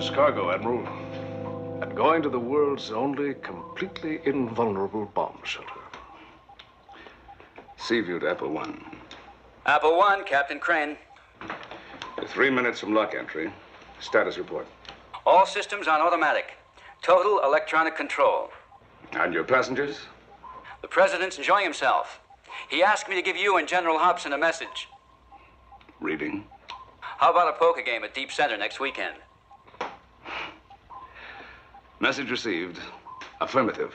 precious cargo, Admiral. And going to the world's only completely invulnerable bomb shelter. Seaview to Apple 1. Apple 1, Captain Crane. You're 3 minutes from lock entry. Status report. All systems on automatic. Total electronic control. And your passengers? The President's enjoying himself. He asked me to give you and General Hobson a message. Reading. How about a poker game at Deep Center next weekend? Message received. Affirmative.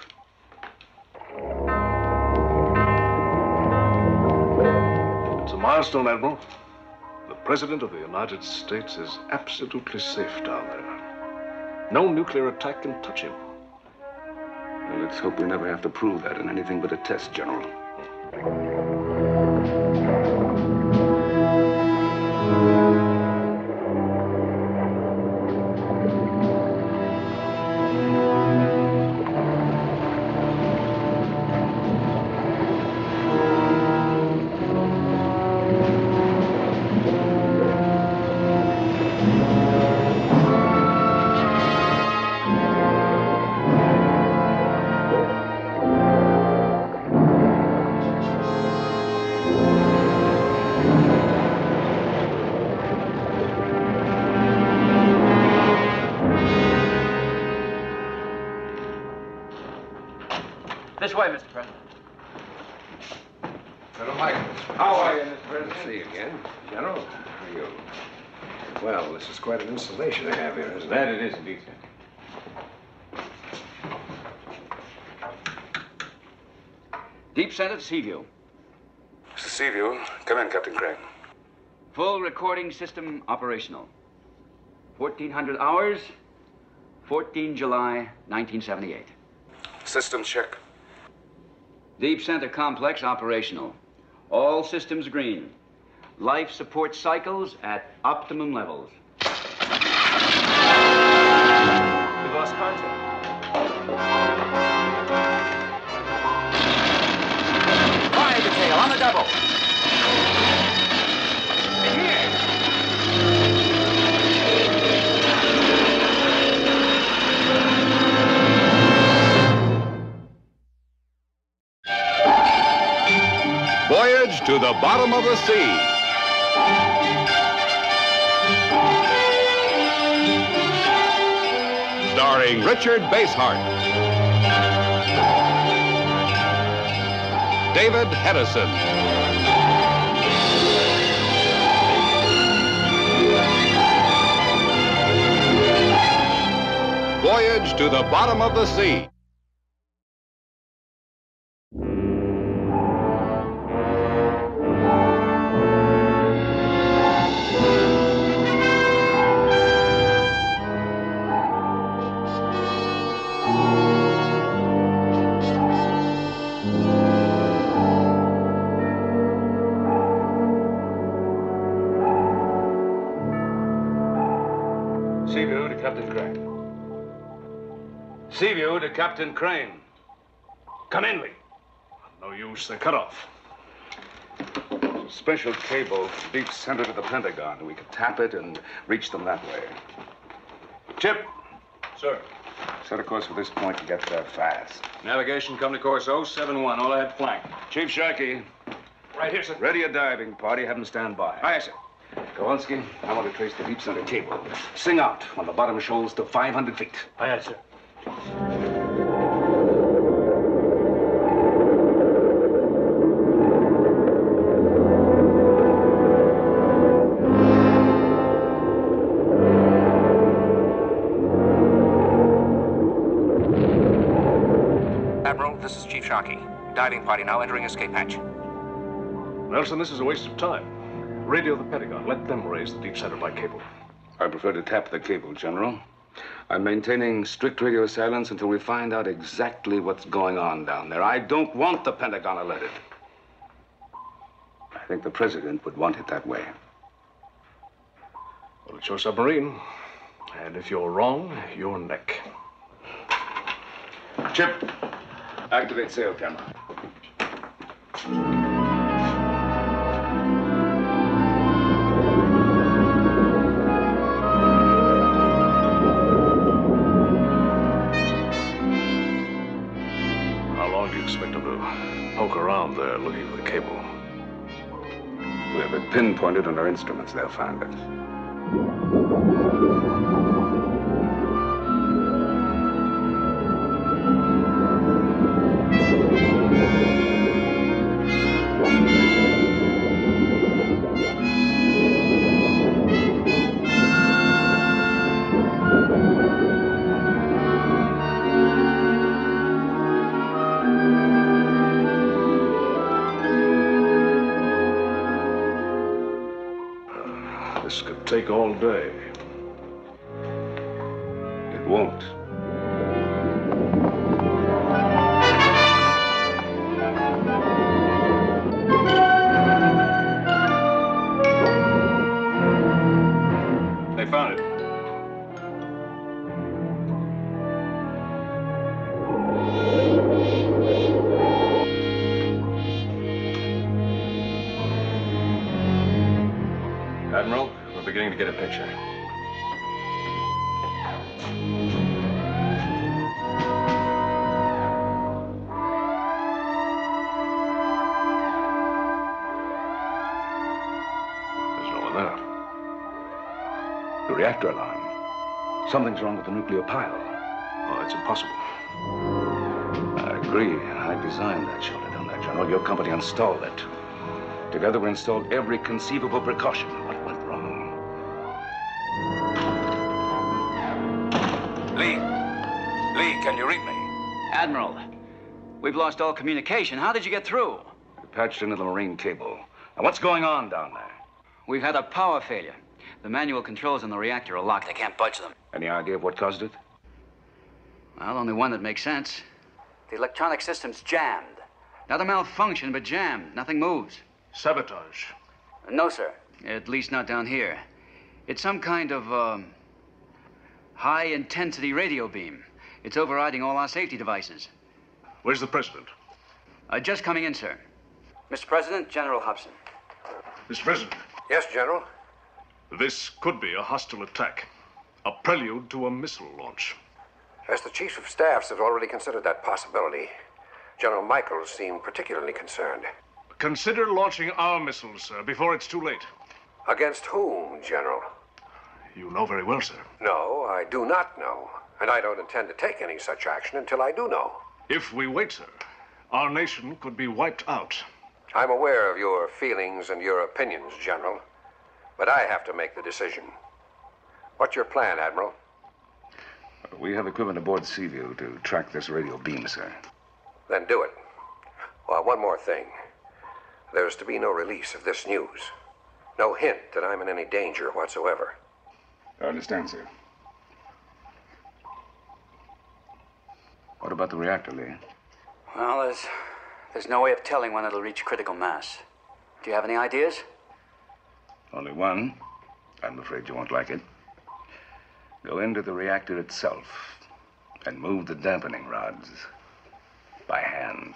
It's a milestone, Admiral. The President of the United States is absolutely safe down there. No nuclear attack can touch him. Well, let's hope we never have to prove that in anything but a test, General. This way, Mr. President. Colonel Michaels. How are you, Mr. President? See you again. General, how are you? Well, this is quite an installation I have here, isn't it? That it is, indeed, sir. Deep Center to Seaview. Mr. Seaview, come in, Captain Crane. Full recording system operational. 1400 hours, 14 July, 1978. System check. Deep Center Complex operational. All systems green. Life support cycles at optimum levels. We've lost contact. Fire detail on the double. Voyage to the bottom of the sea. Starring Richard Basehart, David Hedison, Voyage to the bottom of the sea. Seaview to Captain Crane. Seaview to Captain Crane. Come in, Lee. No use, they're cut off. Special cable deep center to the Pentagon. We could tap it and reach them that way. Chip. Sir. Set a course for this point to get there fast. Navigation, come to course 071, all ahead flank. Chief Sharkey, Right here, sir. ready a diving party. Have them stand by. Aye, sir. Kowalski, I want to trace the deep center cable. Sing out on the bottom shoals to 500 feet. Aye, sir. Admiral, this is Chief Sharkey. Diving party now entering escape hatch. Nelson, this is a waste of time. Radio the Pentagon. Let them raise the deep center by cable. I prefer to tap the cable, General. I'm maintaining strict radio silence until we find out exactly what's going on down there. I don't want the Pentagon alerted. I think the President would want it that way. Well, it's your submarine. And if you're wrong, your neck. Chip, activate sail camera. down there looking for the cable. We have it pinpointed on our instruments. They'll find it. This could take all day. It won't. They found it. Admiral, we're beginning to get a picture. There's no one there. The reactor alarm. Something's wrong with the nuclear pile. Oh, that's impossible. I agree. I designed that shelter down there, General. Your company installed it. Together we installed every conceivable precaution. What went wrong? Lee, can you read me? Admiral, we've lost all communication. How did you get through? We patched into the marine cable. Now, what's going on down there? We've had a power failure. The manual controls on the reactor are locked. I can't budge them. Any idea of what caused it? Well, only one that makes sense. The electronic system's jammed. Not a malfunction, but jammed. Nothing moves. Sabotage. No, sir. At least not down here. It's some kind of, high-intensity radio beam. It's overriding all our safety devices. Where's the president? Just coming in, sir. Mr. President, General Hobson. Mr. President, Yes, General? this could be a hostile attack. A prelude to a missile launch. As the chiefs of staffs have already considered that possibility, General Michaels seemed particularly concerned. Consider launching our missiles, sir, before it's too late. Against whom, General? You know very well, sir. No, I do not know. And I don't intend to take any such action until I do know. If we wait, sir, our nation could be wiped out. I'm aware of your feelings and your opinions, General. But I have to make the decision. What's your plan, Admiral? We have equipment aboard Seaview to track this radio beam, sir. Then do it. Well, one more thing. There's to be no release of this news. No hint that I'm in any danger whatsoever. I understand, sir. What about the reactor, Lee? Well, there's no way of telling when it'll reach critical mass. Do you have any ideas? Only one. I'm afraid you won't like it. Go into the reactor itself and move the dampening rods by hand.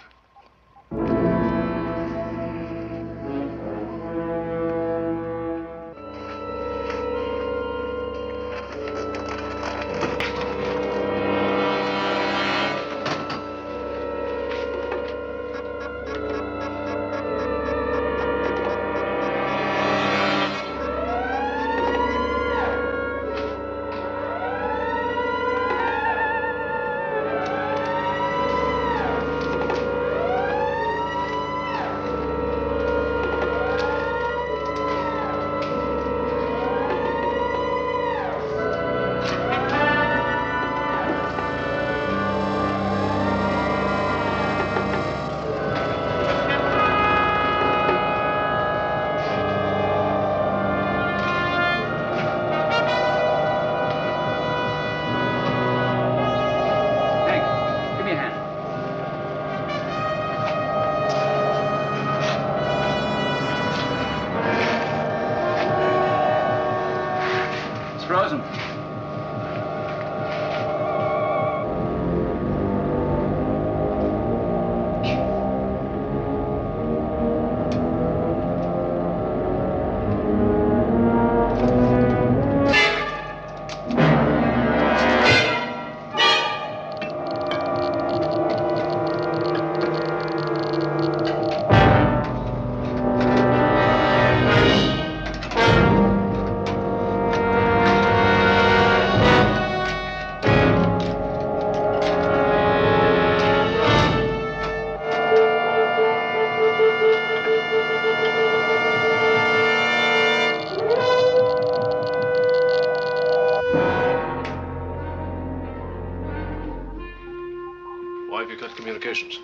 have you cut communications?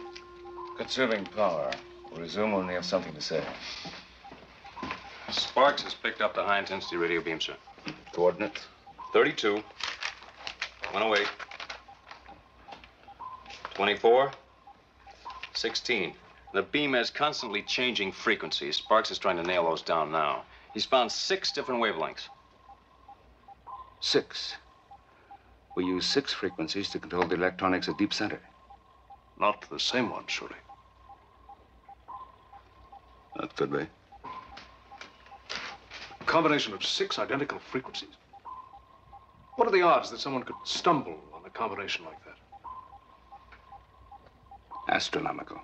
Conserving power. We'll resume when we have something to say. Sparks has picked up the high-intensity radio beam, sir. Coordinates? 32, 108, 24, 16. The beam has constantly changing frequencies. Sparks is trying to nail those down now. He's found 6 different wavelengths. 6. We use 6 frequencies to control the electronics at deep center. Not the same one, surely. That could be. A combination of 6 identical frequencies? What are the odds that someone could stumble on a combination like that? Astronomical.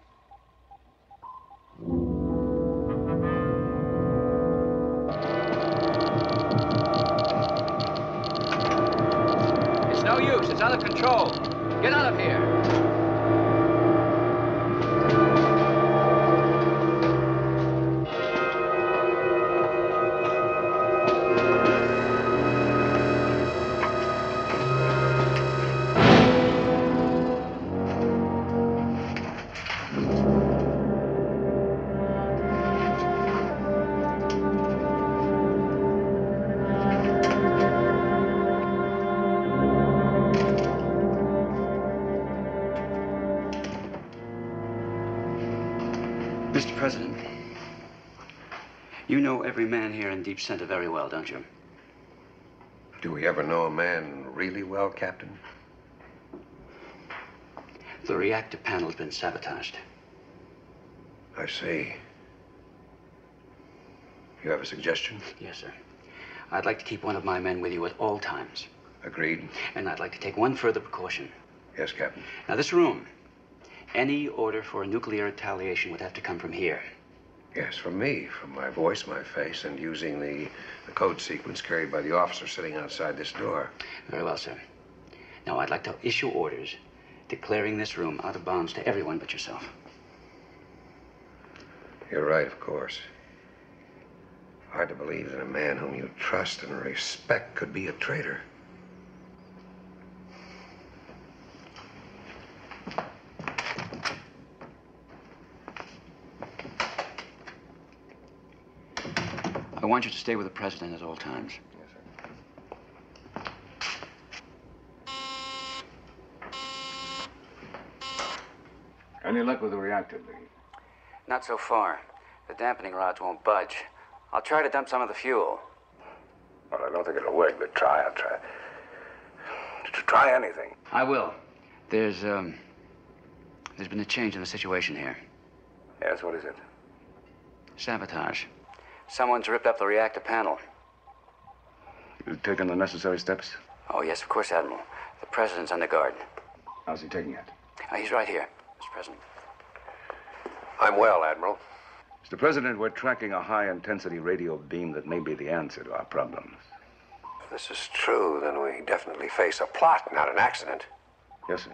It's no use. It's out of control. Get out of here. Mr. President, you know every man here in Deep Center very well, don't you? Do we ever know a man really well, Captain? The reactor panel's been sabotaged. I see. You have a suggestion? Yes, sir. I'd like to keep one of my men with you at all times. Agreed. And I'd like to take one further precaution. Yes, Captain. Now, this room, any order for a nuclear retaliation would have to come from here. Yes, from me, from my voice, my face, and using the code sequence carried by the officer sitting outside this door. Very well, sir. Now, I'd like to issue orders declaring this room out of bounds to everyone but yourself. You're right, of course. Hard to believe that a man whom you trust and respect could be a traitor. I want you to stay with the president at all times. Yes, sir. Any luck with the reactor, Lee? Not so far. The dampening rods won't budge. I'll try to dump some of the fuel. Well, I don't think it'll work, but try. I'll try. Try anything. I will. There's been a change in the situation here. Yes, what is it? Sabotage. Someone's ripped up the reactor panel. You've taken the necessary steps? Oh, yes, of course, Admiral. The president's under guard. How's he taking it? He's right here, Mr. President. I'm well, Admiral. Mr. President, we're tracking a high-intensity radio beam that may be the answer to our problems. If this is true, then we definitely face a plot, not an accident. Yes, sir.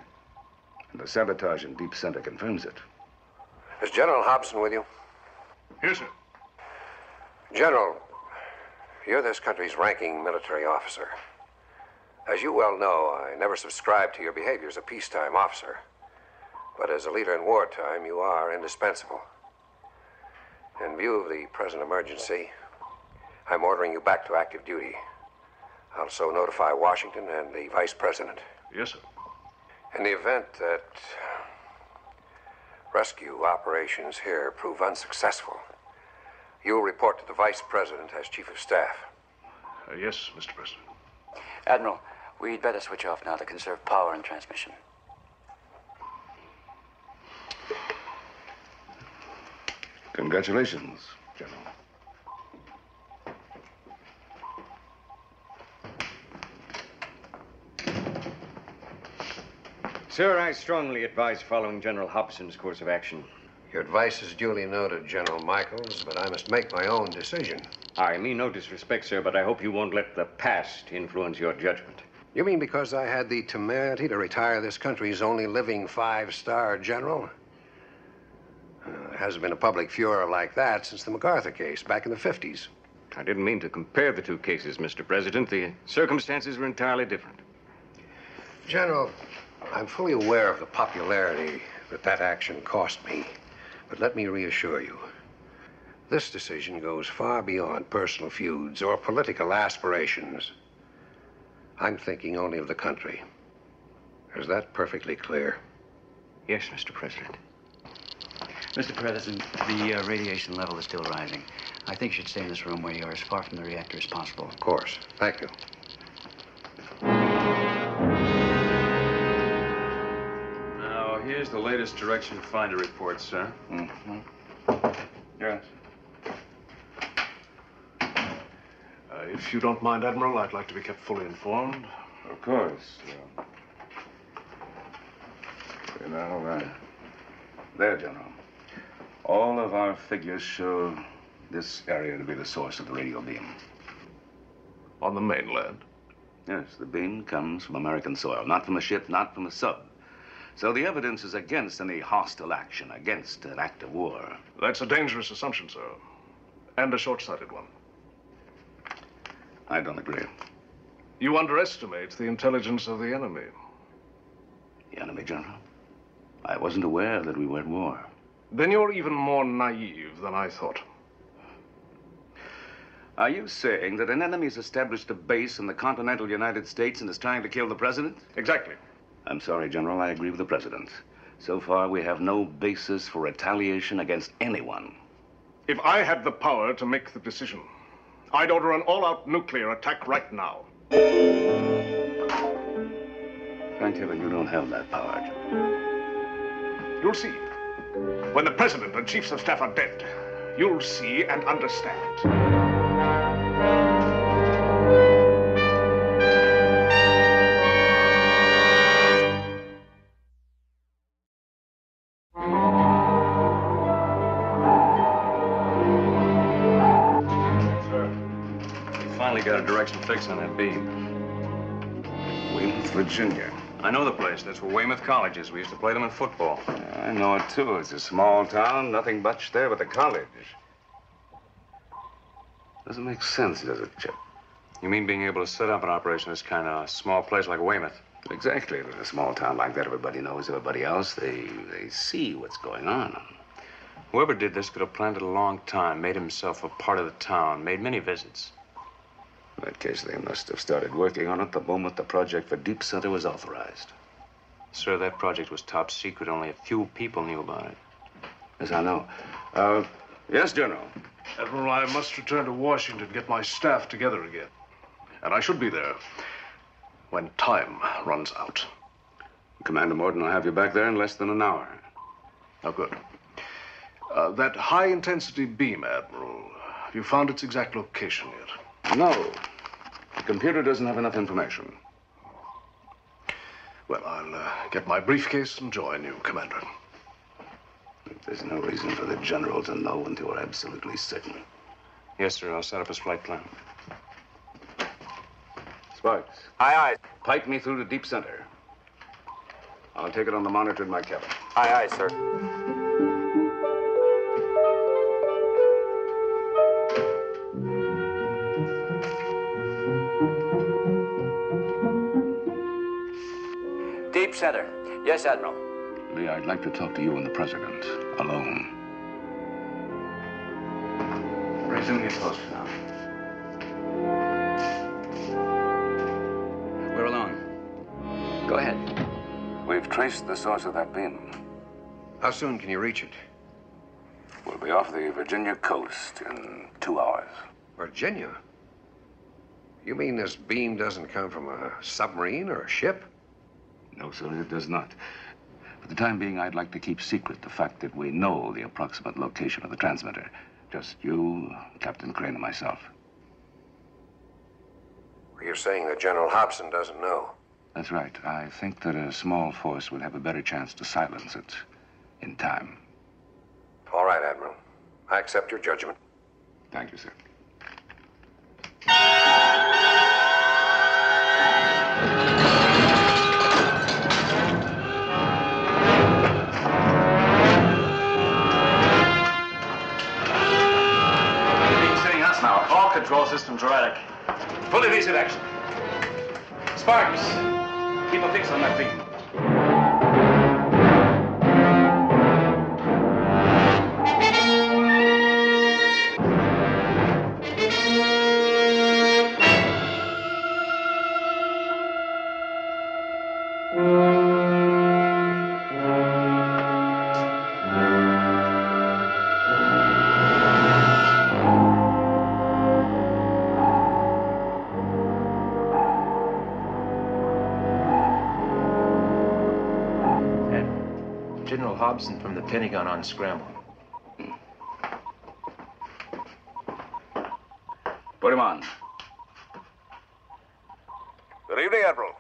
And the sabotage in Deep Center confirms it. Is General Hobson with you? Yes, sir. General, you're this country's ranking military officer. As you well know, I never subscribed to your behavior as a peacetime officer. But as a leader in wartime, you are indispensable. In view of the present emergency, I'm ordering you back to active duty. I'll also notify Washington and the Vice President. Yes, sir. In the event that rescue operations here prove unsuccessful, you'll report to the Vice President as Chief of Staff. Yes, Mr. President. Admiral, we'd better switch off now to conserve power and transmission. Congratulations, General. Sir, I strongly advise following General Hobson's course of action. Your advice is duly noted, General Michaels, but I must make my own decision. I mean no disrespect, sir, but I hope you won't let the past influence your judgment. You mean because I had the temerity to retire this country's only living five-star general? There hasn't been a public furor like that since the MacArthur case back in the 50s. I didn't mean to compare the two cases, Mr. President. The circumstances were entirely different. General, I'm fully aware of the popularity that action cost me. But let me reassure you, this decision goes far beyond personal feuds or political aspirations. I'm thinking only of the country. Is that perfectly clear? Yes, Mr. President. Mr. President, the radiation level is still rising. I think you should stay in this room where you are, as far from the reactor as possible. Of course. Thank you. Now, here's the latest direction finder report, sir. Mm-hmm. Yes. If you don't mind, Admiral, I'd like to be kept fully informed. Of course. There, General. All of our figures show this area to be the source of the radio beam. On the mainland? Yes, the beam comes from American soil, not from a ship, not from a sub. So the evidence is against any hostile action, against an act of war. That's a dangerous assumption, sir. And a short-sighted one. I don't agree. You underestimate the intelligence of the enemy. The enemy, General? I wasn't aware that we were at war. Then you're even more naive than I thought. Are you saying that an enemy has established a base in the continental United States and is trying to kill the president? Exactly. I'm sorry, General. I agree with the president. So far, we have no basis for retaliation against anyone. If I had the power to make the decision, I'd order an all-out nuclear attack right now. Thank heaven you don't have that power, General. You'll see. When the president and chiefs of staff are dead, you'll see and understand. Got a direction fix on that beam. Weymouth, Virginia. I know the place. That's where Weymouth College is. We used to play them in football. I know it, too. It's a small town. Nothing much there but the college. Doesn't make sense, does it, Chip? You mean being able to set up an operation in this kind of small place like Weymouth? Exactly. In a small town like that, everybody knows everybody else. They see what's going on. Whoever did this could have planned it a long time, made himself a part of the town, made many visits. In that case, they must have started working on it the moment the project for Deep Center was authorized. Sir, that project was top secret. Only a few people knew about it. Yes, I know. Yes, General. Admiral, I must return to Washington to get my staff together again. And I should be there when time runs out. Commander Morton will have you back there in less than an hour. Oh, good. That high-intensity beam, Admiral, have you found its exact location yet? No. The computer doesn't have enough information. Well, I'll get my briefcase and join you, Commander. There's no reason for the General to know until we're absolutely certain. Yes, sir. I'll set up his flight plan. Sparks. Aye, aye. Pipe me through to Deep Center. I'll take it on the monitor in my cabin. Aye, aye, sir. Deep Center. Yes, Admiral. Lee, I'd like to talk to you and the president alone. Resume your post now. We're alone. Go ahead. We've traced the source of that beam. How soon can you reach it? We'll be off the Virginia coast in 2 hours. Virginia? You mean this beam doesn't come from a submarine or a ship? No, sir, it does not. For the time being, I'd like to keep secret the fact that we know the approximate location of the transmitter. Just you, Captain Crane, and myself. You're saying that General Hobson doesn't know? That's right. I think that a small force would have a better chance to silence it in time. All right, Admiral. I accept your judgment. Thank you, sir. All control systems are erratic. Full evasive action. Sparks, keep a fix on that beam. General Hobson from the Pentagon on a scramble. Put him on. Good evening, Admiral.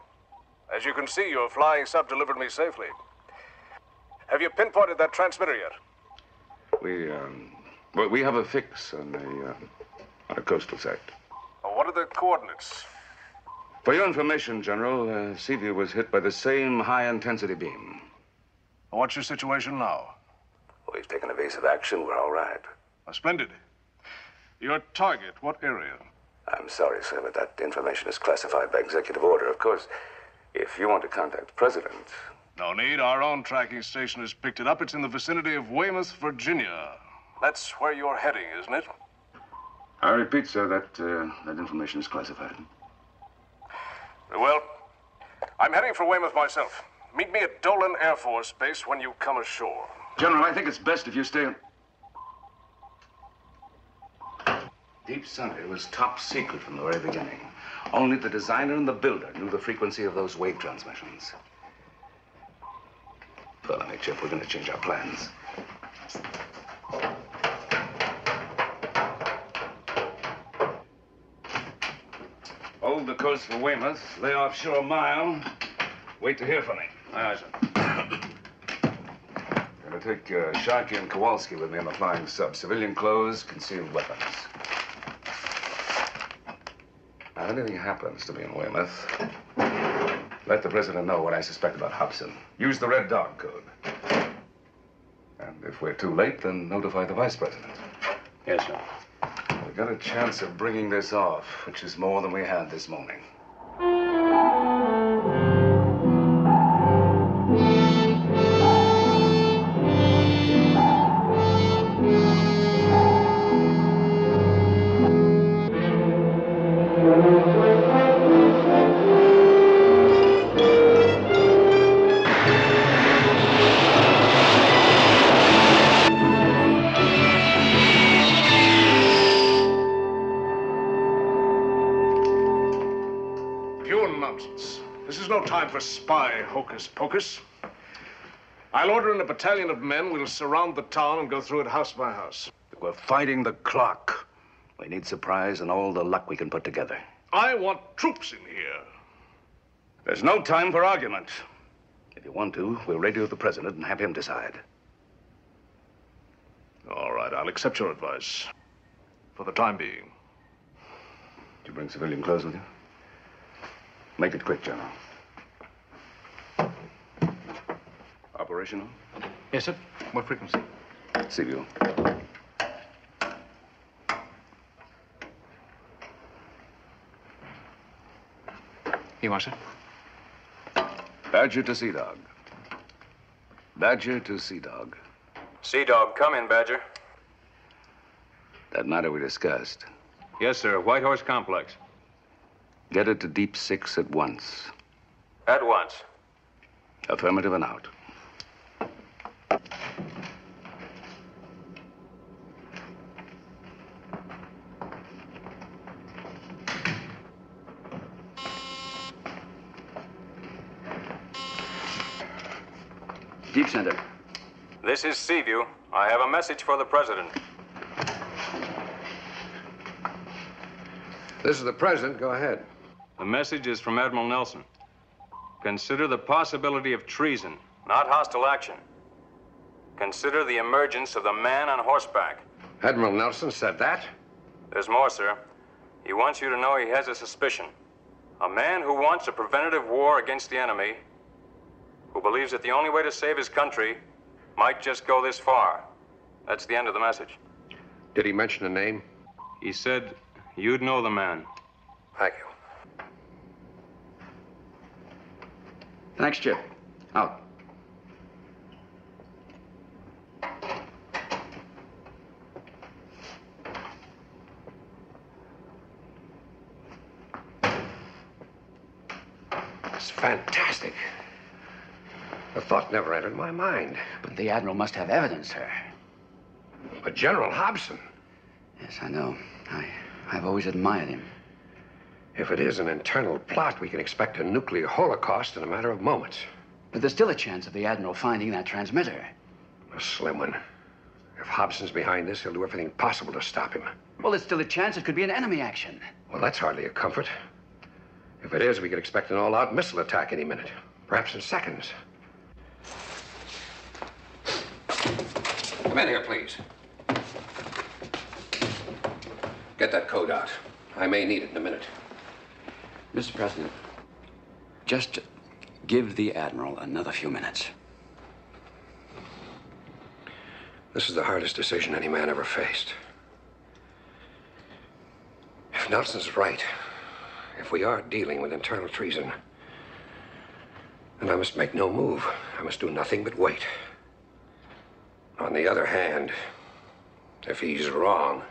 As you can see, your flying sub delivered me safely. Have you pinpointed that transmitter yet? We have a fix on a coastal site. What are the coordinates? For your information, General, Seaview was hit by the same high-intensity beam. What's your situation now? We've taken evasive action. We're all right. Splendid. Your target, what area? I'm sorry, sir, but that information is classified by executive order. Of course, if you want to contact the President... No need. Our own tracking station has picked it up. It's in the vicinity of Weymouth, Virginia. That's where you're heading, isn't it? I repeat, sir, that information is classified. Very well. I'm heading for Weymouth myself. Meet me at Dolan Air Force Base when you come ashore. General, I think it's best if you stay... Deep Center was top secret from the very beginning. Only the designer and the builder knew the frequency of those wave transmissions. Follow me, Chip. We're going to change our plans. Hold the coast for Weymouth. Lay offshore a mile. Wait to hear from me. Aye, sir. Gonna take Sharkey and Kowalski with me on the flying sub. Civilian clothes, concealed weapons. Now, if anything happens to me in Weymouth, let the President know what I suspect about Hobson. Use the Red Dog code. And if we're too late, then notify the Vice President. Yes, sir. We got a chance of bringing this off, which is more than we had this morning. This is no time for spy hocus pocus. I'll order in a battalion of men. We'll surround the town and go through it house by house. We're fighting the clock. We need surprise and all the luck we can put together. I want troops in here. There's no time for argument. If you want to, we'll radio the President and have him decide. All right, I'll accept your advice. For the time being. Did you bring civilian clothes with you? Make it quick, General. Operational? Yes, sir. What frequency? Seaview. You are, sir? Badger to Sea Dog. Badger to Sea Dog. Sea Dog, come in, Badger. That matter we discussed. Yes, sir. White Horse Complex. Get it to Deep 6 at once. At once. Affirmative and out. Deep Center. This is Seaview. I have a message for the President. This is the President. Go ahead. The message is from Admiral Nelson. Consider the possibility of treason. Not hostile action. Consider the emergence of the man on horseback. Admiral Nelson said that? There's more, sir. He wants you to know he has a suspicion. A man who wants a preventative war against the enemy, who believes that the only way to save his country might just go this far. That's the end of the message. Did he mention a name? He said you'd know the man. Thank you. Thanks, Chip. Out. It's fantastic. The thought never entered my mind. But the Admiral must have evidence, sir. But General Hobson. Yes, I know. I've always admired him. If it is an internal plot, we can expect a nuclear holocaust in a matter of moments. But there's still a chance of the Admiral finding that transmitter. A slim one. If Hobson's behind this, he'll do everything possible to stop him. Well, there's still a chance it could be an enemy action. Well, that's hardly a comfort. If it is, we could expect an all-out missile attack any minute. Perhaps in seconds. Come in here, please. Get that code out. I may need it in a minute. Mr. President, just give the Admiral another few minutes. This is the hardest decision any man ever faced. If Nelson's right, if we are dealing with internal treason, then I must make no move. I must do nothing but wait. On the other hand, if he's wrong...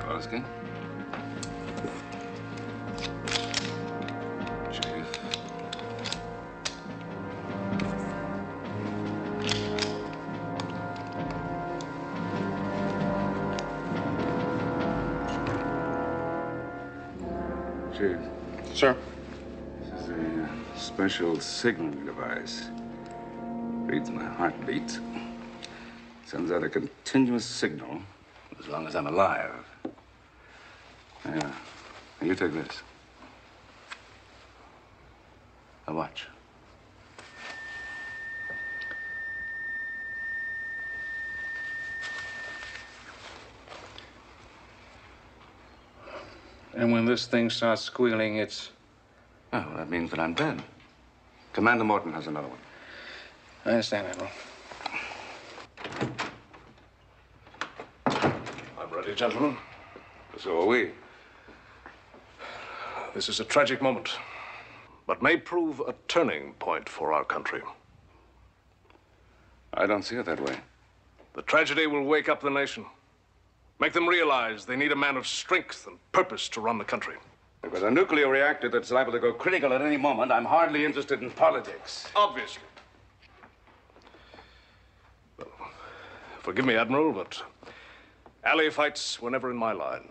Kowalski? Chief. Chief. Sir? This is a special signaling device. Reads my heartbeat. Sends out a continuous signal as long as I'm alive. Yeah. You take this. A watch. And when this thing starts squealing, it's... Oh, that means that I'm dead. Commander Morton has another one. I understand, Admiral. I'm ready, gentlemen. So are we. This is a tragic moment, but may prove a turning point for our country. I don't see it that way. The tragedy will wake up the nation, make them realize they need a man of strength and purpose to run the country. With a nuclear reactor that's liable to go critical at any moment, I'm hardly interested in politics. Obviously. Well, forgive me, Admiral, but alley fights were never in my line.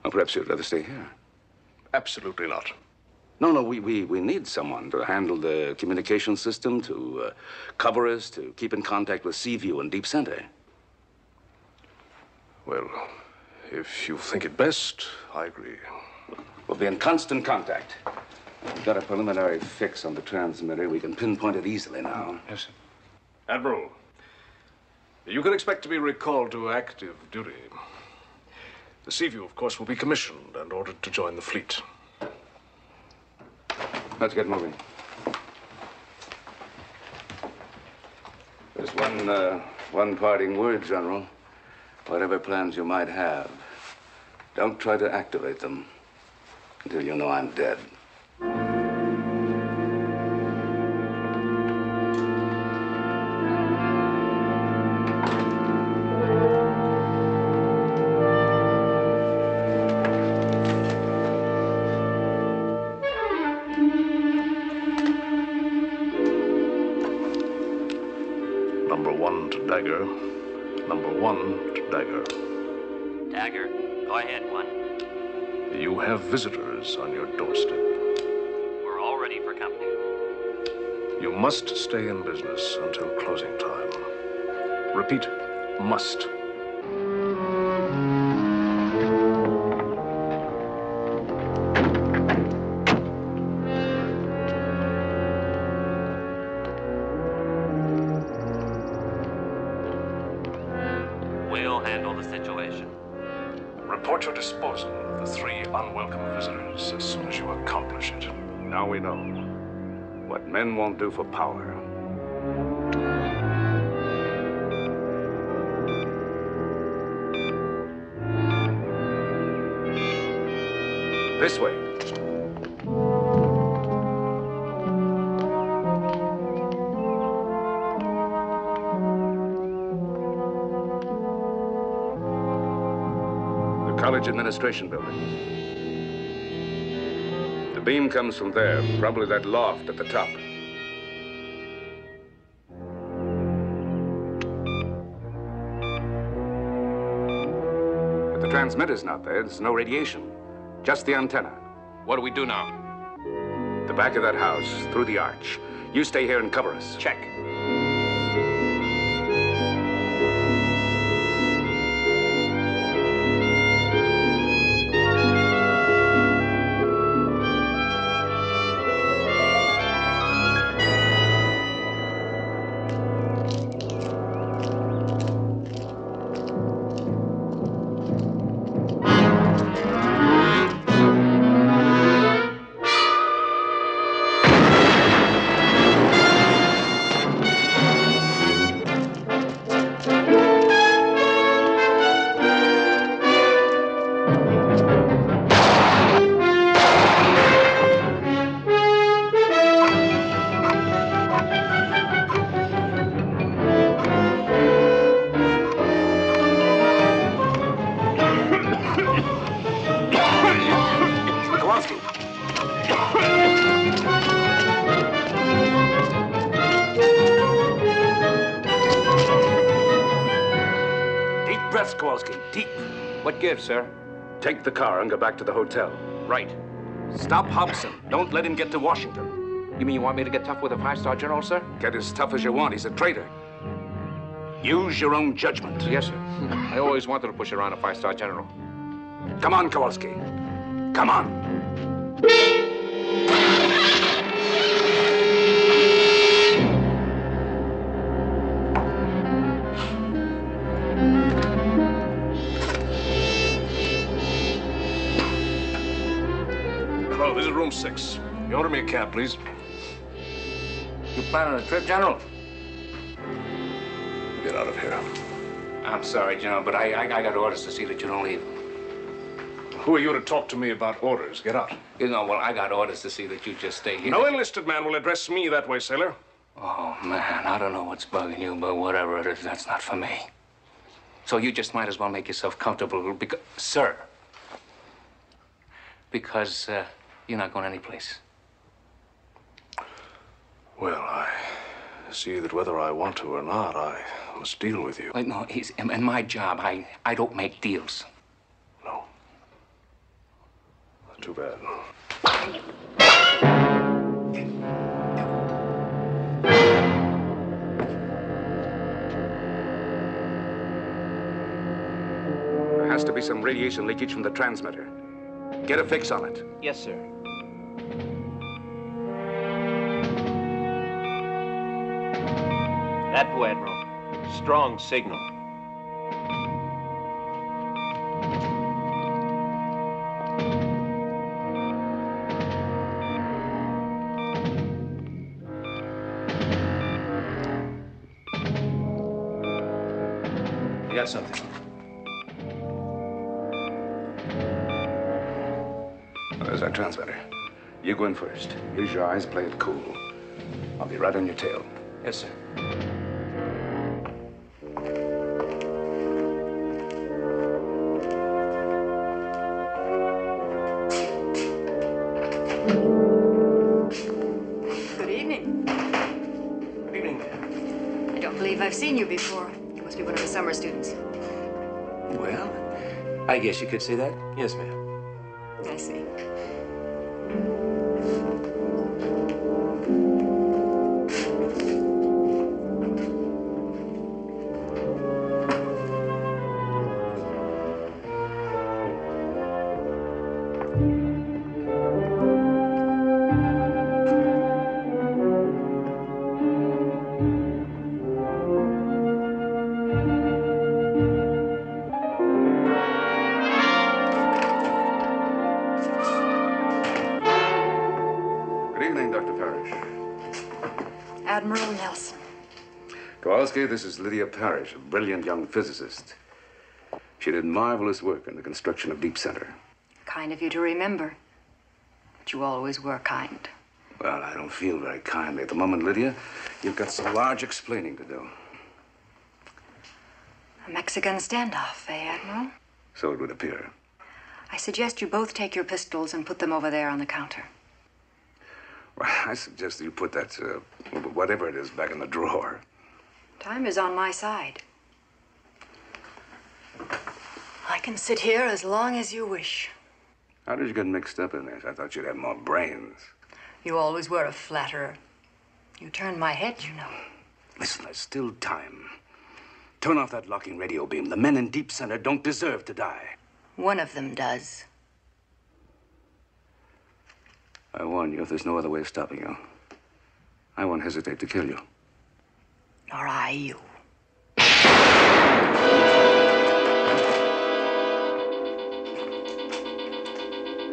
Well, perhaps you'd rather stay here. Absolutely not. No, we need someone to handle the communication system, to cover us, to keep in contact with Seaview and Deep Center. Well, if you think it best, I agree. We'll be in constant contact. We've got a preliminary fix on the transmitter. We can pinpoint it easily now. Yes, sir. Admiral, you can expect to be recalled to active duty. The Seaview, of course, will be commissioned and ordered to join the fleet. Let's get moving. There's one parting word, General. Whatever plans you might have, don't try to activate them until you know I'm dead. Number 1 to Dagger. Number 1 to Dagger. Dagger, go ahead, 1. You have visitors on your doorstep. We're all ready for company. You must stay in business until closing time. Repeat, must. We'll handle the situation. Report your disposal of the 3 unwelcome visitors as soon as you accomplish it. Now we know what men won't do for power. This way. The college administration building. The beam comes from there, probably that loft at the top. But the transmitter's not there. There's no radiation. Just the antenna. What do we do now? The back of that house, through the arch. You stay here and cover us. Check. What gives, sir? Take the car and go back to the hotel. Right. Stop Hobson. Don't let him get to Washington. You mean you want me to get tough with a 5-star general, sir? Get as tough as you want. He's a traitor. Use your own judgment. Yes, sir. I always wanted to push around a 5-star general. Come on, Kowalski. Come on. Hello, this is room 6. You order me a cab, please. You planning a trip, General? Get out of here. I'm sorry, General, but I got orders to see that you don't leave. Who are you to talk to me about orders? Get out. You know, well, I got orders to see that you just stay here. No enlisted man will address me that way, sailor. Oh, man, I don't know what's bugging you, but whatever it is, that's not for me. So you just might as well make yourself comfortable because, sir, because you're not going anyplace. Well, I see that whether I want to or not, I must deal with you. No, in my job, I don't make deals. No. Too bad. There has to be some radiation leakage from the transmitter. Get a fix on it. Yes, sir. That way, Admiral. Strong signal. You got something? There's our transmitter. You go in first. Use your eyes, play it cool. I'll be right on your tail. Yes, sir. Good evening. Good evening. I don't believe I've seen you before. You must be one of the summer students. Well, I guess you could say that. Yes, ma'am. I see. Admiral Nelson. Kowalski, this is Lydia Parrish, a brilliant young physicist. She did marvelous work in the construction of Deep Center. Kind of you to remember. But you always were kind. Well, I don't feel very kindly at the moment, Lydia. You've got some large explaining to do. A Mexican standoff, eh, Admiral? So it would appear. I suggest you both take your pistols and put them over there on the counter. Well, I suggest that you put that, whatever it is, back in the drawer. Time is on my side. I can sit here as long as you wish. How did you get mixed up in this? I thought you'd have more brains. You always were a flatterer. You turned my head, you know. Listen, there's still time. Turn off that locking radio beam. The men in Deep Center don't deserve to die. One of them does. I warn you, if there's no other way of stopping you, I won't hesitate to kill you. Nor I you.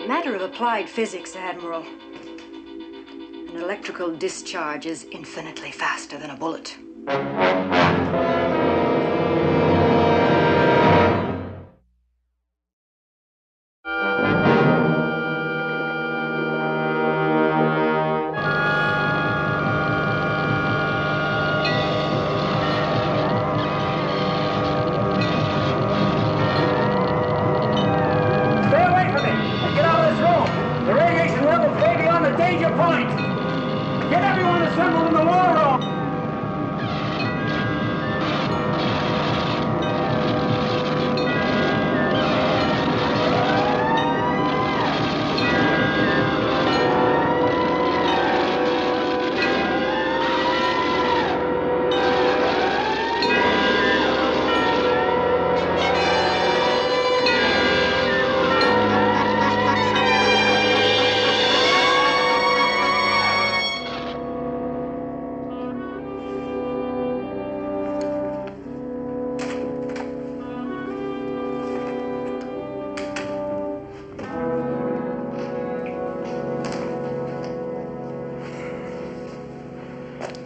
Matter of applied physics, Admiral. An electrical discharge is infinitely faster than a bullet.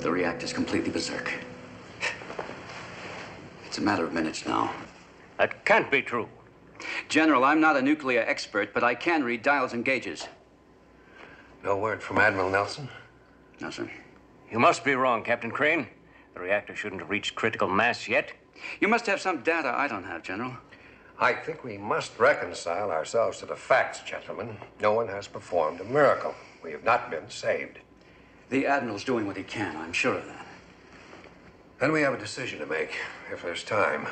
The reactor's completely berserk. It's a matter of minutes now. That can't be true. General, I'm not a nuclear expert, but I can read dials and gauges. No word from Admiral Nelson? No, sir. You must be wrong, Captain Crane. The reactor shouldn't have reached critical mass yet. You must have some data I don't have, General. I think we must reconcile ourselves to the facts, gentlemen. No one has performed a miracle. We have not been saved. The Admiral's doing what he can, I'm sure of that. Then we have a decision to make, if there's time.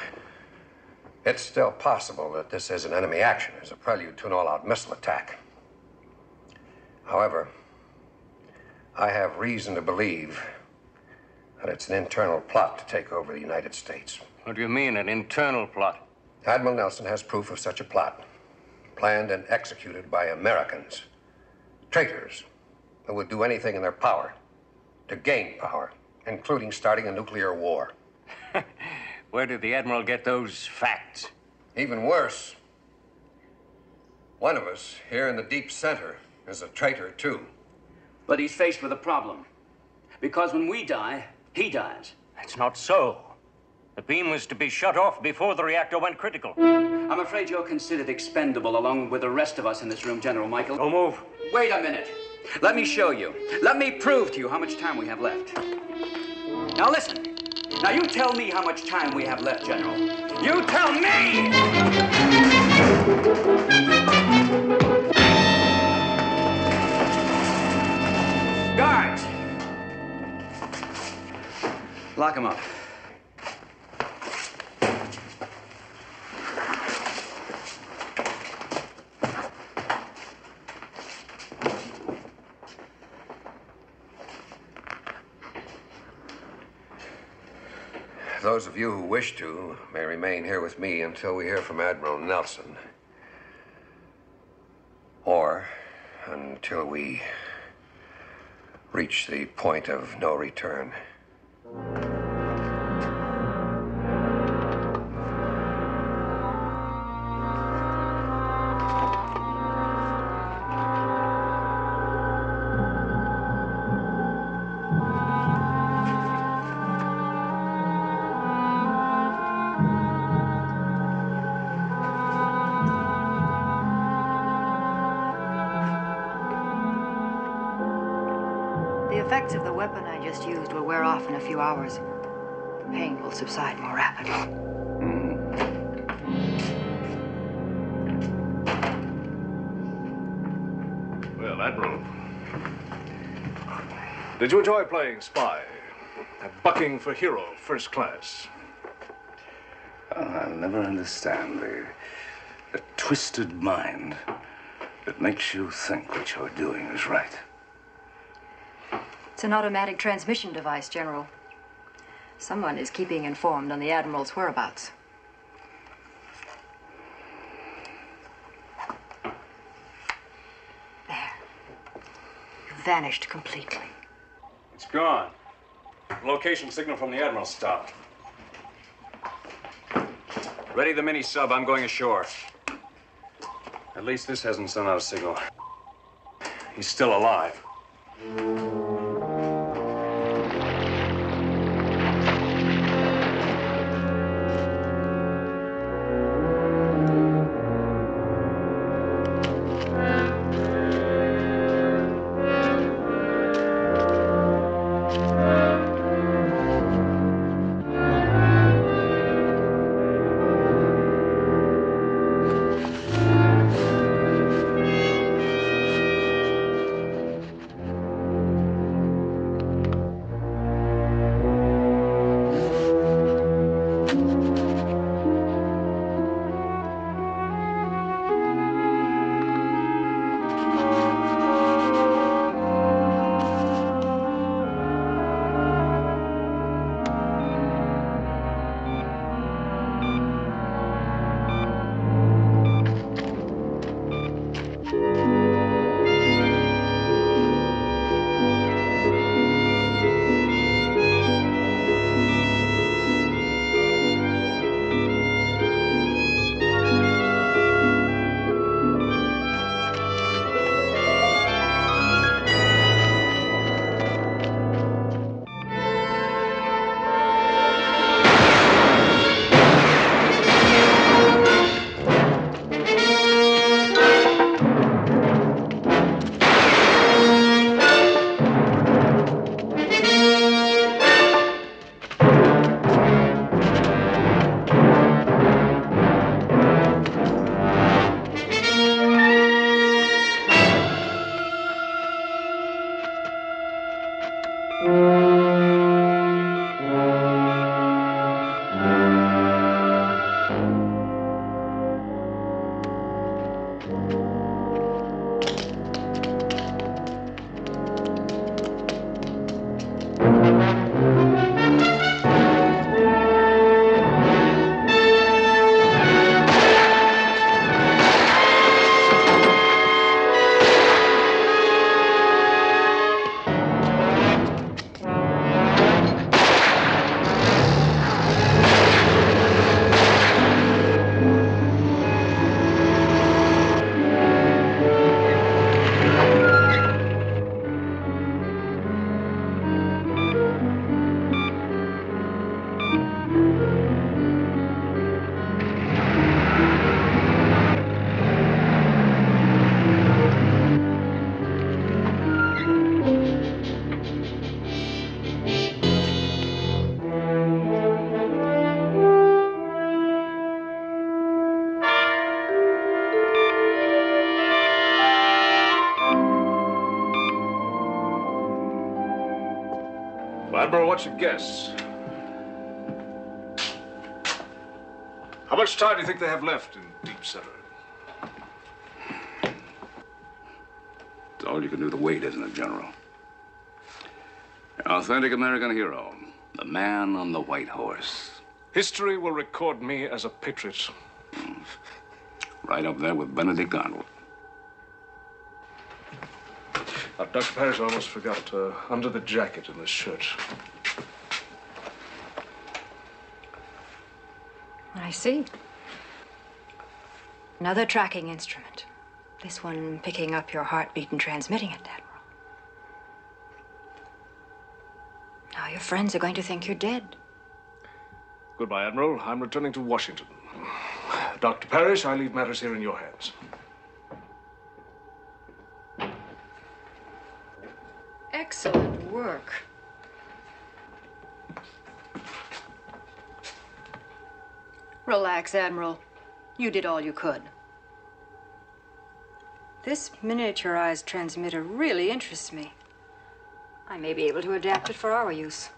It's still possible that this is an enemy action as a prelude to an all-out missile attack. However, I have reason to believe that it's an internal plot to take over the United States. What do you mean, an internal plot? Admiral Nelson has proof of such a plot, planned and executed by Americans, traitors who would do anything in their power to gain power, including starting a nuclear war. Where did the Admiral get those facts? Even worse, one of us here in the Deep Center is a traitor, too. But he's faced with a problem. Because when we die, he dies. That's not so. The beam was to be shut off before the reactor went critical. I'm afraid you're considered expendable along with the rest of us in this room, General Michael. Don't move. Wait a minute. Let me show you. Let me prove to you how much time we have left. Now listen. Now you tell me how much time we have left, General. You tell me! Guards! Lock him up. Those of you who wish to may remain here with me until we hear from Admiral Nelson. Or until we reach the point of no return. The effects of the weapon I just used will wear off in a few hours. The pain will subside more rapidly. Well, Admiral, Did you enjoy playing spy? And bucking for hero, first class? I'll never understand the twisted mind that makes you think what you're doing is right. It's an automatic transmission device, General. Someone is keeping informed on the Admiral's whereabouts. There. You vanished completely. It's gone. Location signal from the Admiral stopped. Ready the mini-sub, I'm going ashore. At least this hasn't sent out a signal. He's still alive. Admiral, what's your guess? How much time do you think they have left in Deep Center? It's all you can do to wait, isn't it, General? An authentic American hero. The man on the white horse. History will record me as a patriot. Right up there with Benedict Arnold. Dr. Parrish, I almost forgot, under the jacket in this shirt. I see. Another tracking instrument. This one picking up your heartbeat and transmitting it, Admiral. Now your friends are going to think you're dead. Goodbye, Admiral. I'm returning to Washington. Dr. Parrish, I leave matters here in your hands. Excellent work. Relax, Admiral. You did all you could. This miniaturized transmitter really interests me. I may be able to adapt it for our use.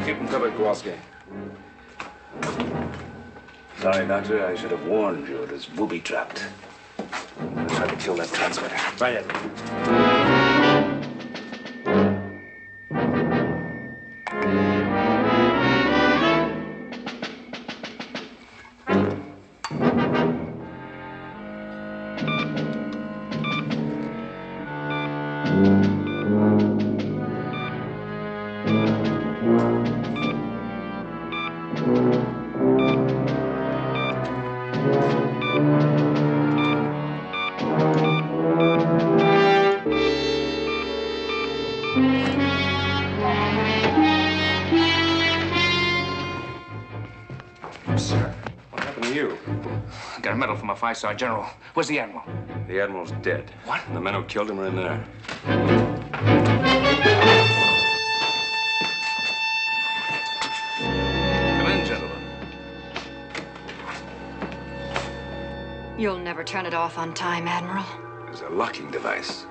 Keep him covered, Kowalski. Sorry, Doctor. I should have warned you. It is booby-trapped. I tried to kill that transmitter. Right ahead. Sir, what happened to you? I got a medal from a five-star general. Where's the admiral? The admiral's dead. What? The men who killed him are in there. Come in, gentlemen. You'll never turn it off on time, Admiral. There's a locking device.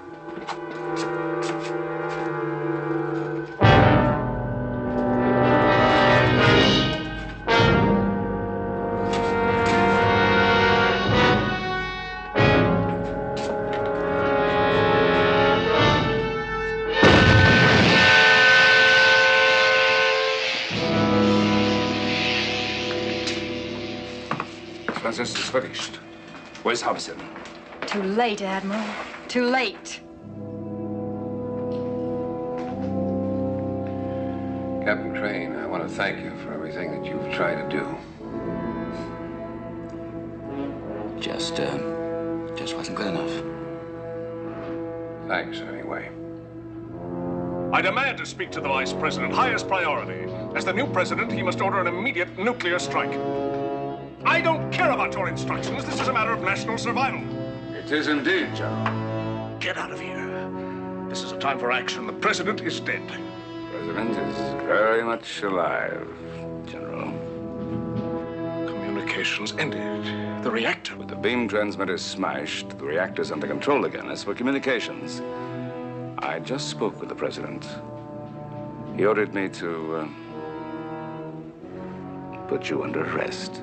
This is finished. Where's Hobson? Too late, Admiral. Too late. Captain Crane, I want to thank you for everything that you've tried to do. Just wasn't good enough. Thanks, anyway. I demand to speak to the Vice President. Highest priority. As the new president, he must order an immediate nuclear strike. I don't care about your instructions. This is a matter of national survival. It is indeed, General. Get out of here. This is a time for action. The president is dead. The president is very much alive, General. Communications ended. The reactor. With the beam transmitter smashed, the reactor's under control again. As for communications, I just spoke with the president. He ordered me to put you under arrest.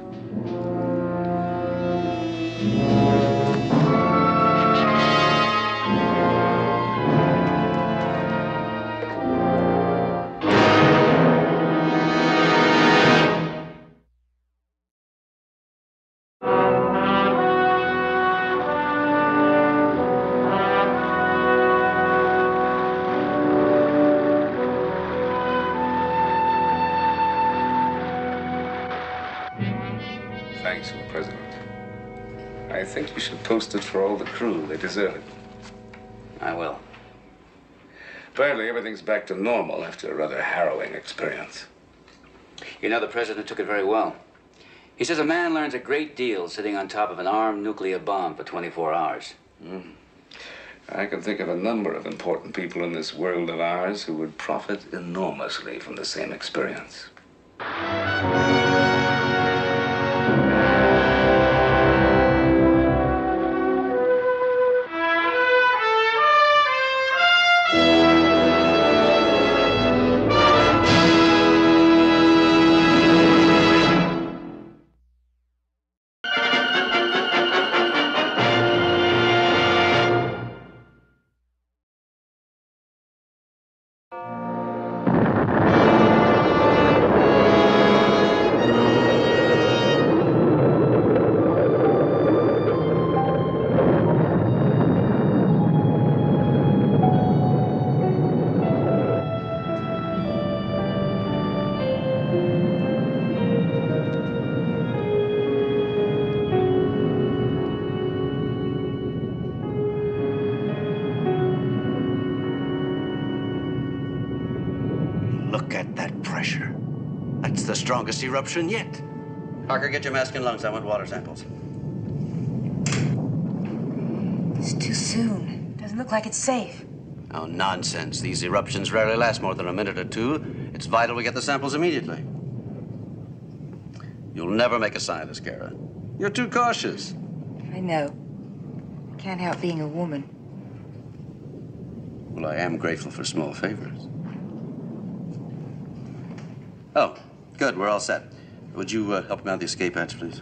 Thanks to the president. I think you should post it for all the crew. They deserve it. I will. Apparently, everything's back to normal after a rather harrowing experience. You know, the president took it very well. He says a man learns a great deal sitting on top of an armed nuclear bomb for 24 hours. I can think of a number of important people in this world of ours who would profit enormously from the same experience. Look at that pressure. That's the strongest eruption yet. Parker, get your mask and lungs. I want water samples. It's too soon. Doesn't look like it's safe. Oh, nonsense. These eruptions rarely last more than a minute or two. It's vital we get the samples immediately. You'll never make a scientist, Kara. You're too cautious. I know. Can't help being a woman. Well, I am grateful for small favors. Oh, good. We're all set. Would you help me out with the escape hatch, please?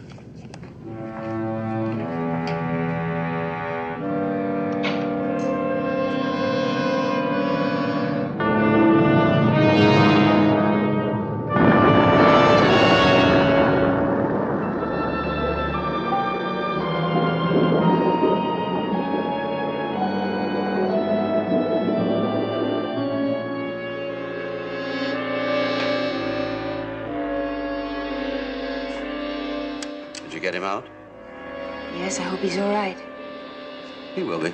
Get him out? Yes, I hope he's all right. He will be.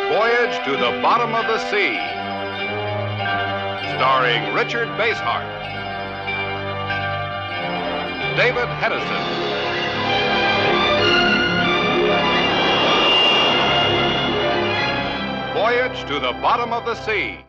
Voyage to the Bottom of the Sea, starring Richard Basehart, David Hedison, Voyage to the Bottom of the Sea.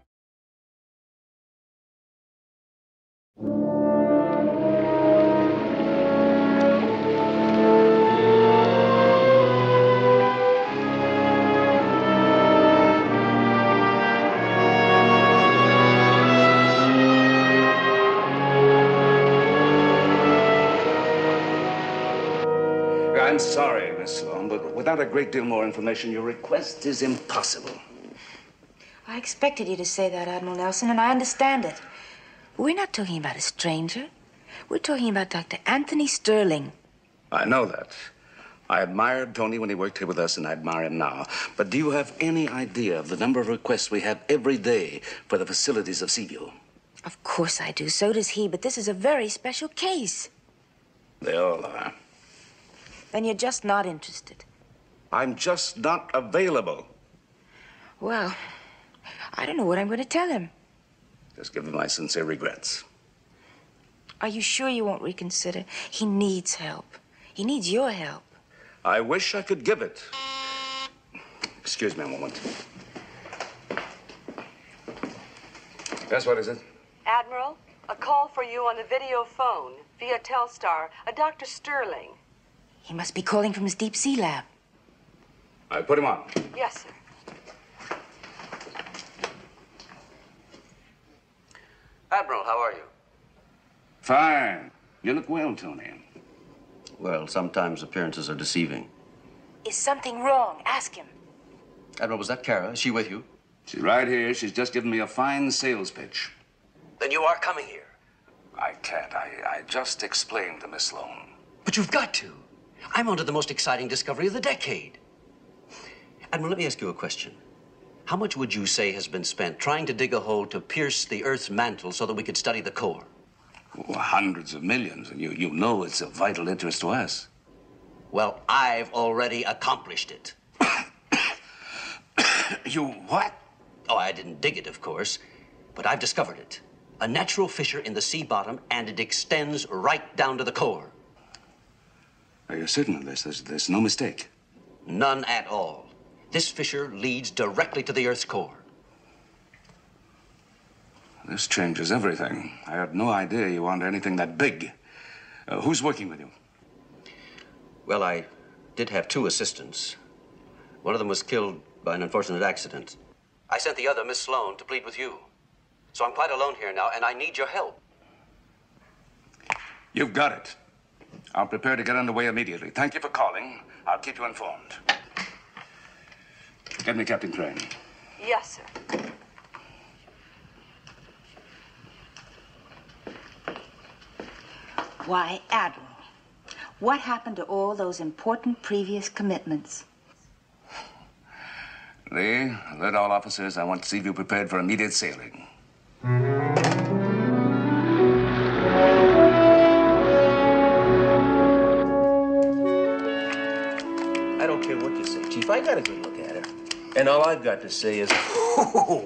I'm sorry, Miss Sloan, but without a great deal more information, your request is impossible. I expected you to say that, Admiral Nelson, and I understand it. But we're not talking about a stranger. We're talking about Dr. Anthony Sterling. I know that. I admired Tony when he worked here with us, and I admire him now. But do you have any idea of the number of requests we have every day for the facilities of Seaview? Of course I do. So does he, but this is a very special case. They all are. Then you're just not interested. I'm just not available. Well, I don't know what I'm going to tell him. Just give him my sincere regrets. Are you sure you won't reconsider? He needs help. He needs your help. I wish I could give it. Excuse me a moment. Yes, what is it? Admiral, a call for you on the video phone via Telstar. A Dr. Sterling. He must be calling from his deep sea lab. I put him on. Yes, sir. Admiral, how are you? Fine. You look well, Tony. Well, sometimes appearances are deceiving. Is something wrong? Ask him. Admiral, was that Kara? Is she with you? She's right here. She's just given me a fine sales pitch. Then you are coming here. I can't. I just explained to Miss Sloan. But you've got to. I'm onto the most exciting discovery of the decade. Admiral, let me ask you a question. How much would you say has been spent trying to dig a hole to pierce the Earth's mantle so that we could study the core? Well, hundreds of millions, and you know it's of vital interest to us. Well, I've already accomplished it. You what? Oh, I didn't dig it, of course, but I've discovered it. A natural fissure in the sea bottom, and it extends right down to the core. Are you certain of this? There's no mistake? None at all. This fissure leads directly to the Earth's core. This changes everything. I had no idea you wanted anything that big. Who's working with you? Well, I did have 2 assistants. One of them was killed by an unfortunate accident. I sent the other, Miss Sloan, to plead with you. So I'm quite alone here now, and I need your help. You've got it. I'll prepare to get underway immediately. Thank you for calling. I'll keep you informed. Get me Captain Crane. Yes, sir. Why, Admiral, what happened to all those important previous commitments? Lee, alert all officers. I want to see you prepared for immediate sailing. I don't care what you say, Chief. I got a good look at her. And all I've got to say is,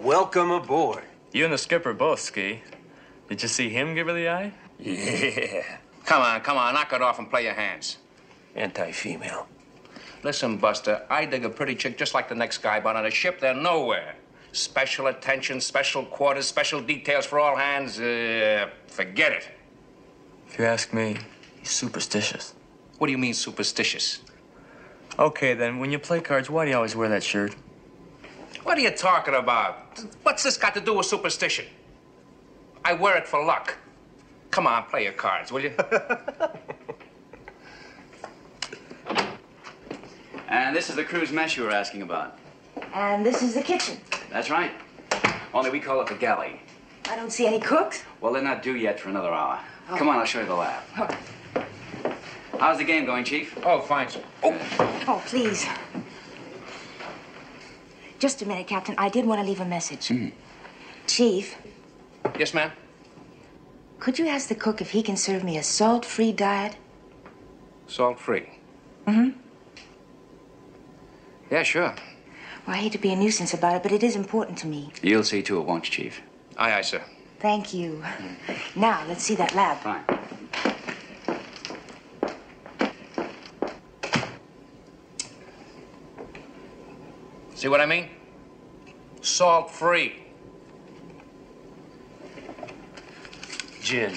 welcome aboard. You and the skipper both, Ski. Did you see him give her the eye? Yeah. Come on, knock it off and play your hands. Anti-female. Listen, Buster, I dig a pretty chick just like the next guy, but on a ship, they're nowhere. Special attention, special quarters, special details for all hands. Forget it. If you ask me, he's superstitious. What do you mean, superstitious? Okay, then, when you play cards, why do you always wear that shirt? What are you talking about? What's this got to do with superstition? I wear it for luck. Come on, play your cards, will you? And this is the crew's mess you were asking about. And this is the kitchen. That's right. Only we call it the galley. I don't see any cooks. Well, they're not due yet for another hour. Come on, I'll show you the lab. How's the game going, Chief? Oh, fine, sir. Oh, please. Just a minute, Captain. I did want to leave a message. Chief, Yes, ma'am? could you ask the cook if he can serve me a salt-free diet? Salt-free. Mm-hmm. Yeah, sure. Well, I hate to be a nuisance about it, but it is important to me. You'll see to it, won't you, Chief? Aye, sir. Thank you. Now, let's see that lab. Fine. See what I mean? Salt-free. Gin.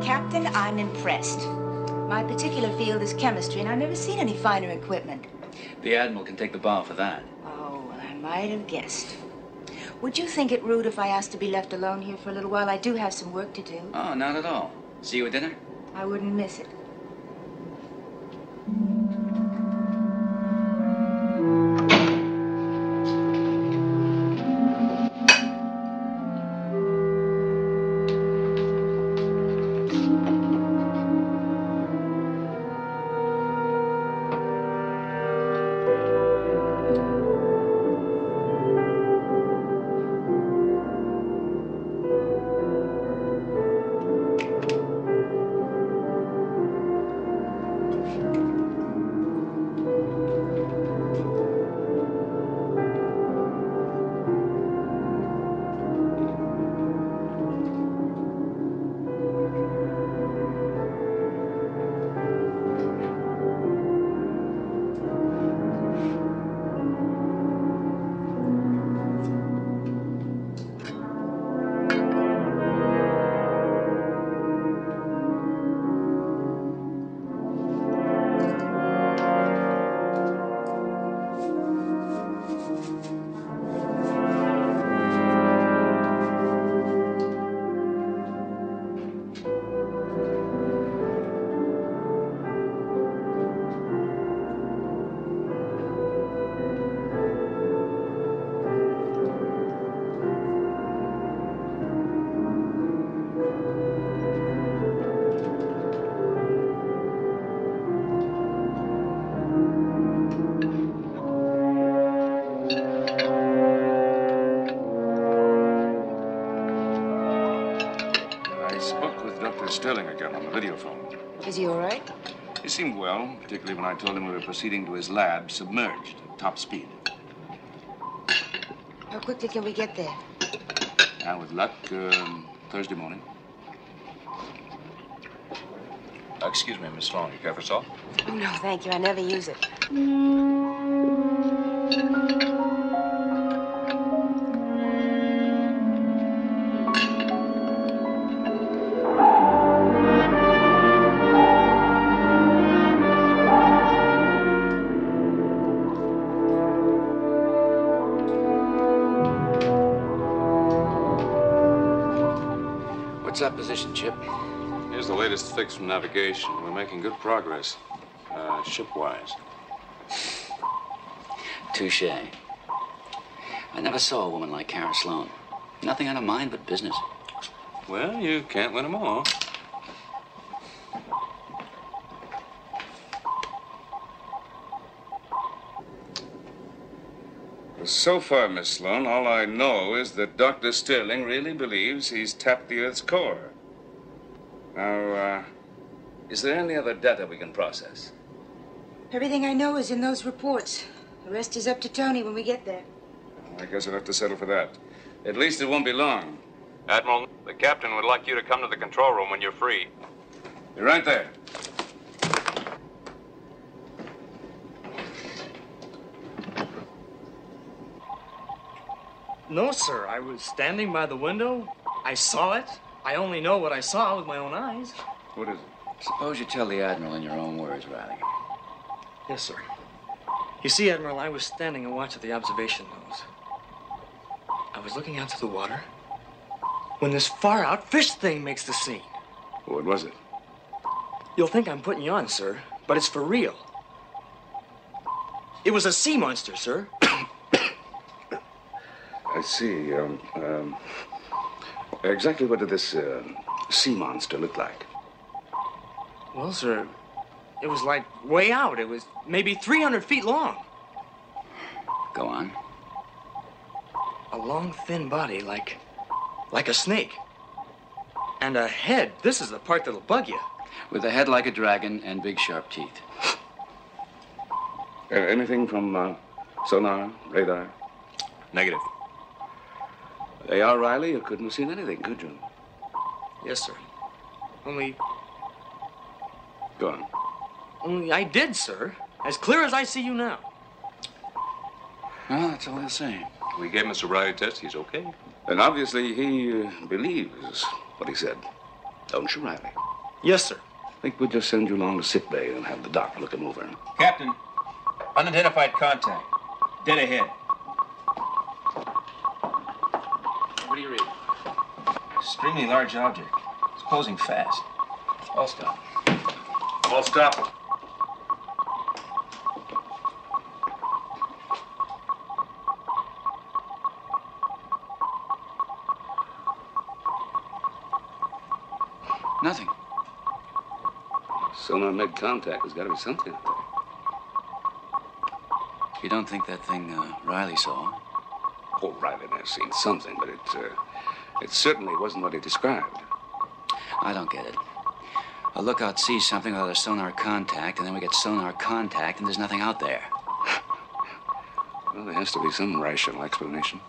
Captain, I'm impressed. My particular field is chemistry, and I've never seen any finer equipment. The Admiral can take the bar for that. Oh, well, I might have guessed. Would you think it rude if I asked to be left alone here for a little while? I do have some work to do. Oh, not at all. See you at dinner? I wouldn't miss it. Sterling again on the video phone. Is he all right? He seemed well, particularly when I told him we were proceeding to his lab submerged at top speed. How quickly can we get there? And with luck, Thursday morning. Excuse me, Miss Sloan, you care for salt? Oh, no, thank you. I never use it. What's our position, Chip? Here's the latest fix from navigation. We're making good progress, ship-wise. Touche. I never saw a woman like Kara Sloan. Nothing on her mind but business. Well, you can't win them all. So far, Miss Sloan, all I know is that Dr. Sterling really believes he's tapped the Earth's core. Now, is there any other data we can process? Everything I know is in those reports. The rest is up to Tony when we get there. I guess I'll have to settle for that. At least it won't be long. Admiral, the captain would like you to come to the control room when you're free. You're right there. No, sir. I was standing by the window. I saw it. I only know what I saw with my own eyes. What is it? Suppose you tell the Admiral in your own words, Riley. Yes, sir. You see, Admiral, I was standing and watching the observation nose. I was looking out to the water when this far-out fish thing makes the scene. What was it? You'll think I'm putting you on, sir, but it's for real. It was a sea monster, sir. I see. Exactly what did this sea monster look like? Well, sir, it was like way out. It was maybe 300 feet long. Go on. A long, thin body, like a snake. And a head. This is the part that'll bug you. With a head like a dragon and big, sharp teeth. Anything from sonar, radar? Negative. A.R. Riley, you couldn't have seen anything, could you? Yes, sir. Only Go on. Only I did, sir. As clear as I see you now. Well, that's all they'll say. We gave him a sobriety test. He's okay. And obviously he believes what he said. Don't you, Riley? Yes, sir. I think we'll just send you along to sick bay and have the doc look him over. Captain, unidentified contact. Dead ahead. What do you read? Extremely large object. It's closing fast. All stop. All stop. Nothing. Sonar made contact. There's got to be something out there. You don't think that thing Riley saw? Oh, Riley may have seen something, but it certainly wasn't what he described. I don't get it. A lookout sees something without a sonar contact, and then we get sonar contact, and there's nothing out there. Well, there has to be some rational explanation.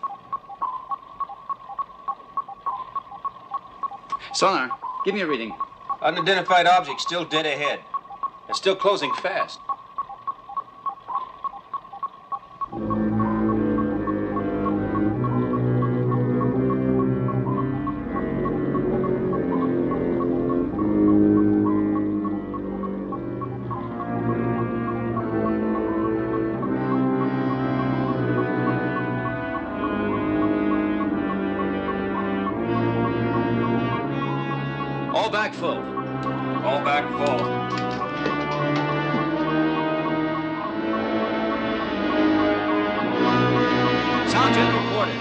Sonar, give me a reading. Unidentified object still dead ahead. And still closing fast. All back full. All back full. Sound jet reported.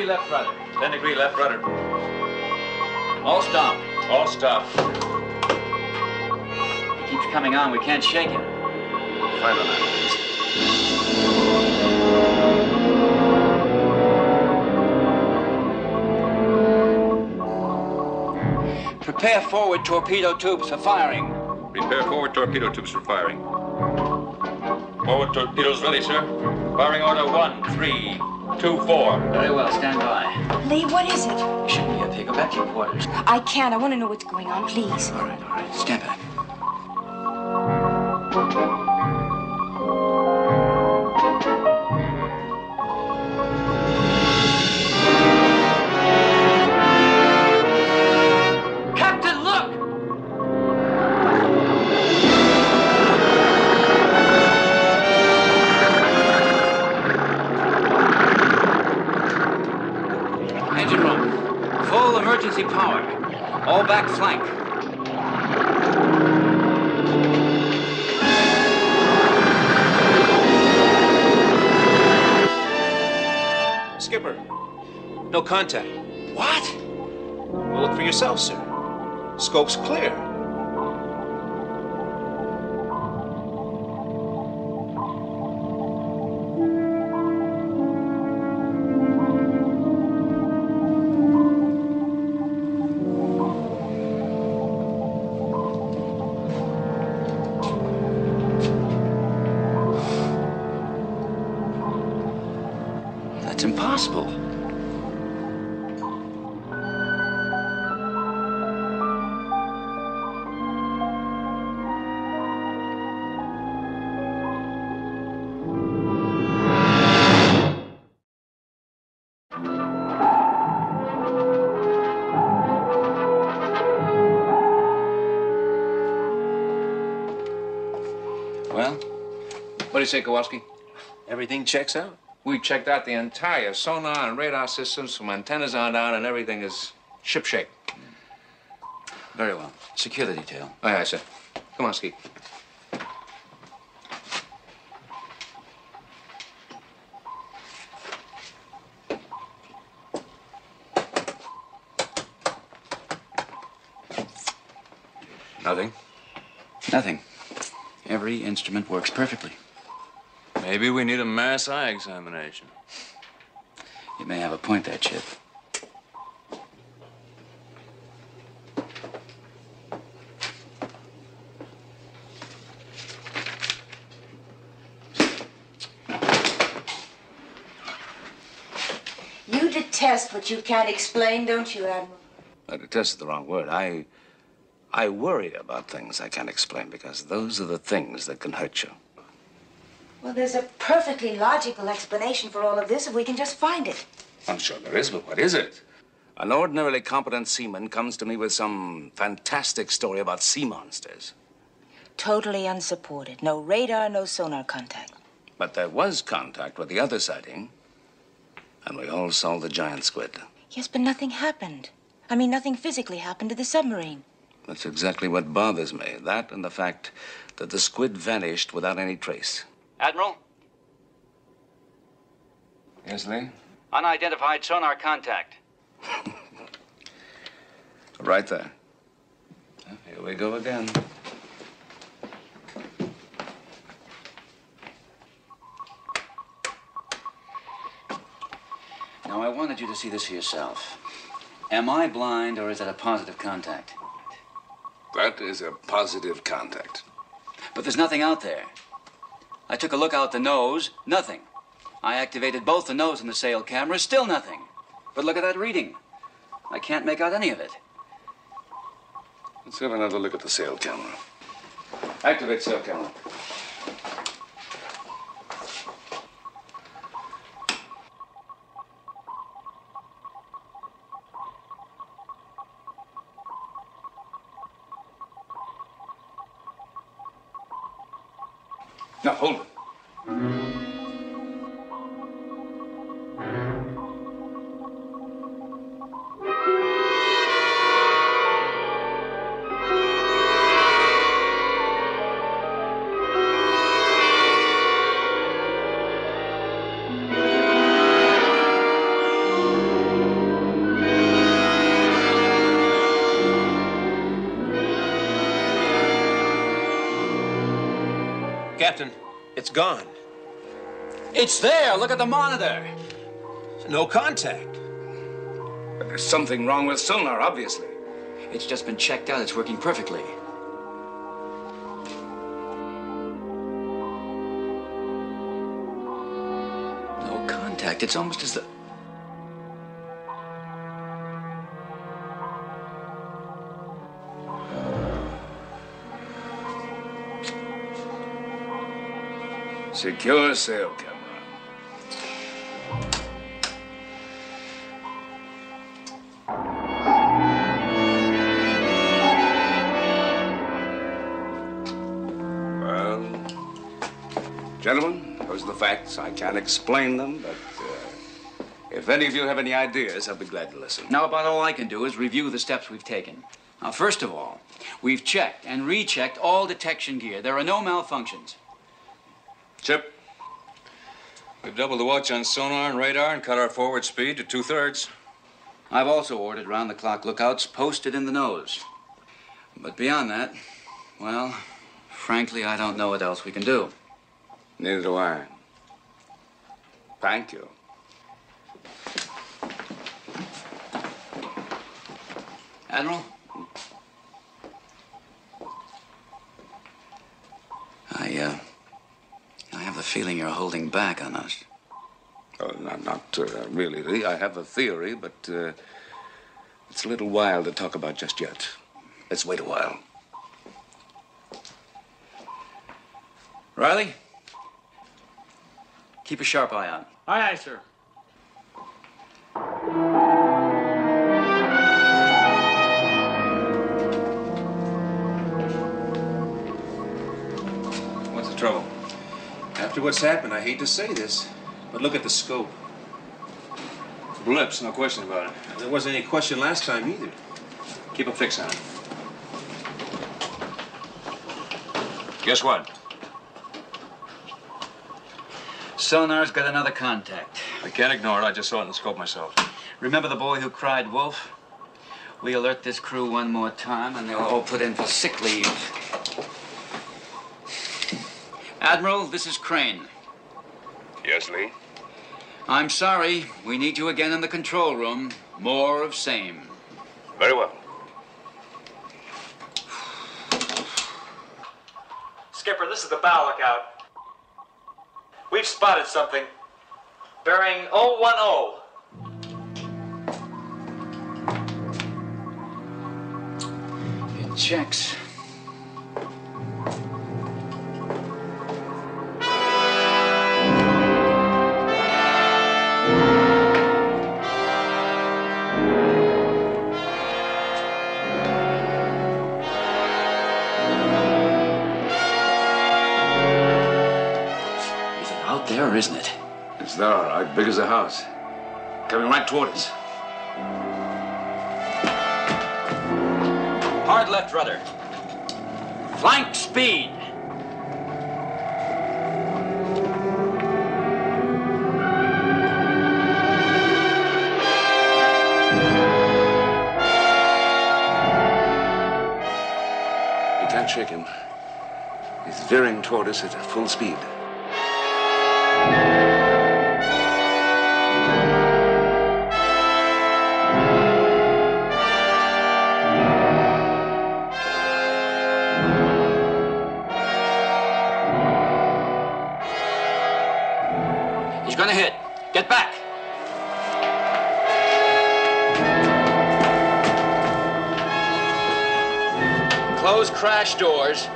Left rudder. 10-degree left rudder. All stop. All stop. He keeps coming on. We can't shake him. Find on that. Prepare forward torpedo tubes for firing. Prepare forward torpedo tubes for firing. Forward torpedoes ready, sir. Firing order 1, 3, 2-4. Very well, stand by. Lee, what is it? You shouldn't be up here. Go back to your quarters. I can't. I want to know what's going on, please. All right. Stand back. Captain, look! Engine room. Full emergency power. All back flank. Skipper, no contact. What? Well, look for yourself, sir. Scope's clear. That's impossible. Well, what do you say, Kowalski? Everything checks out. We checked out the entire sonar and radar systems from antennas on down, and everything is shipshape. Very well. Secure the detail. Aye, aye, sir. Come on, Ski. Nothing? Nothing. Every instrument works perfectly. Maybe we need a mass eye examination. You may have a point there, Chip. You detest what you can't explain, don't you, Admiral? Detest is the wrong word. I worry about things I can't explain because those are the things that can hurt you. Well, there's a perfectly logical explanation for all of this if we can just find it. I'm sure there is, but what is it? An ordinarily competent seaman comes to me with some fantastic story about sea monsters. Totally unsupported. No radar, no sonar contact. But there was contact with the other sighting, and we all saw the giant squid. Yes, but nothing happened. I mean, nothing physically happened to the submarine. That's exactly what bothers me. That and the fact that the squid vanished without any trace. Admiral? Yes, Lee? Unidentified sonar contact. Right there. Here we go again. Now, I wanted you to see this for yourself. Am I blind, or is that a positive contact? That is a positive contact. But there's nothing out there. I took a look out the nose, nothing. I activated both the nose and the sail camera, still nothing. But look at that reading. I can't make out any of it. Let's have another look at the sail camera. Activate sail camera. Now, hold it. Captain, it's gone. It's there. Look at the monitor. No contact. But there's something wrong with sonar, obviously. It's just been checked out. It's working perfectly. No contact. contact. It's almost as though... Secure sail camera. Well, gentlemen, those are the facts. I can't explain them, but if any of you have any ideas, I'll be glad to listen. Now, about all I can do is review the steps we've taken. Now, first of all, we've checked and rechecked all detection gear. There are no malfunctions. Chip, we've doubled the watch on sonar and radar and cut our forward speed to 2/3. I've also ordered round-the-clock lookouts posted in the nose. But beyond that, well, frankly, I don't know what else we can do. Neither do I. Thank you. Admiral? I have the feeling you're holding back on us. Oh, not really, Lee. I have a theory, but it's a little wild to talk about just yet. Let's wait a while. Riley? Keep a sharp eye on. Aye, aye, sir. What's the trouble? After what's happened, I hate to say this, but look at the scope. Blips, no question about it. There wasn't any question last time either. Keep a fix on it. Guess what? Sonar's got another contact. I can't ignore it. I just saw it in the scope myself. Remember the boy who cried wolf? We alert this crew one more time, and they'll all put in for sick leave. Admiral, this is Crane. Yes, Lee? I'm sorry. We need you again in the control room. More of same. Very well. Skipper, this is the bow lookout. We've spotted something. Bearing 010. It checks. There, isn't it? It's there, all right. Big as a house. Coming right toward us. Hard left rudder. Flank speed. You can't shake him. He's veering toward us at full speed. He's gonna hit. Get back. Close crash doors.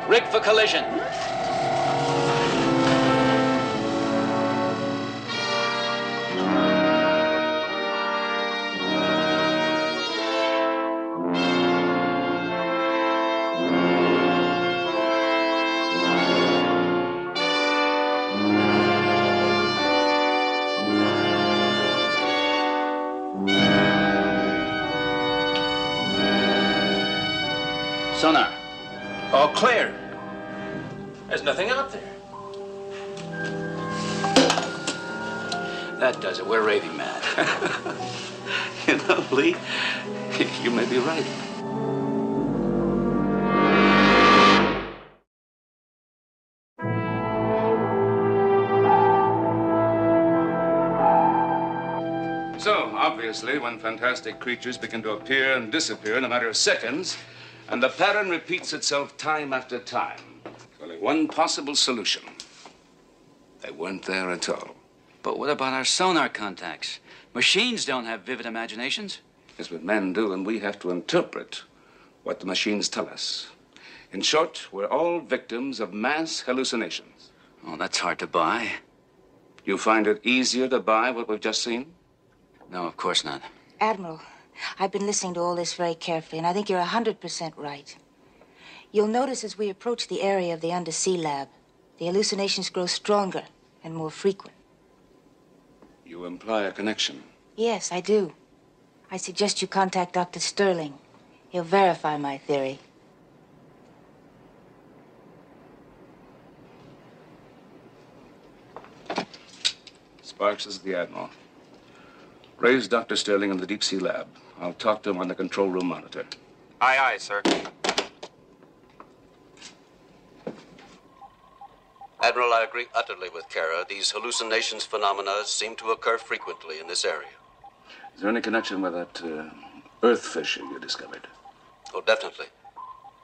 Rig for collision. Sonar. All clear. There's nothing out there. That does it. We're raving mad. You know, Lee, you may be right. So, obviously, when fantastic creatures begin to appear and disappear in a matter of seconds, and the pattern repeats itself time after time, there's only one possible solution. They weren't there at all. But what about our sonar contacts? Machines don't have vivid imaginations. Yes, but men do, and we have to interpret what the machines tell us. In short, we're all victims of mass hallucinations. Oh, that's hard to buy. You find it easier to buy what we've just seen? No, of course not. Admiral, I've been listening to all this very carefully, and I think you're 100% right. You'll notice as we approach the area of the undersea lab, the hallucinations grow stronger and more frequent. You imply a connection. Yes, I do. I suggest you contact Dr. Sterling. He'll verify my theory. Sparks is the Admiral. Raise Dr. Sterling in the deep sea lab. I'll talk to him on the control room monitor. Aye, aye, sir. Admiral, I agree utterly with Kara. These hallucinations phenomena seem to occur frequently in this area. Is there any connection with that earth fissure you discovered? Oh, definitely.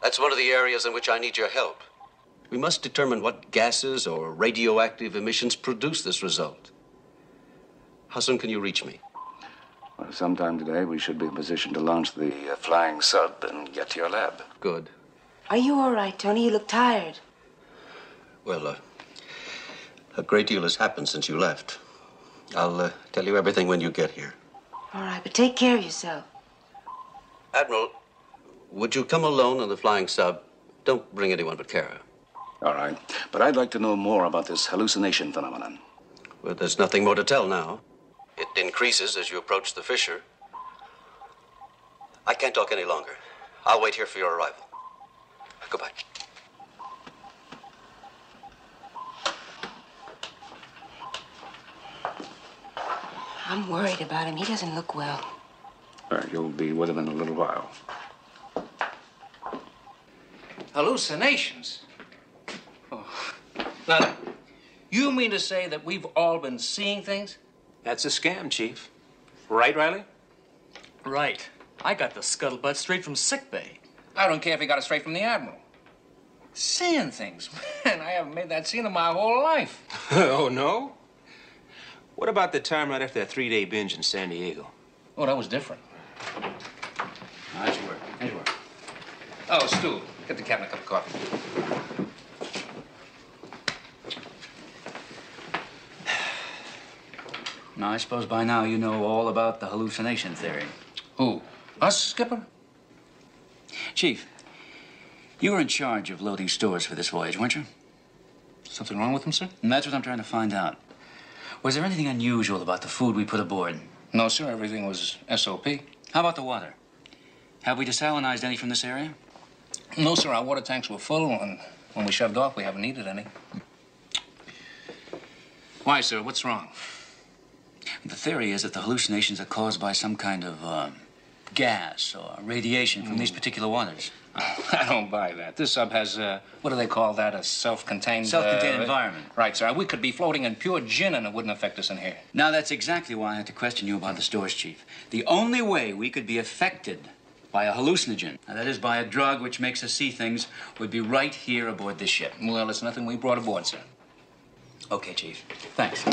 That's one of the areas in which I need your help. We must determine what gases or radioactive emissions produce this result. How soon can you reach me? Well, sometime today we should be in position to launch the flying sub and get to your lab. Good. Are you all right, Tony? You look tired. Well, a great deal has happened since you left. I'll tell you everything when you get here. All right, but take care of yourself. Admiral, would you come alone on the flying sub? Don't bring anyone but Kara. All right. But I'd like to know more about this hallucination phenomenon. Well, there's nothing more to tell now. It increases as you approach the fissure. I can't talk any longer. I'll wait here for your arrival. Goodbye. I'm worried about him. He doesn't look well. All right, you'll be with him in a little while. Hallucinations? Oh. Now, you mean to say that we've all been seeing things? That's a scam, Chief. Right, Riley? Right. I got the scuttlebutt straight from sickbay. I don't care if he got it straight from the Admiral. Seeing things, man, I haven't made that scene in my whole life. Oh, no? What about the time right after that 3-day binge in San Diego? Oh, that was different. Nice work. Nice work. Oh, Stu, get the captain a cup of coffee. Now, I suppose by now you know all about the hallucination theory. Who? Us, Skipper? Chief, you were in charge of loading stores for this voyage, weren't you? Something wrong with them, sir? And that's what I'm trying to find out. Was there anything unusual about the food we put aboard? No, sir. Everything was SOP. How about the water? Have we desalinized any from this area? No, sir. Our water tanks were full, and when we shoved off, we haven't needed any. Why, sir? What's wrong? The theory is that the hallucinations are caused by some kind of gas or radiation from these particular waters. I don't buy that. This sub has, what do they call that? A self-contained... Self-contained environment. Right, sir. We could be floating in pure gin and it wouldn't affect us in here. Now, that's exactly why I had to question you about the stores, Chief. The only way we could be affected by a hallucinogen, and that is by a drug which makes us see things, would be right here aboard this ship. Well, it's nothing we brought aboard, sir. Okay, Chief. Thanks.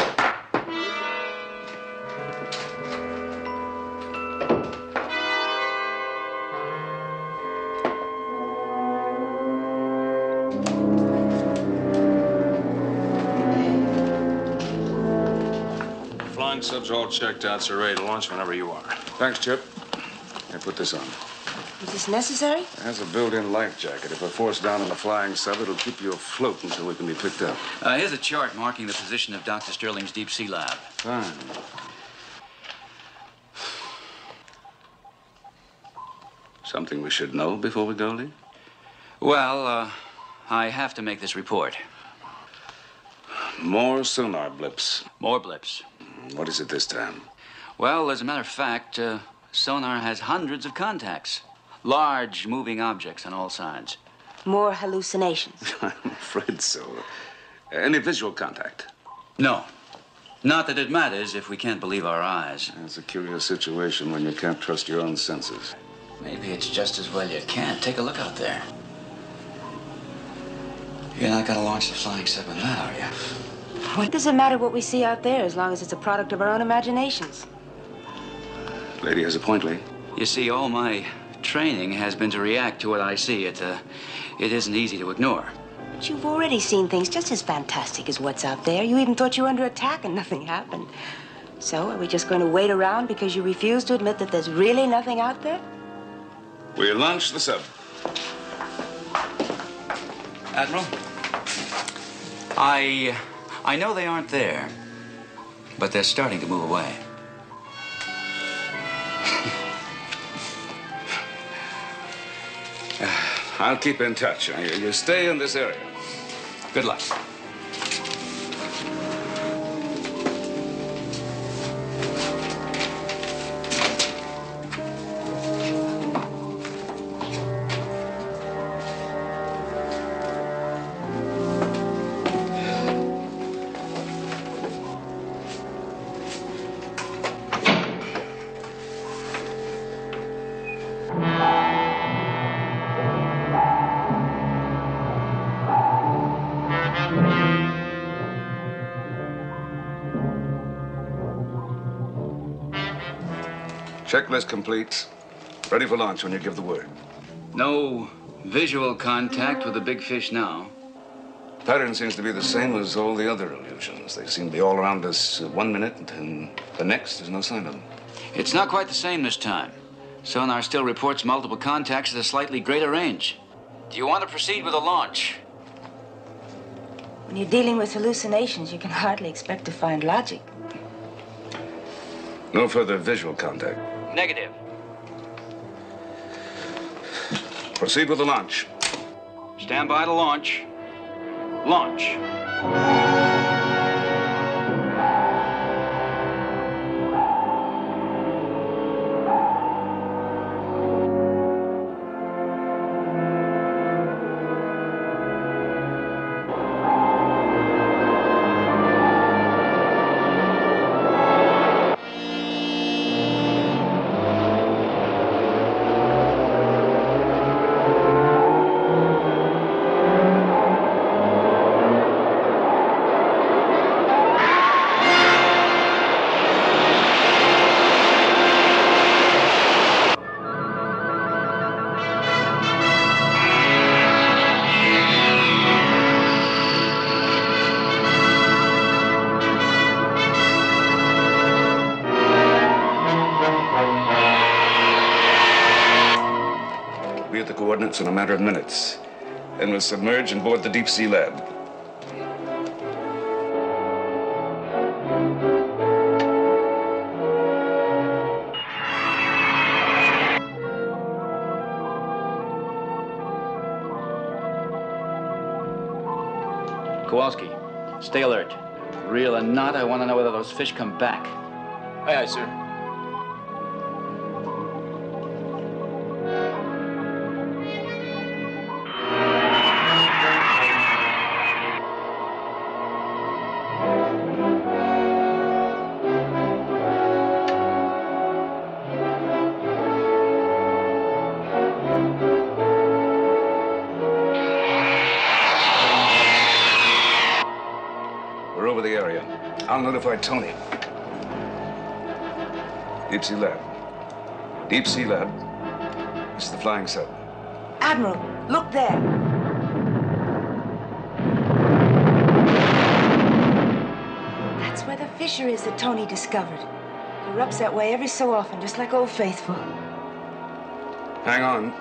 Flying subs all checked out, so ready to launch whenever you are. Thanks, Chip. Here, put this on. Is this necessary? It has a built-in life jacket. If we're forced down in the flying sub, it'll keep you afloat until we can be picked up. Here's a chart marking the position of Dr. Sterling's deep sea lab. Fine. Something we should know before we go, Lee? Well, I have to make this report. More sonar blips. More blips. What is it this time? Well, as a matter of fact, sonar has hundreds of contacts. Large moving objects on all sides. More hallucinations. I'm afraid so. Any visual contact? No. Not that it matters if we can't believe our eyes. It's a curious situation when you can't trust your own senses. Maybe it's just as well you can't. Take a look out there. You're not going to launch the flying sub in that, are you? What does it matter what we see out there as long as it's a product of our own imaginations? Lady has a point, Lee. You see, all my training has been to react to what I see. It isn't easy to ignore. But you've already seen things just as fantastic as what's out there. You even thought you were under attack and nothing happened. So, are we just going to wait around because you refuse to admit that there's really nothing out there? We'll launch the sub. Admiral, I know they aren't there, but they're starting to move away. I'll keep in touch. You stay in this area. Good luck. Checklist complete. Ready for launch when you give the word. No visual contact with the big fish now. Pattern seems to be the same as all the other illusions. They seem to be all around us 1 minute, and the next, there's no sign of them. It's not quite the same this time. Sonar still reports multiple contacts at a slightly greater range. Do you want to proceed with the launch? When you're dealing with hallucinations, you can hardly expect to find logic. No further visual contact. Negative. Proceed with the launch. Stand by to launch. Launch. Coordinates in a matter of minutes. Then we'll submerge and board the deep sea lab. Kowalski, stay alert. Real or not, I want to know whether those fish come back. Aye, aye, sir. I'll notify Tony. Deep Sea Lab. Deep Sea Lab. This is the flying sub. Admiral, look there. That's where the fissure is that Tony discovered. It erupts that way every so often, just like Old Faithful. Hang on.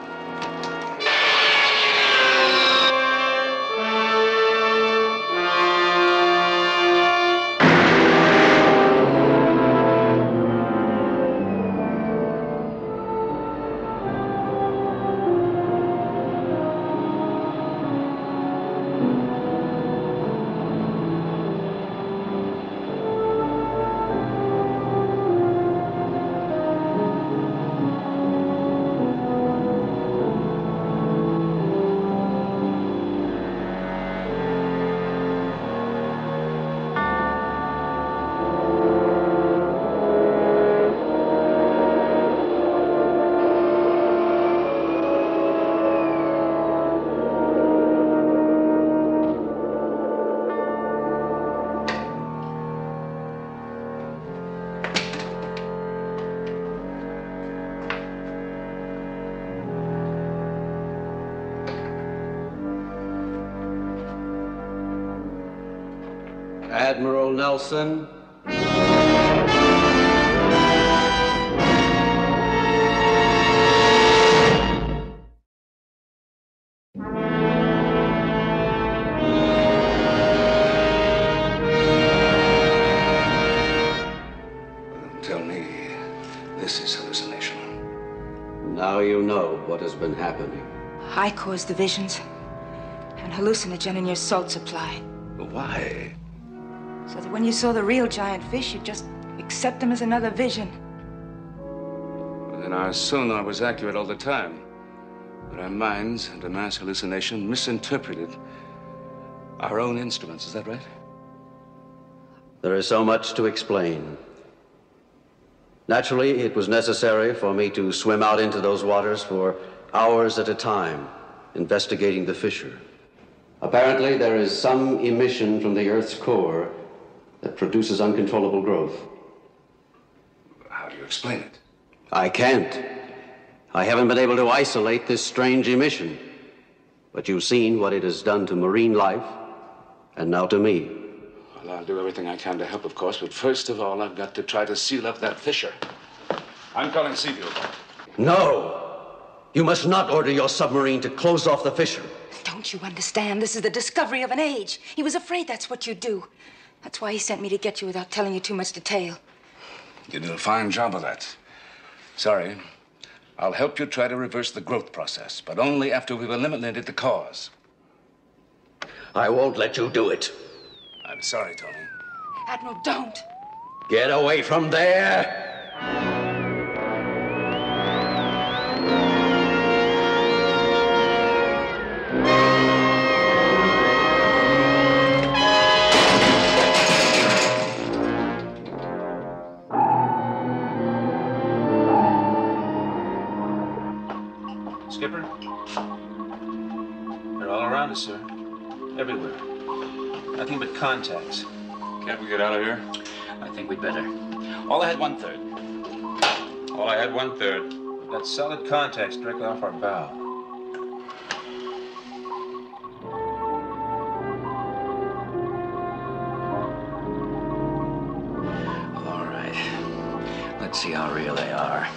Admiral Nelson. Tell me, this is hallucination. Now you know what has been happening. I caused the visions and hallucinogen in your salt supply. Why? So that when you saw the real giant fish, you'd just accept them as another vision. Well, then our sonar was accurate all the time. But our minds, under mass hallucination, misinterpreted our own instruments. Is that right? There is so much to explain. Naturally, it was necessary for me to swim out into those waters for hours at a time, investigating the fissure. Apparently, there is some emission from the Earth's core that produces uncontrollable growth. How do you explain it? I can't. I haven't been able to isolate this strange emission. But you've seen what it has done to marine life, and now to me. Well, I'll do everything I can to help, of course, but first of all, I've got to try to seal up that fissure. I'm calling Seafield. No! You must not order your submarine to close off the fissure. Don't you understand? This is the discovery of an age. He was afraid that's what you'd do. That's why he sent me to get you without telling you too much detail. You did a fine job of that. Sorry. I'll help you try to reverse the growth process, but only after we've eliminated the cause. I won't let you do it. I'm sorry, Tony. Admiral, don't. Get away from there! Skipper? They're all around us, sir. Everywhere. Nothing but contacts. Can't we get out of here? I think we'd better. All ahead 1/3. All I had 1/3. We've got solid contacts directly off our bow. All right. Let's see how real they are.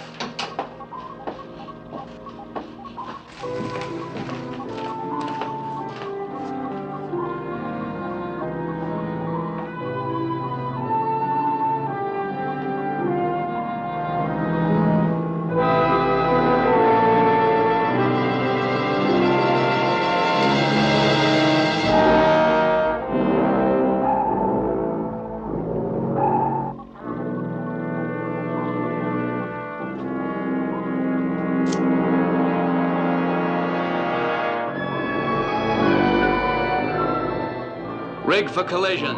Rig for collision.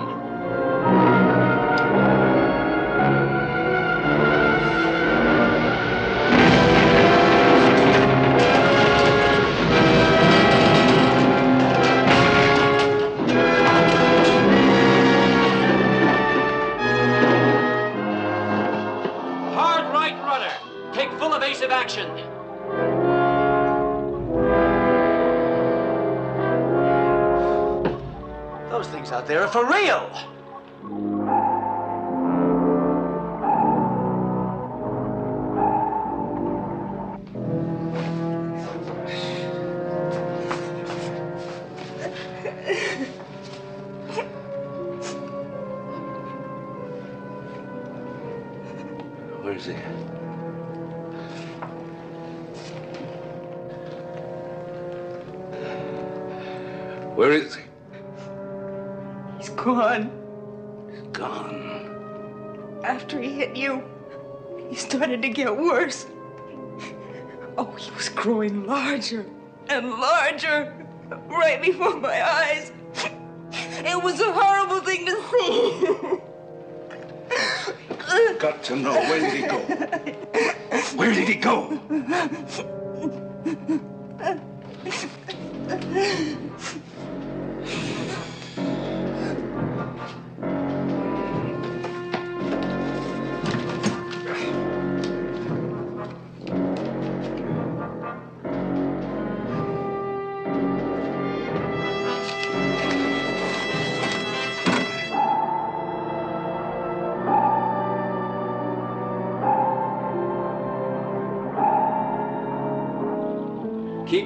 Hard right rudder. Take full evasive action. Those things out there are for real. Where is he? Where is he? He's gone. Gone. After he hit you, he started to get worse. Oh, he was growing larger and larger right before my eyes. It was a horrible thing to see. Got to know, where did he go? Where did he go?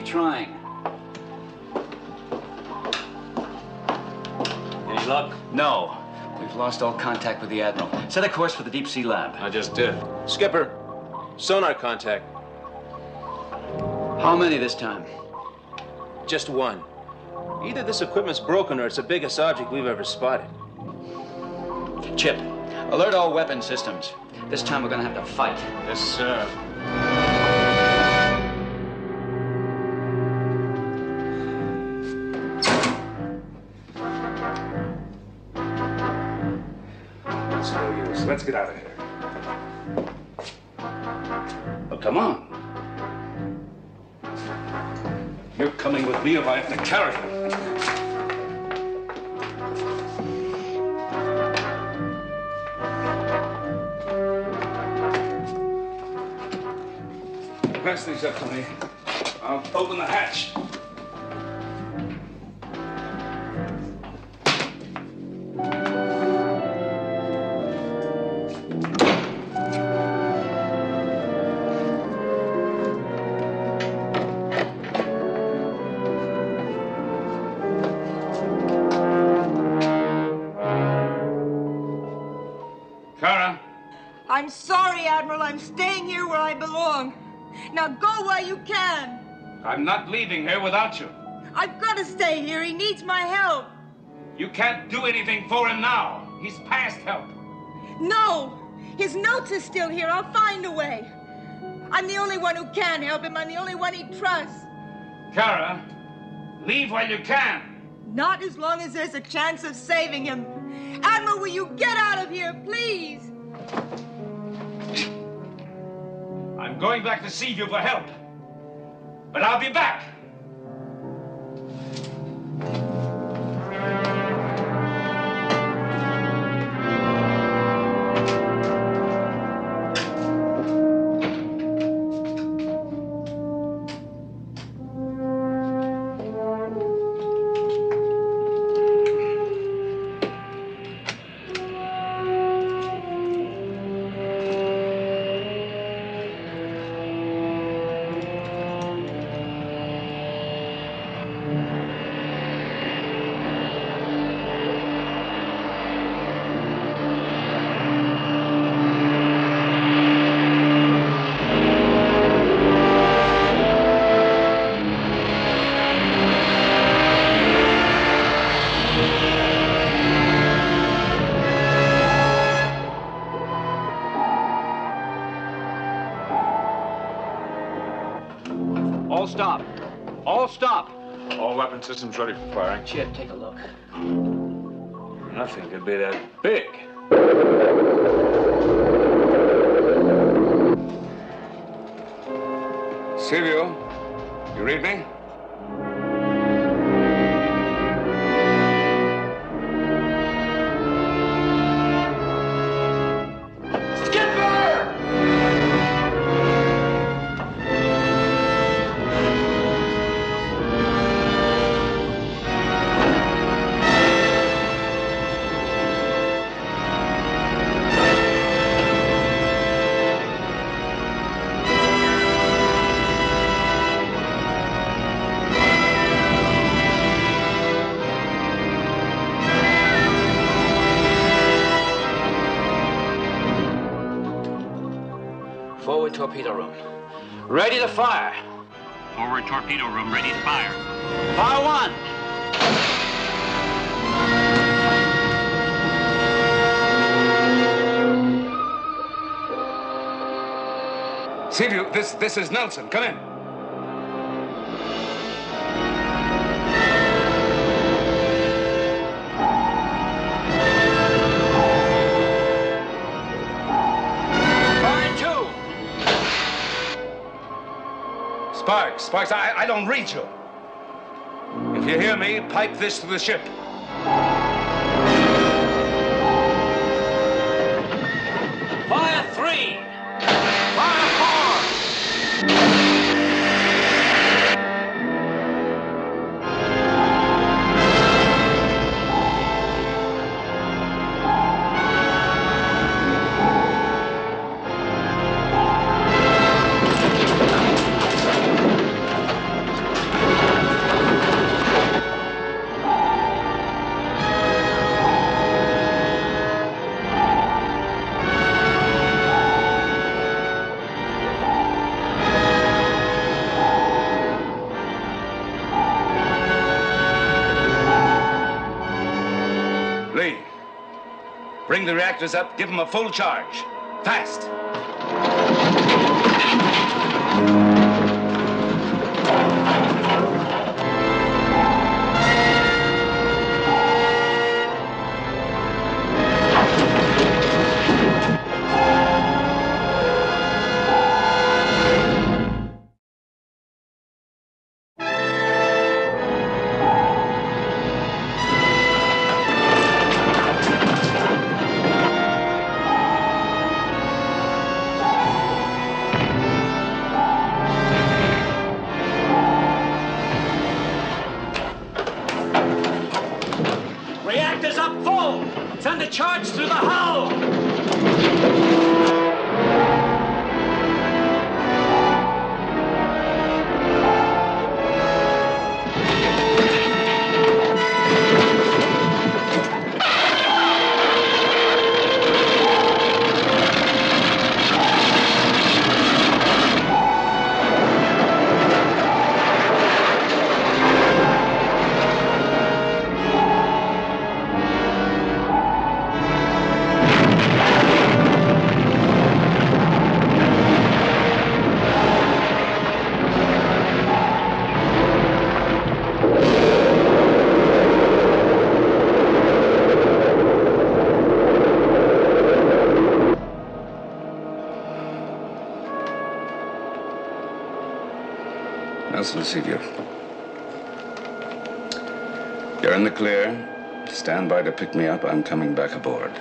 keep trying. Any luck? No. We've lost all contact with the Admiral. Set a course for the deep sea lab. I just did. Skipper, sonar contact. How many this time? Just one. Either this equipment's broken or it's the biggest object we've ever spotted. Chip, alert all weapon systems. This time we're gonna have to fight. Yes, sir. It's no use. Let's get out of here. Oh, come on. You're coming with me if I have to carry you. Press these up to me. I'll open the hatch. Kara? I'm sorry, Admiral. I'm staying here where I belong. Now go while you can. I'm not leaving here without you. I've got to stay here. He needs my help. You can't do anything for him now. He's past help. No! His notes are still here. I'll find a way. I'm the only one who can help him. I'm the only one he trusts. Kara, leave while you can. Not as long as there's a chance of saving him. Admiral, will you get out of here, please? I'm going back to Seaview for help. But I'll be back. All stop. All stop. All weapon systems ready for firing. Chip, take a look. Nothing could be that big. Seaview, you read me? Forward torpedo room. Ready to fire. Forward torpedo room ready to fire. Fire one. Seaview, this is Nelson. Come in. Sparks, I don't read you. If you hear me, pipe this to the ship. Fire three. Fire four. Bring the reactors up, give them a full charge. Fast! Reactors up full! Send a charge through the hull! Nelson, receive you. You're in the clear. Stand by to pick me up. I'm coming back aboard.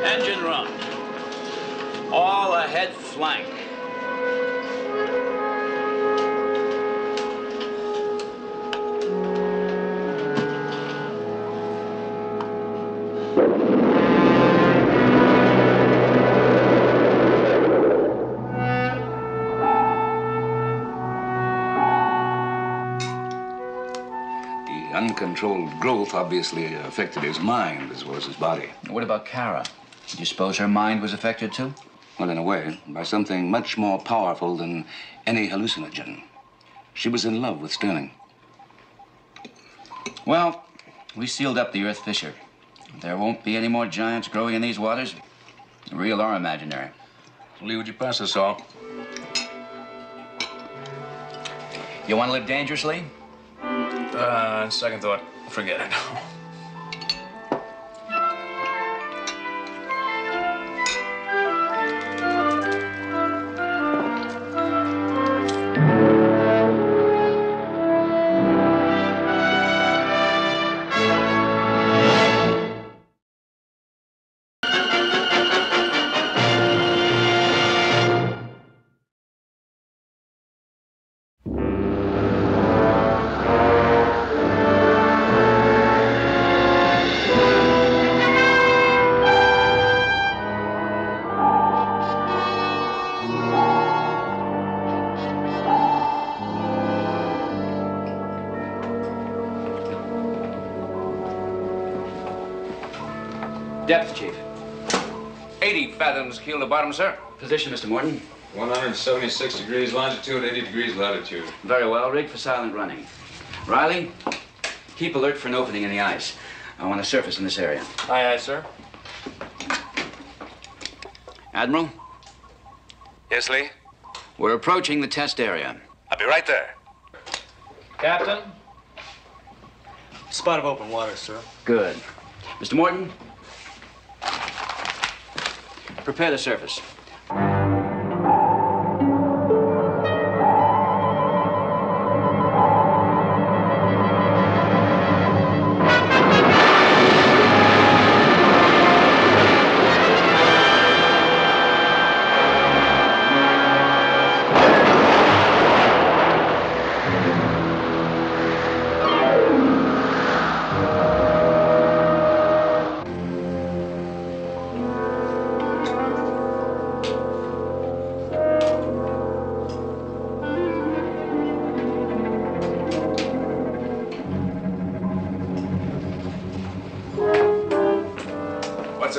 Engine run. All ahead flank. The uncontrolled growth obviously affected his mind as well as his body. What about Kara? Do you suppose her mind was affected too? Well, in a way, by something much more powerful than any hallucinogen. She was in love with Sterling. Well, we sealed up the Earth fissure. There won't be any more giants growing in these waters, real or imaginary. Lee, would you pass us all? You want to live dangerously? Second thought, forget it. Depth, Chief. 80 fathoms keel to bottom, sir. Position, Mr. Morton. 176 degrees longitude, 80 degrees latitude. Very well. Rig for silent running. Riley, keep alert for an opening in the ice. I want to surface in this area. Aye, aye, sir. Admiral? Yes, Lee? We're approaching the test area. I'll be right there. Captain? Spot of open water, sir. Good. Mr. Morton? Prepare the surface.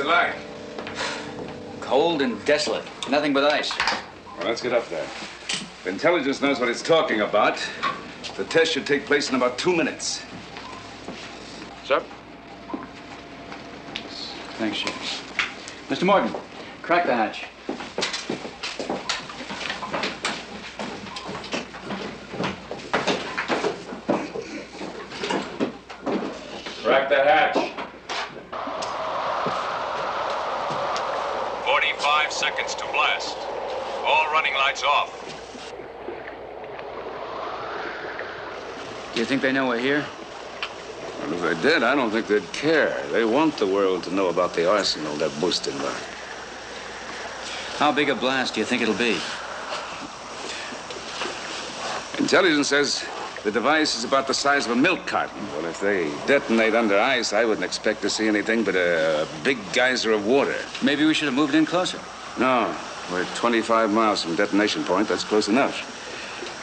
it like? Cold and desolate. Nothing but ice. Well, let's get up there. If intelligence knows what it's talking about, the test should take place in about 2 minutes. Sir? Thanks, Sheriff. Mr. Morgan, crack the hatch. Crack the hatch. 45 seconds to blast. All running lights off. Do you think they know we're here? Well, if they did, I don't think they'd care. They want the world to know about the arsenal they're boasting about. How big a blast do you think it'll be? Intelligence says the device is about the size of a milk carton. Well, if they detonate under ice, I wouldn't expect to see anything but a big geyser of water. Maybe we should have moved in closer. No, we're 25 miles from detonation point. That's close enough.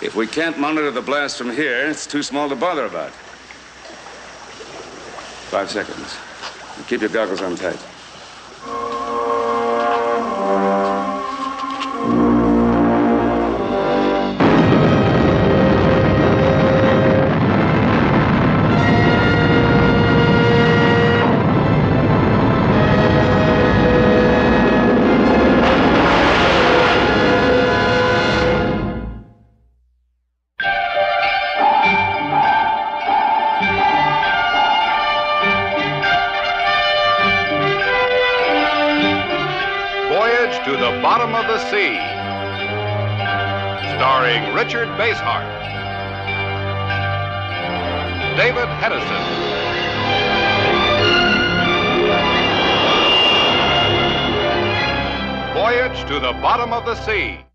If we can't monitor the blast from here, it's too small to bother about. 5 seconds. Keep your goggles on tight. Voyage to the Bottom of the Sea. Starring Richard Basehart, David Hedison, Voyage to the Bottom of the Sea.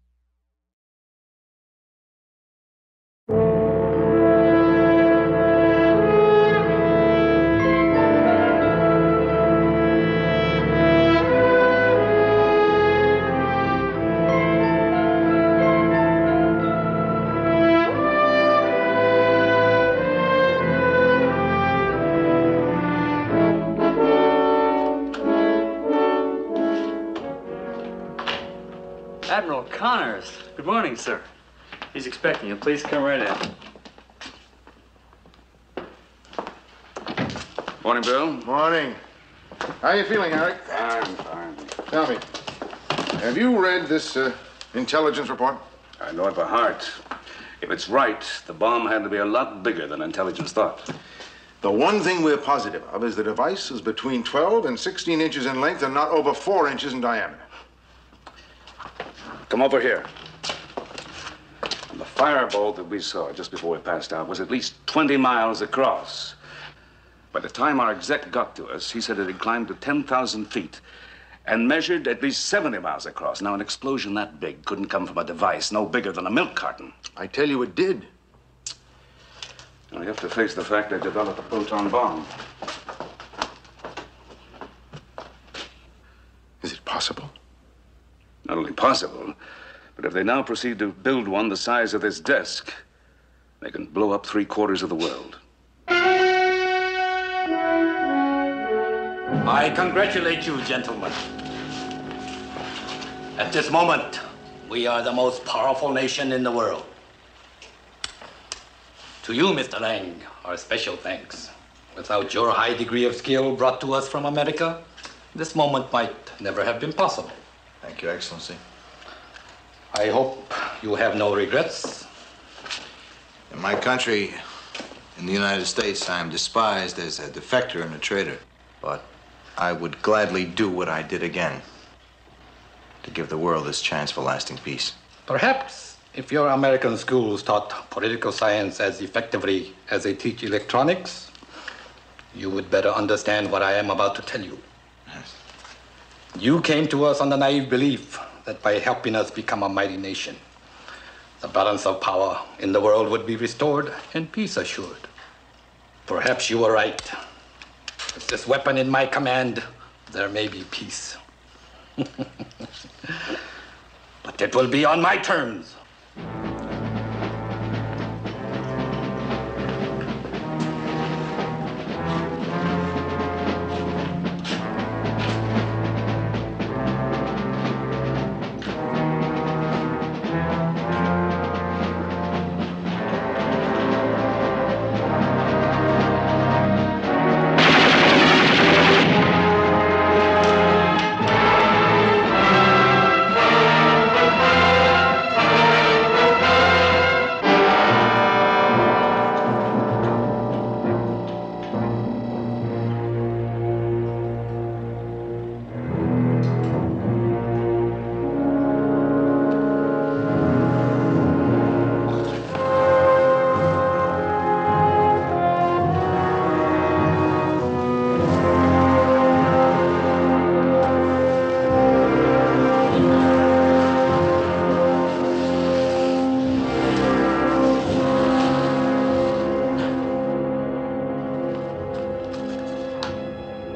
Admiral Connors. Good morning, sir. He's expecting you. Please come right in. Morning, Bill. Morning. How you feeling, Harry? Fine. Tell me, have you read this intelligence report? I know it by heart. If it's right, the bomb had to be a lot bigger than intelligence thought. The one thing we're positive of is the device is between 12 and 16 inches in length and not over 4 inches in diameter. Come over here. And the firebolt that we saw just before we passed out was at least 20 miles across. By the time our exec got to us, he said it had climbed to 10,000 feet and measured at least 70 miles across. Now, an explosion that big couldn't come from a device no bigger than a milk carton. I tell you it did. Now, you have to face the fact they developed a proton bomb. Is it possible? Not only possible, but if they now proceed to build one the size of this desk, they can blow up 3/4 of the world. I congratulate you, gentlemen. At this moment, we are the most powerful nation in the world. To you, Mr. Lang, our special thanks. Without your high degree of skill brought to us from America, this moment might never have been possible. Thank you, Excellency. I hope you have no regrets. In my country, in the United States, I am despised as a defector and a traitor. But I would gladly do what I did again to give the world this chance for lasting peace. Perhaps if your American schools taught political science as effectively as they teach electronics, you would better understand what I am about to tell you. Yes. You came to us on the naive belief that by helping us become a mighty nation, the balance of power in the world would be restored and peace assured. Perhaps you were right. With this weapon in my command, there may be peace. But it will be on my terms.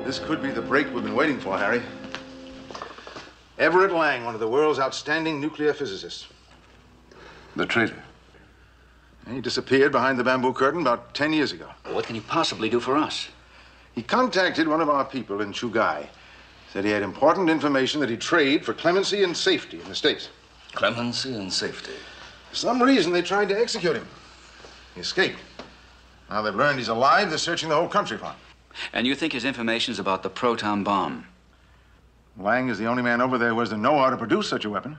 This could be the break we've been waiting for, Harry. Everett Lang, one of the world's outstanding nuclear physicists. The traitor. He disappeared behind the bamboo curtain about 10 years ago. What can he possibly do for us? He contacted one of our people in Chugai. Said he had important information that he'd trade for clemency and safety in the States. Clemency and safety. For some reason, they tried to execute him. He escaped. Now they've learned he's alive, they're searching the whole country for him. And you think his information's about the proton bomb? Lang is the only man over there who has the know-how to produce such a weapon.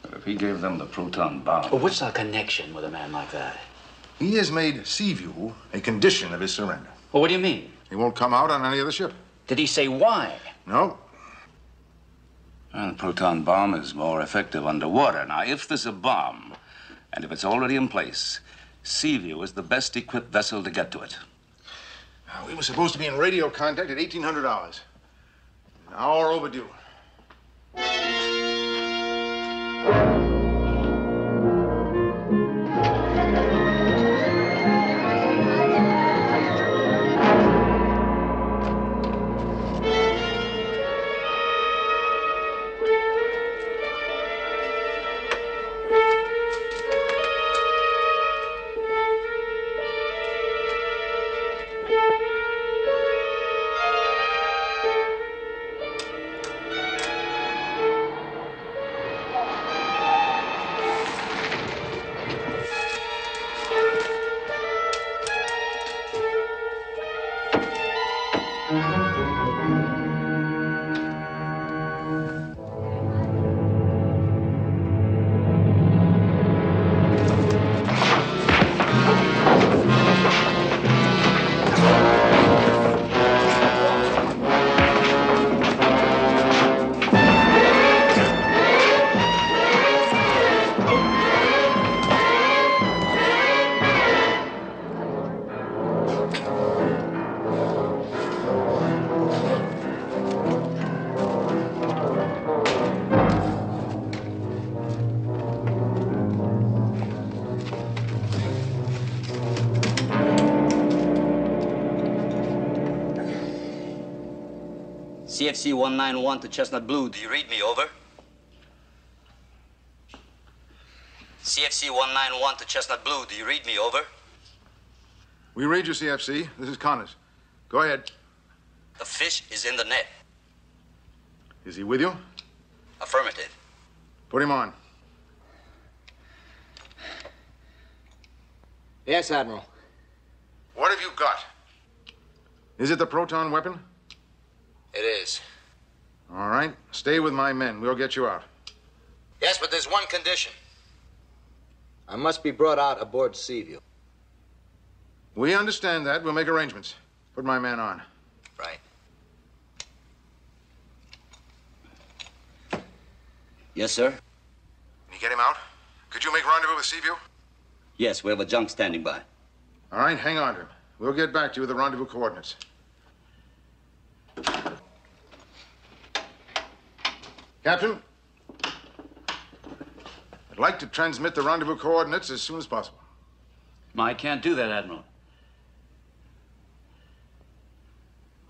But if he gave them the proton bomb... Well, what's our connection with a man like that? He has made Seaview a condition of his surrender. Well, what do you mean? He won't come out on any other ship. Did he say why? No. Well, the proton bomb is more effective underwater. Now, if there's a bomb, and if it's already in place, Seaview is the best equipped vessel to get to it. We were supposed to be in radio contact at 1800 hours. An hour overdue. CFC 191 to Chestnut Blue. Do you read me? Over. CFC 191 to Chestnut Blue. Do you read me? Over. We read you, CFC. This is Connors. Go ahead. The fish is in the net. Is he with you? Affirmative. Put him on. Yes, Admiral. What have you got? Is it the proton weapon? It is. All right. Stay with my men. We'll get you out. Yes, but there's one condition. I must be brought out aboard Seaview. We understand that. We'll make arrangements. Put my man on. Right. Yes, sir? Can you get him out? Could you make rendezvous with Seaview? Yes, we have a junk standing by. All right, hang on to him. We'll get back to you with the rendezvous coordinates. Captain, I'd like to transmit the rendezvous coordinates as soon as possible. I can't do that, Admiral.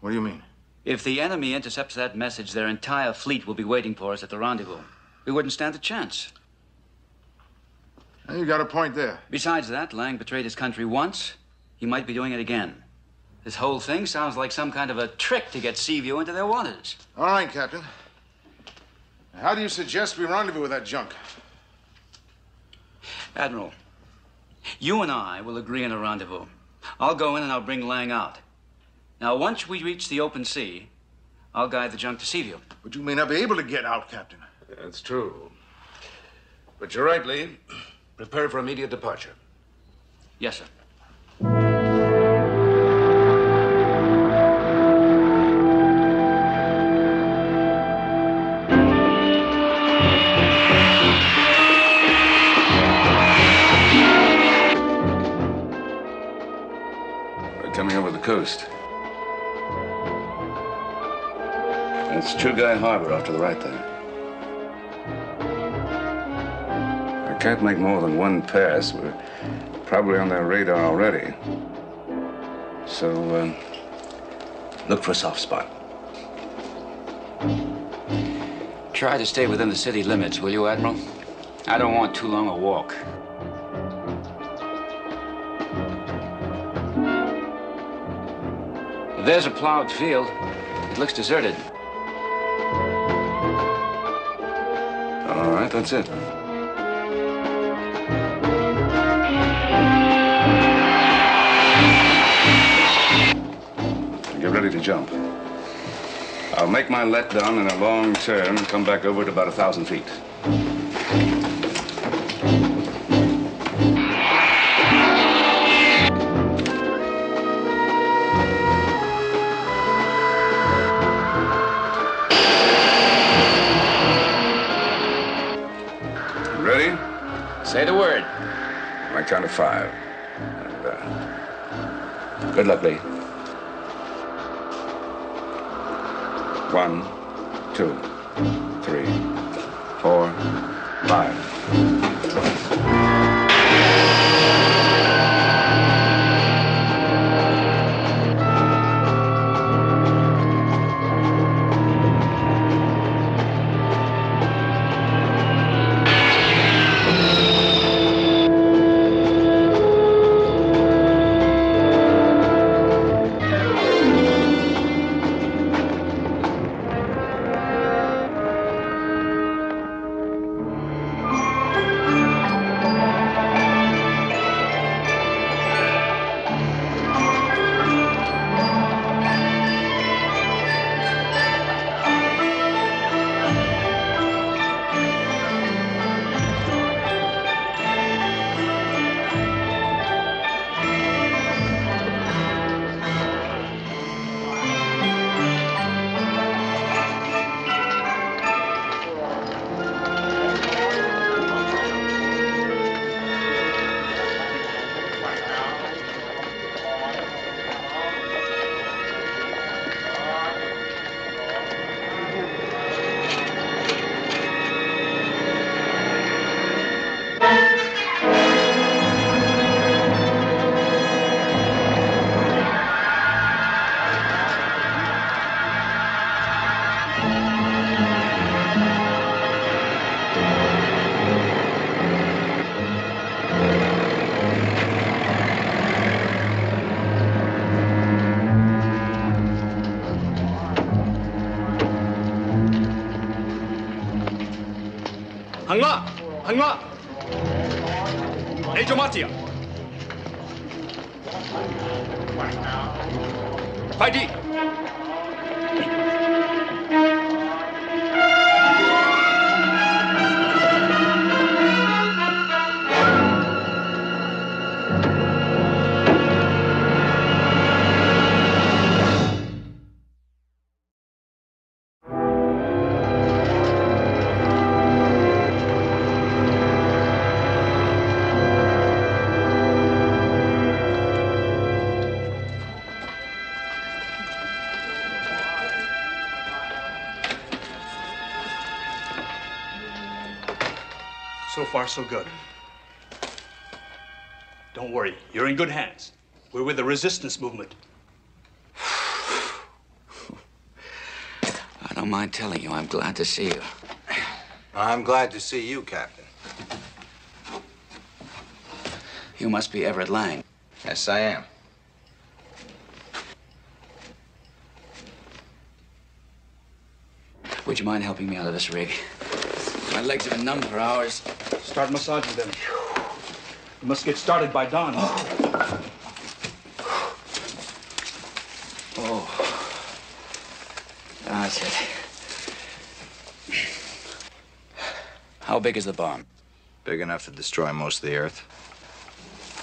What do you mean? If the enemy intercepts that message, their entire fleet will be waiting for us at the rendezvous. We wouldn't stand a chance. You got a point there. Besides that, Lang betrayed his country once. He might be doing it again. This whole thing sounds like some kind of a trick to get Seaview into their waters. All right, Captain. How do you suggest we rendezvous with that junk? Admiral, you and I will agree on a rendezvous. I'll go in and I'll bring Lang out. Now, once we reach the open sea, I'll guide the junk to Seaview. But you may not be able to get out, Captain. That's true. But you're right, Lee. Prepare for immediate departure. Yes, sir. We're coming over the coast. That's Chugai Harbor off to the right there. I can't make more than one pass. We're probably on their radar already. So, Look for a soft spot. Try to stay within the city limits, will you, Admiral? I don't want too long a walk. There's a plowed field. It looks deserted. All right, that's it. Get ready to jump. I'll make my letdown in a long turn and come back over at about 1,000 feet. Ready? Say the word. My count of 5. And, good luck, Lee. 1, 2, 3, 4, 5. Hanga! Major Matia! Fighty! So far, so good. Don't worry, you're in good hands. We're with the resistance movement. I don't mind telling you, I'm glad to see you. I'm glad to see you, Captain. You must be Everett Lang. Yes, I am. Would you mind helping me out of this rig? My legs have been numb for hours. Start massaging them. You must get started by dawn. Oh. That's it. How big is the bomb? Big enough to destroy most of the Earth.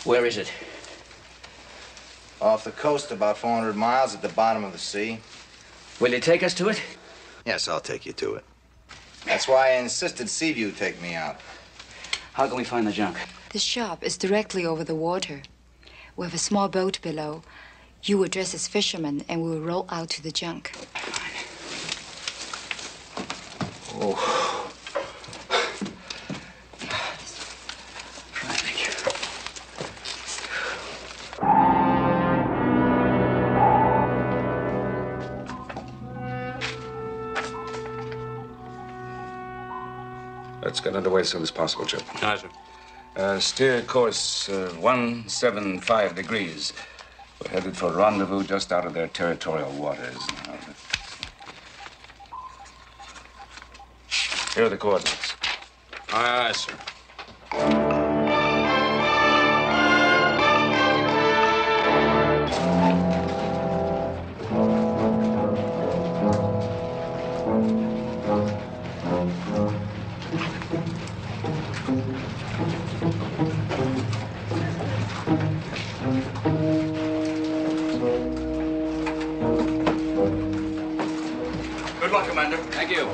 Where is it? Off the coast, about 400 miles at the bottom of the sea. Will you take us to it? Yes, I'll take you to it. That's why I insisted Seaview take me out. How can we find the junk? The shop is directly over the water. We have a small boat below. You will dress as fishermen, and we will row out to the junk. Oh. get underway as soon as possible, Chip. Aye, sir. Steer course 175 degrees. We're headed for rendezvous just out of their territorial waters. Here are the coordinates. Aye, aye, sir. Good luck, Commander. Thank you.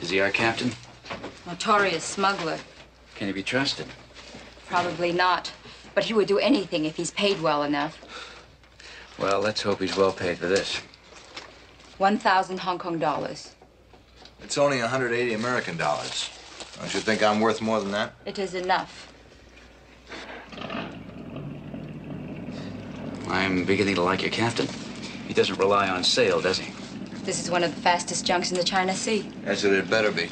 Is he our captain? Notorious smuggler. Can he be trusted? Probably not. But he would do anything if he's paid well enough. Well, let's hope he's well paid for this. 1,000 Hong Kong dollars. It's only 180 American dollars. Don't you think I'm worth more than that? It is enough. I'm beginning to like your captain. He doesn't rely on sail, does he? This is one of the fastest junks in the China Sea. As it had better be.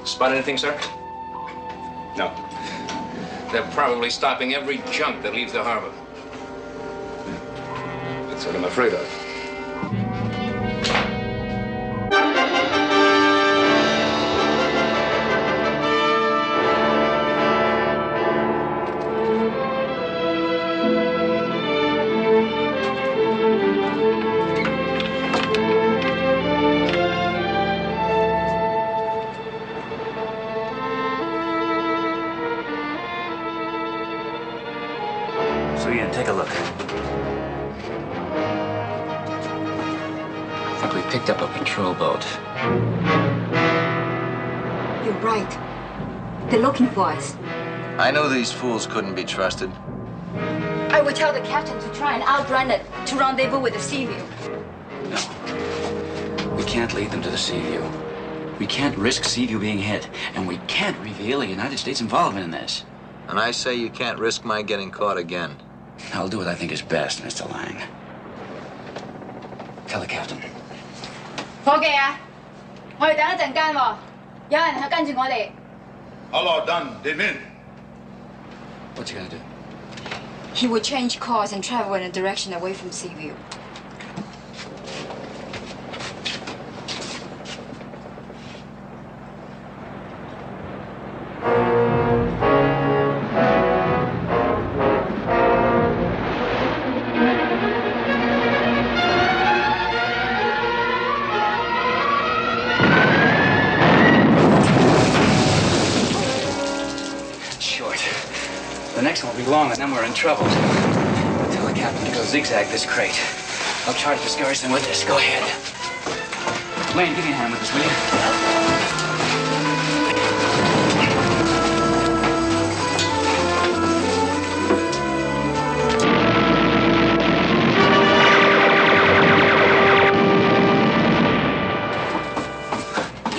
Spot anything, sir? No. They're probably stopping every junk that leaves the harbor. That's what I'm afraid of. Take a look. I think we picked up a patrol boat. You're right. They're looking for us. I knew these fools couldn't be trusted. I will tell the captain to try and outrun it, to rendezvous with the Seaview. No. We can't lead them to the Seaview. We can't risk Seaview being hit, and we can't reveal the United States' involvement in this. And I say you can't risk my getting caught again. I'll do what I think is best, Mr. Lang. Tell the captain. 伙計啊，我哋等一陣間喎，有人係跟住我哋。Hello, done, Deadman. What's he gonna do? He would change course and travel in a direction away from Seaview. Long, and then we're in trouble. I'll tell the captain to go zigzag this crate. I'll try to discourage them with this. Go ahead. Wayne, give me a hand with this, will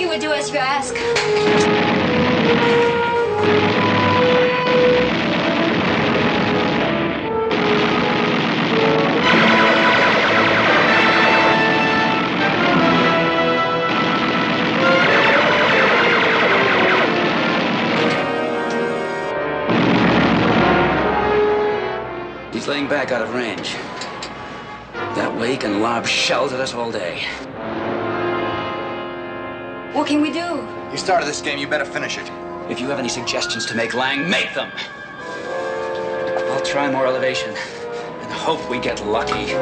you? You will do as you ask. laying back out of range. That way he can lob shells at us all day. What can we do? You started this game, you better finish it. If you have any suggestions to make, Lang, make them! I'll try more elevation and hope we get lucky.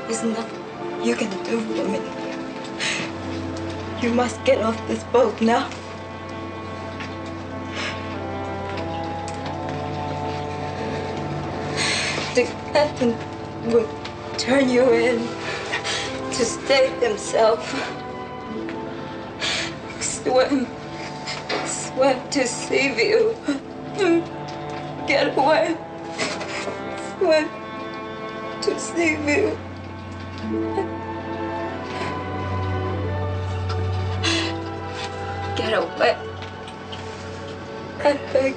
There's nothing you can do for me. You must get off this boat now. The captain will turn you in to save himself. Swim to save you. Get away. Swim to save you. Get away. I beg.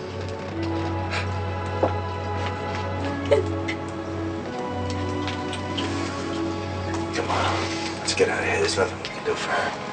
Come on, let's get out of here. There's nothing we can do for her.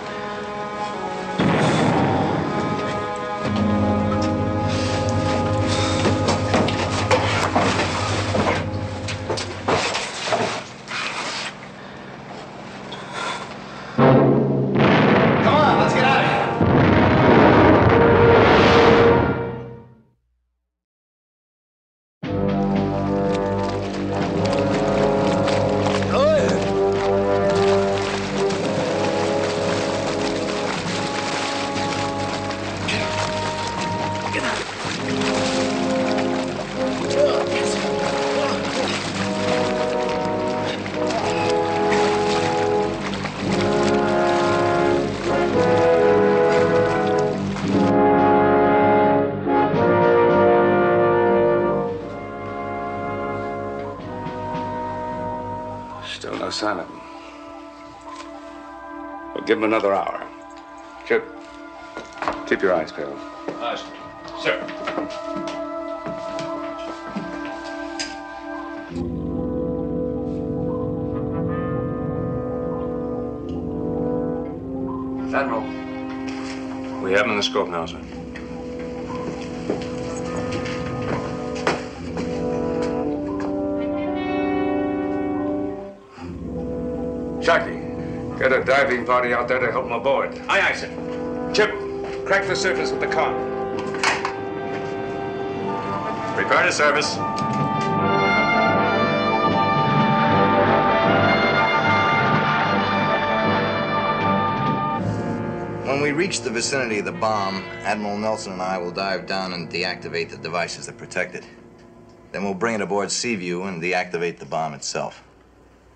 Still no sign of him. We'll give him another hour. Chip, keep your eyes peeled. Sir. Admiral. We have him in the scope now, sir. Sharky, get a diving party out there to help him aboard. Aye, aye, sir. Chip, crack the surface with the con. Prepare to service. When we reach the vicinity of the bomb, Admiral Nelson and I will dive down and deactivate the devices that protect it. Then we'll bring it aboard Seaview and deactivate the bomb itself.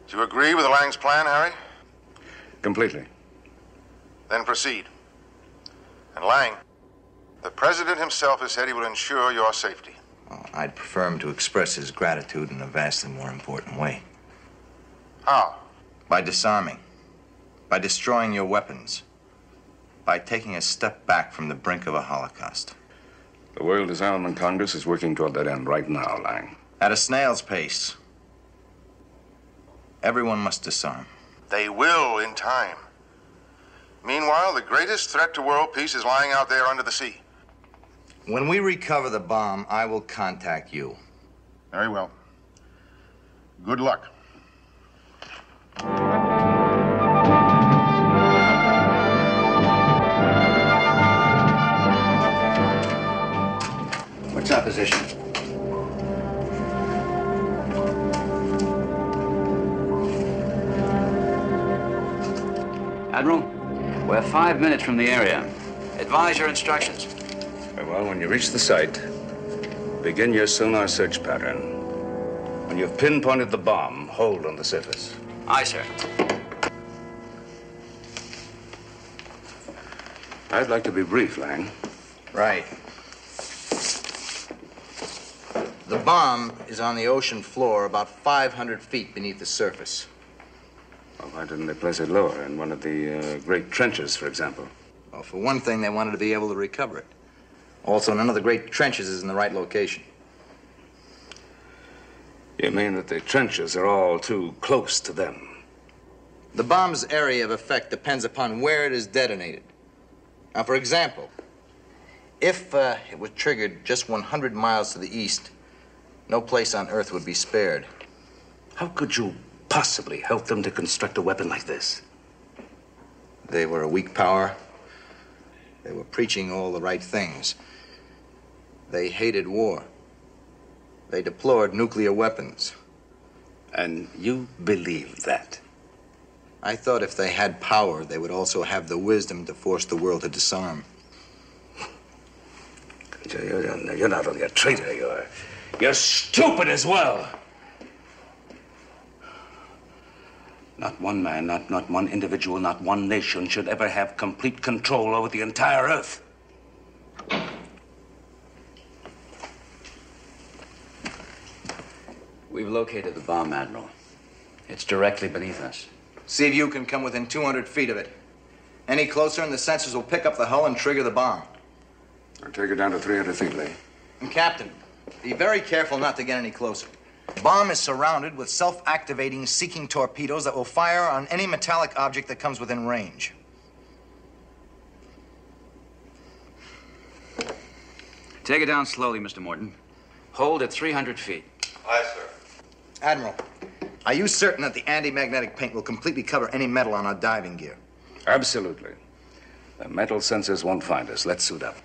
Do you agree with Lang's plan, Harry? Completely. Then proceed. And Lang, the President himself has said he will ensure your safety. Well, I'd prefer him to express his gratitude in a vastly more important way. How? By disarming. By destroying your weapons. By taking a step back from the brink of a Holocaust. The World Disarmament Congress is working toward that end right now, Lang. At a snail's pace. Everyone must disarm. They will in time. Meanwhile, the greatest threat to world peace is lying out there under the sea. When we recover the bomb, I will contact you. Very well. Good luck. What's our position? Admiral, we're 5 minutes from the area. Advise your instructions. Very well, when you reach the site, begin your sonar search pattern. When you've pinpointed the bomb, hold on the surface. Aye, sir. I'd like to be brief, Lang. Right. The bomb is on the ocean floor about 500 feet beneath the surface. Well, why didn't they place it lower, in one of the great trenches, for example? Well, for one thing, they wanted to be able to recover it. Also, none of the great trenches is in the right location. You mean that the trenches are all too close to them? The bomb's area of effect depends upon where it is detonated. Now, for example, if it was triggered just 100 miles to the east, no place on Earth would be spared. How could you possibly help them to construct a weapon like this? They were a weak power. They were preaching all the right things. They hated war. They deplored nuclear weapons. And you believed that? I thought if they had power, they would also have the wisdom to force the world to disarm. You're not only a traitor, you're stupid as well. Not one man, not one individual, not one nation should ever have complete control over the entire Earth. We've located the bomb, Admiral. It's directly beneath us. See if you can come within 200 feet of it. Any closer and the sensors will pick up the hull and trigger the bomb. I'll take it down to 300 feet, Lee. And Captain, be very careful not to get any closer. The bomb is surrounded with self-activating seeking torpedoes that will fire on any metallic object that comes within range. Take it down slowly, Mr. Morton. Hold at 300 feet. Aye, sir. Admiral, are you certain that the anti-magnetic paint will completely cover any metal on our diving gear? Absolutely. The metal sensors won't find us. Let's suit up.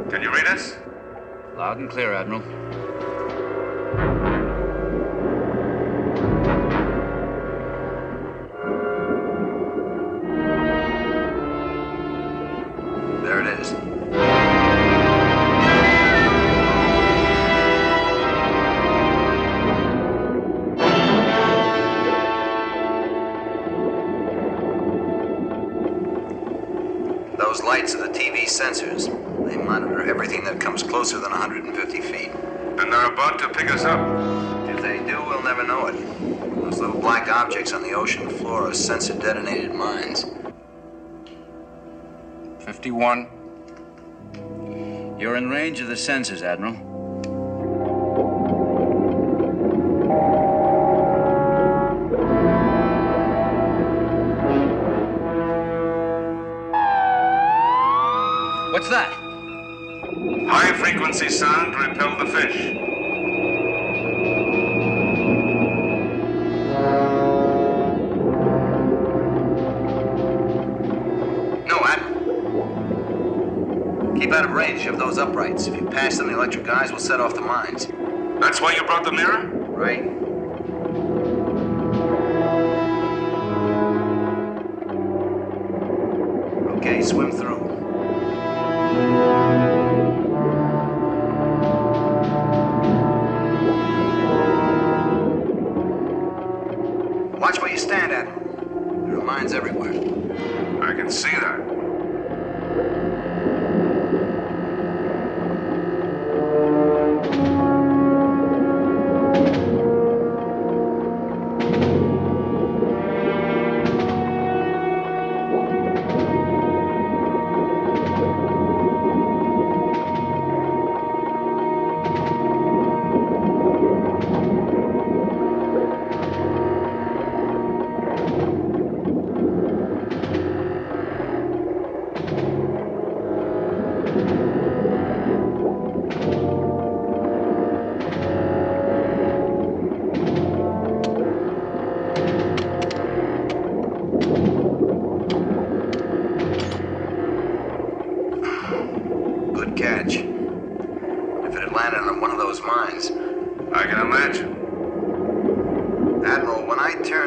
Can you read us? Loud and clear, Admiral. There it is. Those lights are the TV sensors. They monitor everything that comes closer than 150 feet. And they're about to pick us up. If they do, we'll never know it. Those little black objects on the ocean floor are sensor-detonated mines. 51. You're in range of the sensors, Admiral. What's that? High-frequency sound to repel the fish. No, Admiral. Keep out of range of those uprights. If you pass them, the electric eyes will set off the mines. That's why you brought the mirror? Right. Okay, swim through. Watch where you stand, Admiral. There are mines everywhere. I can see that.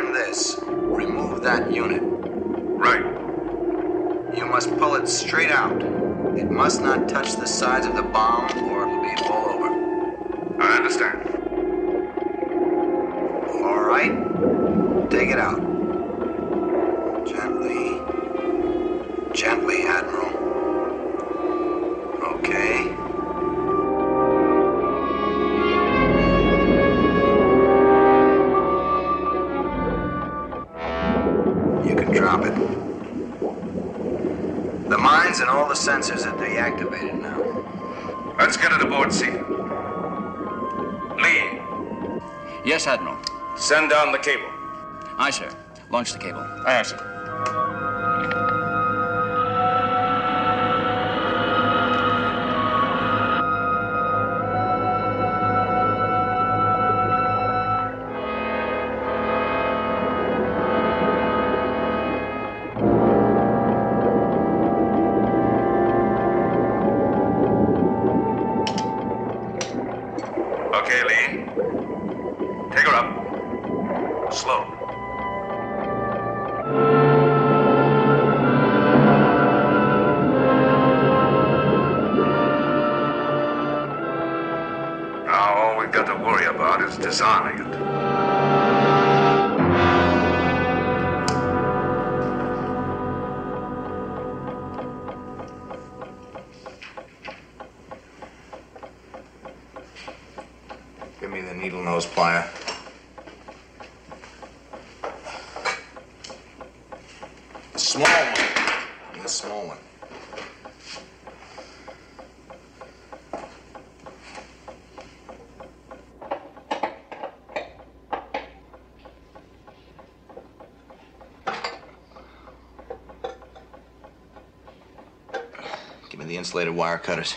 turn this, remove that unit. Right. You must pull it straight out. It must not touch the sides of the bomb or it'll be all over. I understand. All right. Take it out. Gently. Gently, Admiral. Okay. You can drop it. The mines and all the sensors are deactivated now. Let's get it aboard, C. Lee. Yes, Admiral. Send down the cable. Aye, sir. Launch the cable. Aye, sir. Okay, Lee. Take her up. Slow. Now all we've got to worry about is disarming it. Give me the needle nose plier. The small one. Give me the small one. Give me the insulated wire cutters.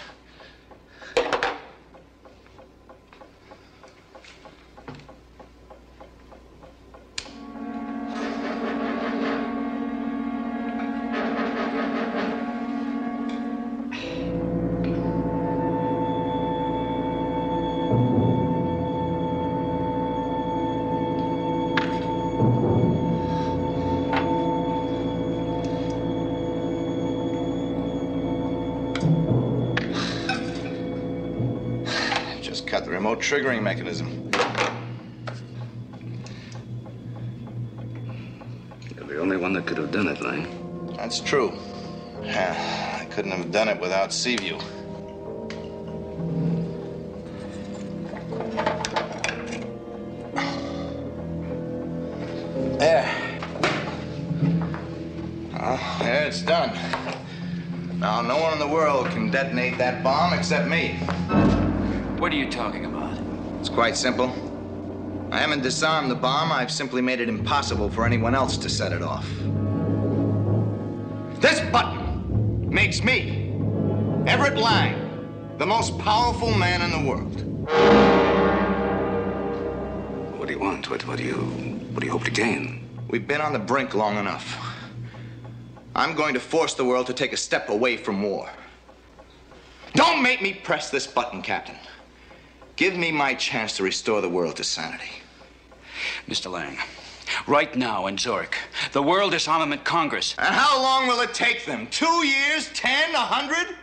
Just cut the remote triggering mechanism. You're the only one that could have done it, Lang. That's true. I couldn't have done it without Seaview. There. Well, there it's done. Now, no one in the world can detonate that bomb except me. What are you talking about? It's quite simple. I haven't disarmed the bomb. I've simply made it impossible for anyone else to set it off. This button makes me, Everett Lang, the most powerful man in the world. What do you want? What do you hope to gain? We've been on the brink long enough. I'm going to force the world to take a step away from war. Don't make me press this button, Captain. Give me my chance to restore the world to sanity. Mr. Lang, right now in Zurich, the World Disarmament Congress. And how long will it take them? 2 years? 10? 100?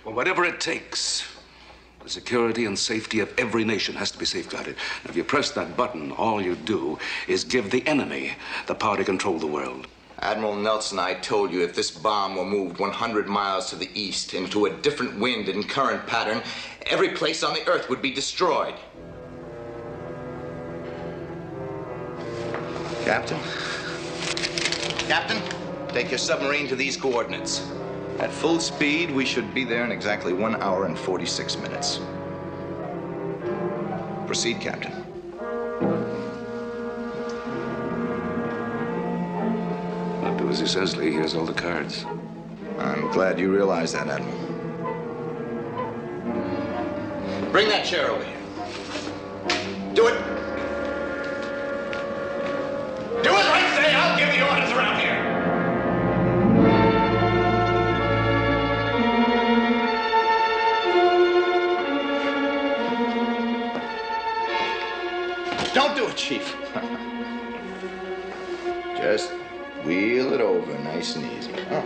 Well, whatever it takes. The security and safety of every nation has to be safeguarded. Now, if you press that button, all you do is give the enemy the power to control the world. Admiral Nelson, I told you if this bomb were moved 100 miles to the east into a different wind and current pattern, every place on the Earth would be destroyed. Captain? Captain, take your submarine to these coordinates. At full speed, we should be there in exactly 1 hour and 46 minutes. Proceed, Captain. Do as he says, Lee. He has all the cards. I'm glad you realize that, Admiral. Bring that chair over here. Do it. Do as I say. I'll give you orders around here. Don't do it, Chief. Just wheel it over nice and easy. Huh?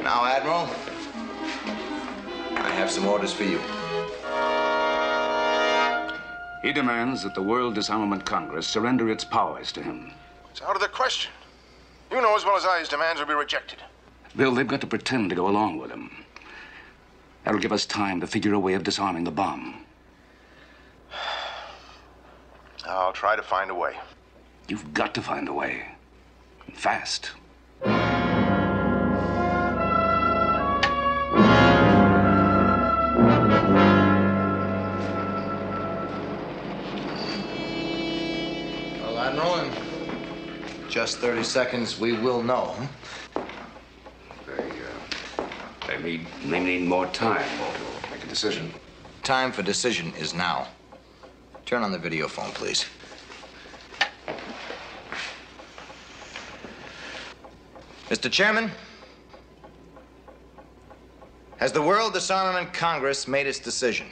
Now, Admiral, I have some orders for you. He demands that the World Disarmament Congress surrender its powers to him. It's out of the question. You know as well as I his demands will be rejected. Bill, they've got to pretend to go along with him. That'll give us time to figure a way of disarming the bomb. I'll try to find a way. You've got to find a way. And fast. Well, Admiral, in just 30 seconds, we will know. They need more time to make a decision. Time for decision is now. Turn on the video phone, please. Mr. Chairman, has the World Disarmament Congress made its decision?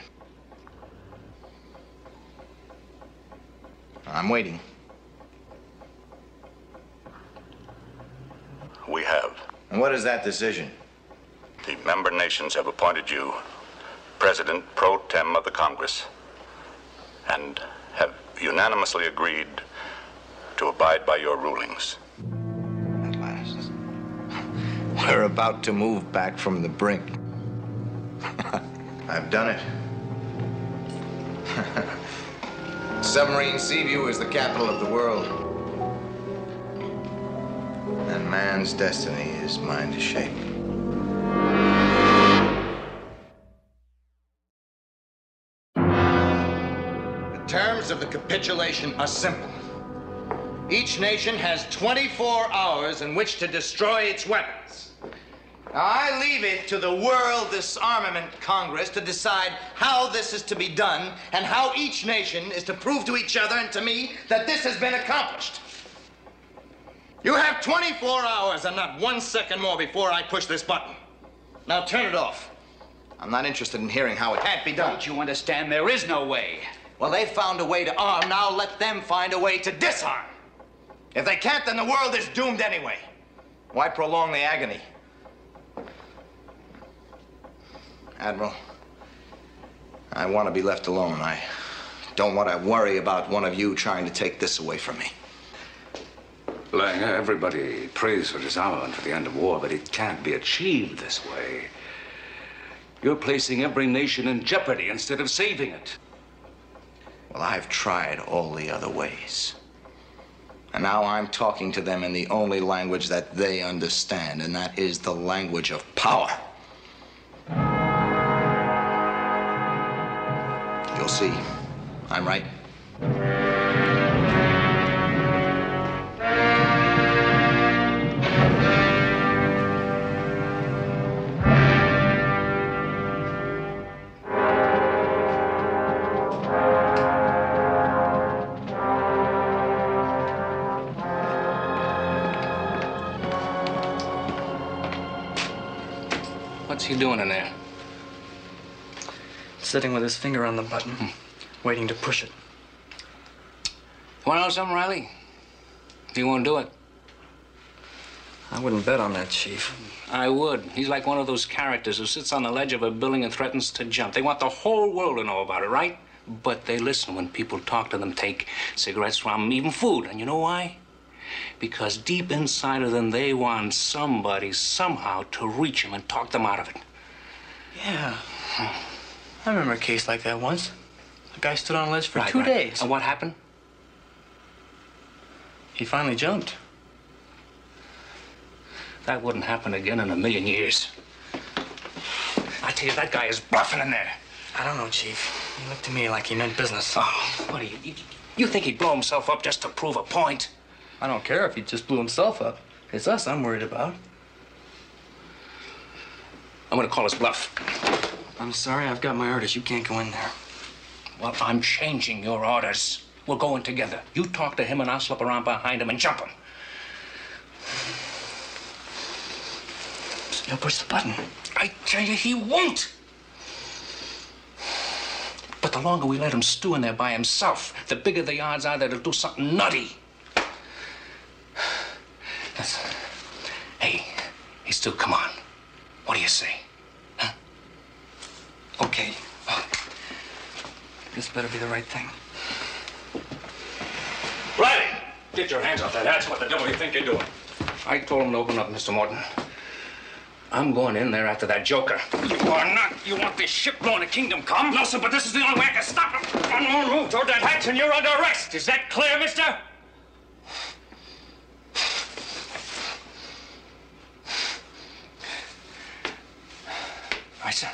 I'm waiting. We have. And what is that decision? The member nations have appointed you President pro tem of the Congress and have unanimously agreed to abide by your rulings. At last. We're about to move back from the brink. I've done it. Submarine Seaview is the capital of the world. And man's destiny is mine to shape. The terms of the capitulation are simple. Each nation has 24 hours in which to destroy its weapons. Now, I leave it to the World Disarmament Congress to decide how this is to be done and how each nation is to prove to each other and to me that this has been accomplished. You have 24 hours and not 1 second more before I push this button. Now turn it off. I'm not interested in hearing how it can't be done. Don't you understand? There is no way. Well, they found a way to arm. Now let them find a way to disarm. If they can't, then the world is doomed anyway. Why prolong the agony? Admiral, I want to be left alone. I don't want to worry about one of you trying to take this away from me. Lang, everybody prays for disarmament for the end of war, but it can't be achieved this way. You're placing every nation in jeopardy instead of saving it. Well, I've tried all the other ways. And now I'm talking to them in the only language that they understand, and that is the language of power. You'll see. I'm right. What's he doing in there? Sitting with his finger on the button, waiting to push it. Want to know something, Riley? He won't do it. I wouldn't bet on that, Chief. I would. He's like one of those characters who sits on the ledge of a building and threatens to jump. They want the whole world to know about it, right? But they listen when people talk to them, take cigarettes from them, even food. And you know why? Because deep inside of them, they want somebody, somehow, to reach them and talk them out of it. Yeah. I remember a case like that once. The guy stood on a ledge for Right, 2 right. days. And what happened? He finally jumped. That wouldn't happen again in a million years. I tell you, that guy is bluffing in there. I don't know, Chief. He looked to me like he meant business. Oh, what do you think he'd blow himself up just to prove a point? I don't care if he just blew himself up. It's us I'm worried about. I'm gonna call his bluff. I'm sorry, I've got my orders. You can't go in there. Well, I'm changing your orders. We'll go in together. You talk to him and I'll slip around behind him and jump him. He'll push the button. I tell you, he won't. But the longer we let him stew in there by himself, the bigger the odds are that he'll do something nutty. Hey, Stu, come on. What do you say? Huh? Okay. This better be the right thing. Riley! Get your hands off that hatch. What the devil do you think you're doing? I told him to open up, Mr. Morton. I'm going in there after that joker. You are not. You want this ship blowing to Kingdom Come? No, sir, but this is the only way I can stop him. One more move toward that hatch and you're under arrest. Is that clear, mister? Right, sir.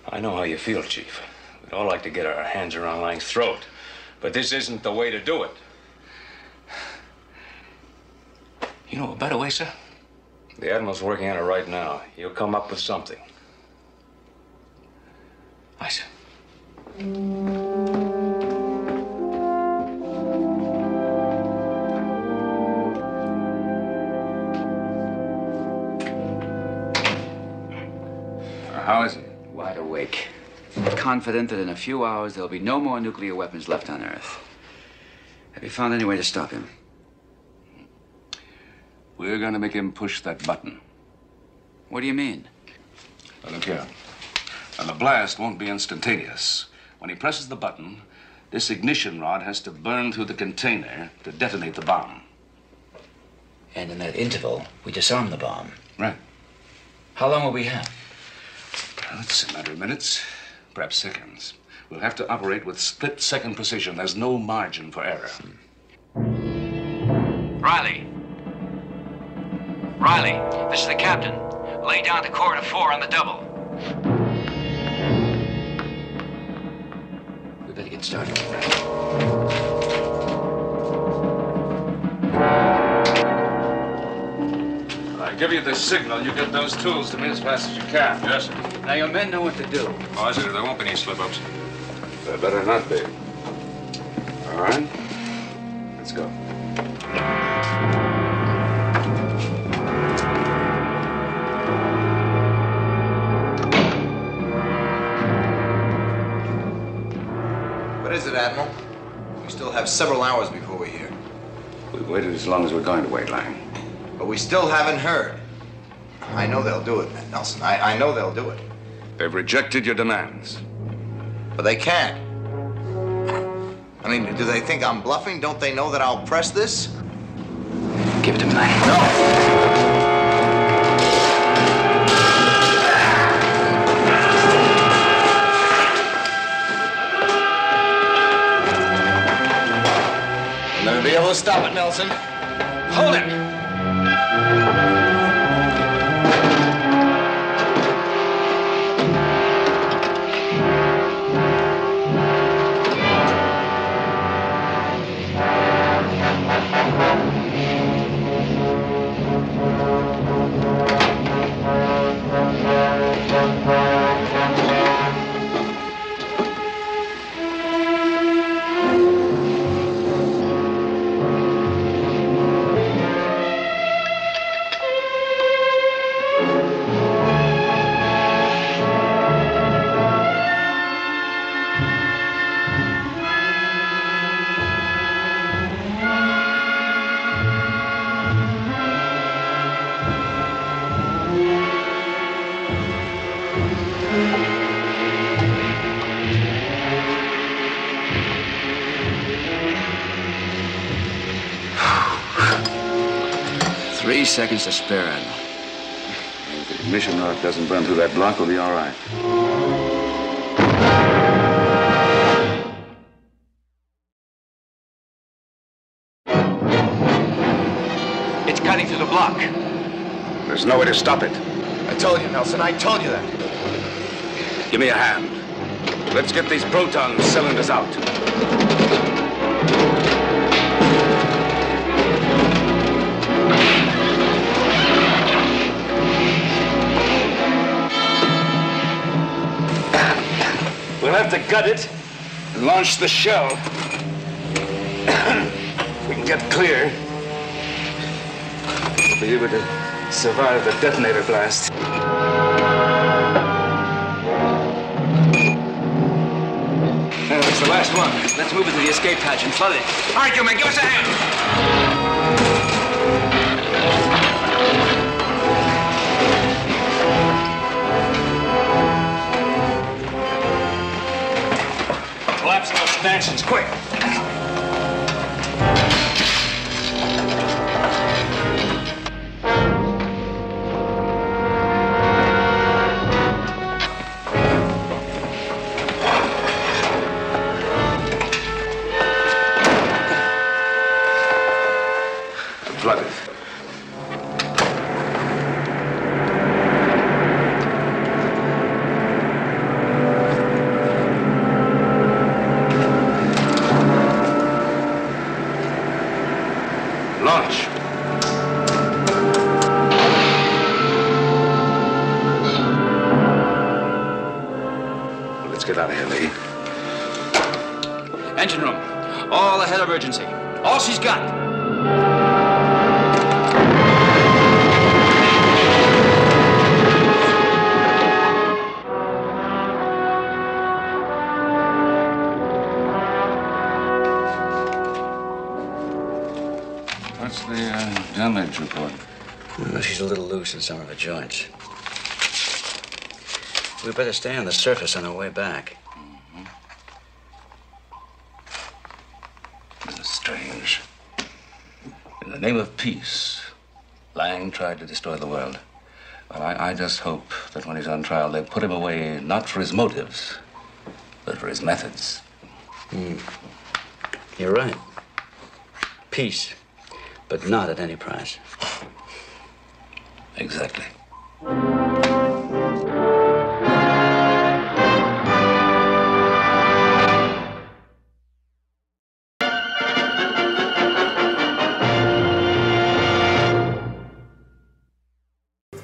I know how you feel, Chief. We'd all like to get our hands around Lang's throat. But this isn't the way to do it. You know a better way, sir? The Admiral's working on it right now. He'll come up with something. Aye, sir. How is he? Wide awake. Confident that in a few hours there'll be no more nuclear weapons left on Earth. Have you found any way to stop him? We're going to make him push that button. What do you mean? Now, look here. Now, the blast won't be instantaneous. When he presses the button, this ignition rod has to burn through the container to detonate the bomb. And in that interval, we disarm the bomb. Right. How long will we have? Well, it's a matter of minutes, perhaps seconds. We'll have to operate with split-second precision. There's no margin for error. Riley. Riley, this is the captain. Lay down to corridor 4 on the double. We better get started. I give you the signal. You get those tools to me as fast as you can. Yes, sir. Now, your men know what to do. Oh, sir, there won't be any slip-ups. There better not be. All right. Let's go. What is it, Admiral? We still have several hours before we're here. We've waited as long as we're going to wait, Lang. But we still haven't heard. I know they'll do it, Nelson. I know they'll do it. They've rejected your demands. But they can't. I mean, do they think I'm bluffing? Don't they know that I'll press this? Give it to me, Lang. No! You'll never be able to stop it, Nelson. Hold it! Seconds to spare, Admiral. If the ignition rod doesn't burn through that block, we'll be all right. It's cutting through the block. There's no way to stop it. I told you, Nelson. I told you that. Give me a hand. Let's get these proton cylinders out. We'll have to gut it and launch the shell. If we can get clear, we'll be able to survive the detonator blast. Let's move it to the escape hatch and flood it. All right, you men, give us a hand. Collapse those stanchions, quick. Flood it. Launch. Let's get out of here, Lee. Engine room. All ahead of urgency. All she's got. What's the damage report? Well, she's a little loose in some of her joints. We better stay on the surface on our way back. This is strange. In the name of peace, Lang tried to destroy the world. Well, I just hope that when he's on trial, they put him away not for his motives, but for his methods. You're right. Peace, but not at any price. Exactly.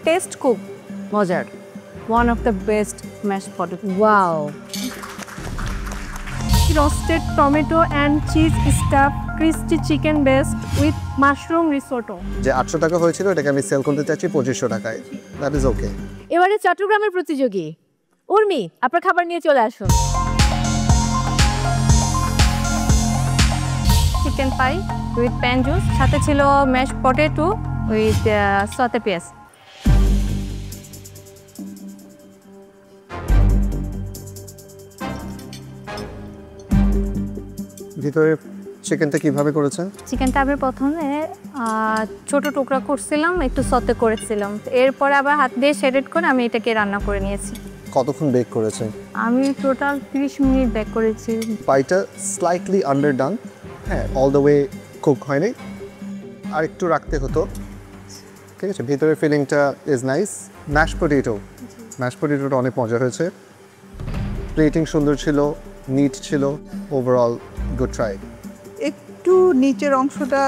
Test খুব মজার one of the best mashed potato wow roasted tomato and cheese stuffed crispy chicken based with mushroom risotto যে 800 টাকা হয়েছিল এটাকে আমি sell করতে চাচ্ছি 2500 টাকায় দ্যাট ইজ ওকে এবারে চট্টগ্রামের প্রতিযোগী উর্মি আপনার খাবার নিয়ে চলে আসুন chicken pi with pan juice সাথে ছিল ম্যাশড পটেটো উইথ সতে পেঁয়াজ ভিতরে চিকেনটা কিভাবে করেছেন চিকেনটা আমি প্রথমে ছোট টুকরা করছিলাম একটু সতে করেছিলাম এরপর আবার হাত দিয়ে শেডেড করে আমি এটাকে রান্না করে নিয়েছি কতক্ষণ বেক করেছেন আমি টোটাল 30 মিনিট বেক করেছি পাইটা স্লাইটলি আন্ডারডান হ্যাঁ অল দ্য ওয়ে কুক হয়নি আর একটু রাখতে হতো ঠিক আছে ভিতরের ফিলিংটা ইজ নাইস ম্যাশ পটেটোটা অনেক মজা হয়েছে প্লেটিং সুন্দর ছিল নিট ছিল ওভারঅল গুড ট্রাই একটু নিচের অংশটা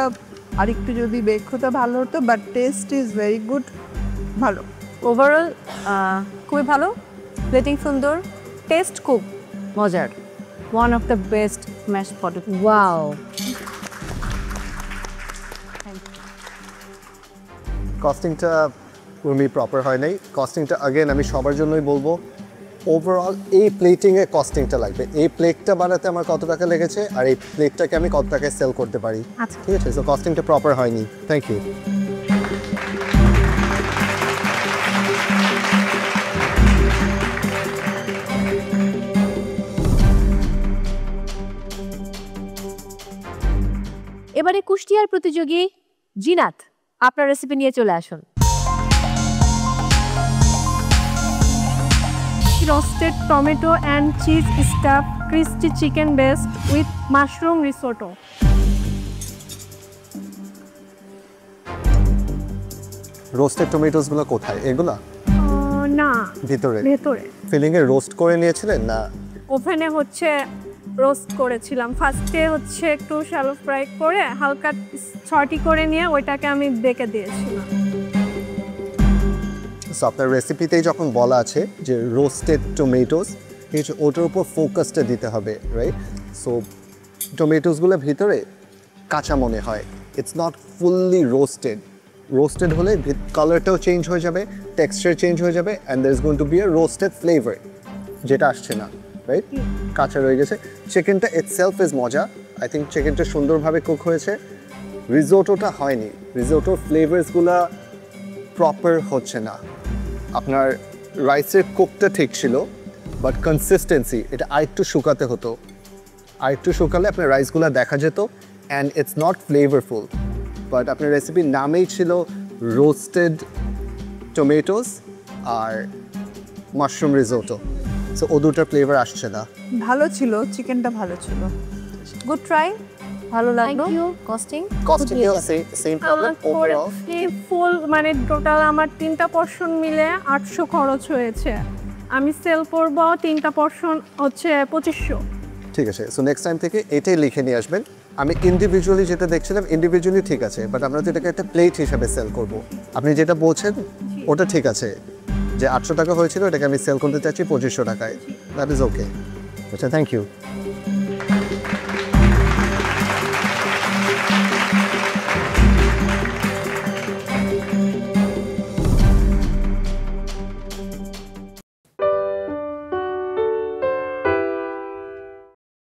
আরেকটু যদি বেক হতো ভালো হতো but test is very good ভালো ওভারঅল খুবই ভালো প্লেটিং সুন্দর টেস্ট খুব মজার one of the best mashed potato wow কস্টিংটা উর্মি প্রপার হয় নাই কস্টিংটা আগেন আমি সবার জন্যই বলবো ওভারঅল এই প্লেটিংয়ে কস্টিংটা লাগবে এই প্লেটটা বানাতে আমার কত টাকা লেগেছে আর এই প্লেটটাকে আমি কত টাকায় সেল করতে পারি ঠিক আছে সো কস্টিংটা প্রপার হয়নি থ্যাংক ইউ এবারে কুষ্টিয়ার প্রতিযোগী জিনাত আপনার রেসিপি নিয়ে চলে আসুন roasted tomato and cheese stuffed crispy chicken based with mushroom risotto roasted tomatoes গুলো কোথায় এগুলা না ভিতরে ফিলিং এ রোস্ট করে নিয়েছিলেন না ওভেনে হচ্ছে রোস্ট করেছিলাম ফার্স্টে হচ্ছে একটু শ্যালো ফ্রাই করে হালকা ছটি করে নিয়ে ওইটাকে আমি বেকে দিয়েছিলাম সো আপনার রেসিপিতেই যখন বলা আছে যে রোস্টেড টমেটোস ওটার উপর ফোকাসটা দিতে হবে রাইট সো টমেটোসগুলো ভিতরে কাঁচা মনে হয় ইটস নট ফুললি রোস্টেড হলে কালারটাও চেঞ্জ হয়ে যাবে টেক্সচার চেঞ্জ হয়ে যাবে and there is going to be a roasted flavour যেটা আসছে না রাইট কাঁচা রয়ে গেছে চিকেনটা ইটসেলফ ইজ মজা আই থিঙ্ক চিকেনটা সুন্দরভাবে কুক হয়েছে রিজোটোটা হয়নি রিজোটোর ফ্লেভার্সগুলো প্রপার হচ্ছে না আপনার রাইসের কুকটা ঠিক ছিল বাট কনসিস্টেন্সি এটা আরেকটু শুকাতে হতো আরেকটু শুকালে আপনার রাইসগুলো দেখা যেত and it's not flavourful but আপনার রেসিপির নামেই ছিল রোস্টেড টমেটোস আর মাশরুম রিজোটো সো ও দুটার ফ্লেভার আসছে না ভালো ছিল চিকেনটা ভালো ছিল গুড ট্রাই ভালো লাগলো কস্টিং সেম আমার ফুল মানে টোটাল আমার 3টা পোরশন মিলে 800 খরচ হয়েছে আমি সেল করব 3টা পোরশন হচ্ছে 2500 ঠিক আছে সো নেক্সট টাইম থেকে এটাই লিখে নিয়ে আসবেন আমি ইন্ডিভিজুয়ালি যেটা দেখছিলাম ইন্ডিভিজুয়ালি ঠিক আছে বাট আমরা তো এটাকে একটা প্লেট হিসাবে সেল করব আপনি যেটা বলছেন ওটা ঠিক আছে যে 800 টাকা হয়েছিল এটাকে আমি সেল করতে চাচ্ছি 2500 টাকায় দ্যাট ইজ ওকে আচ্ছা থ্যাংক ইউ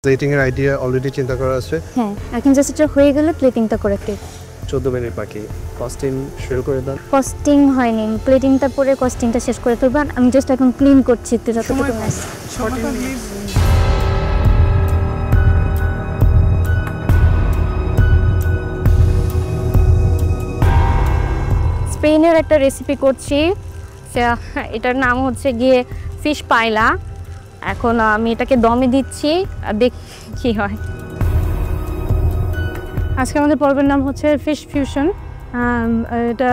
প্লেটিং এর আইডিয়া অলরেডি চিন্তা করা আছে হ্যাঁ এখন জাস্ট এটা হয়ে গেলে প্লেটিংটা করে একটু 14 মিনিট বাকি কস্টিং শুরু করে দাও কস্টিং হয়নি প্লেটিংটা পরে কস্টিংটা শেষ করে ফেলবেন আমি জাস্ট এখন ক্লিন করছি তো যতটুকু নাস স্পেনের একটা রেসিপি করছি এটার নাম হচ্ছে গিয়ে ফিশ পাইলা এখন আমি এটাকে দমে দিচ্ছি আর দেখি কি হয় আজকে আমাদের পর্বের নাম হচ্ছে ফিশ ফিউশন এটা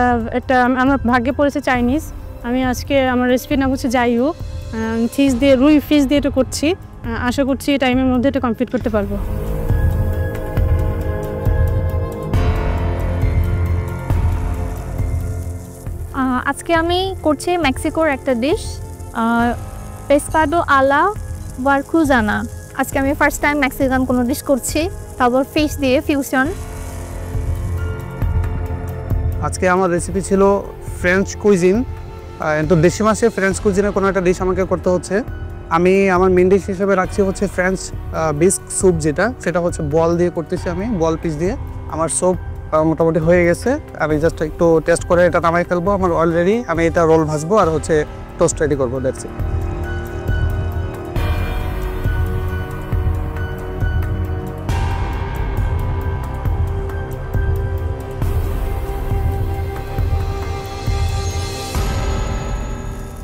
আমার ভাগ্যে পড়েছে চাইনিজ আমি আজকে আমার রেসিপির নাম হচ্ছে জাইউ ফিশ দিয়ে রুই ফিশ দিয়ে এটা করছি আশা করছি এই টাইমের মধ্যে এটা কমপ্লিট করতে পারবো আজকে আমি করছি মেক্সিকোর একটা ডিশ পেসকাডো আলা ওয়ারকুজানা আজকে আমি ফার্স্ট টাইম মেক্সিকান কোনো ডিশ করছি তারপর ফিশ দিয়ে ফিউশন আজকে আমার রেসিপি ছিল ফ্রেঞ্চ কুইজিন তো দেশি মাসে ফ্রেঞ্চ কুইজিনের কোনো একটা ডিশ আমাকে করতে হচ্ছে আমি আমার মেন ডিশ হিসেবে রাখছি হচ্ছে ফ্রেঞ্চ বিস্ক স্যুপ যেটা সেটা হচ্ছে বল দিয়ে করতেছি আমি বল পিস দিয়ে আমার স্যুপ মোটামুটি হয়ে গেছে আমি জাস্ট একটু টেস্ট করে এটা নামাই ফেলবো আমার অলরেডি আমি এটা রোল ভাজবো আর হচ্ছে টোস্ট রেডি করবো দ্যাটস ইট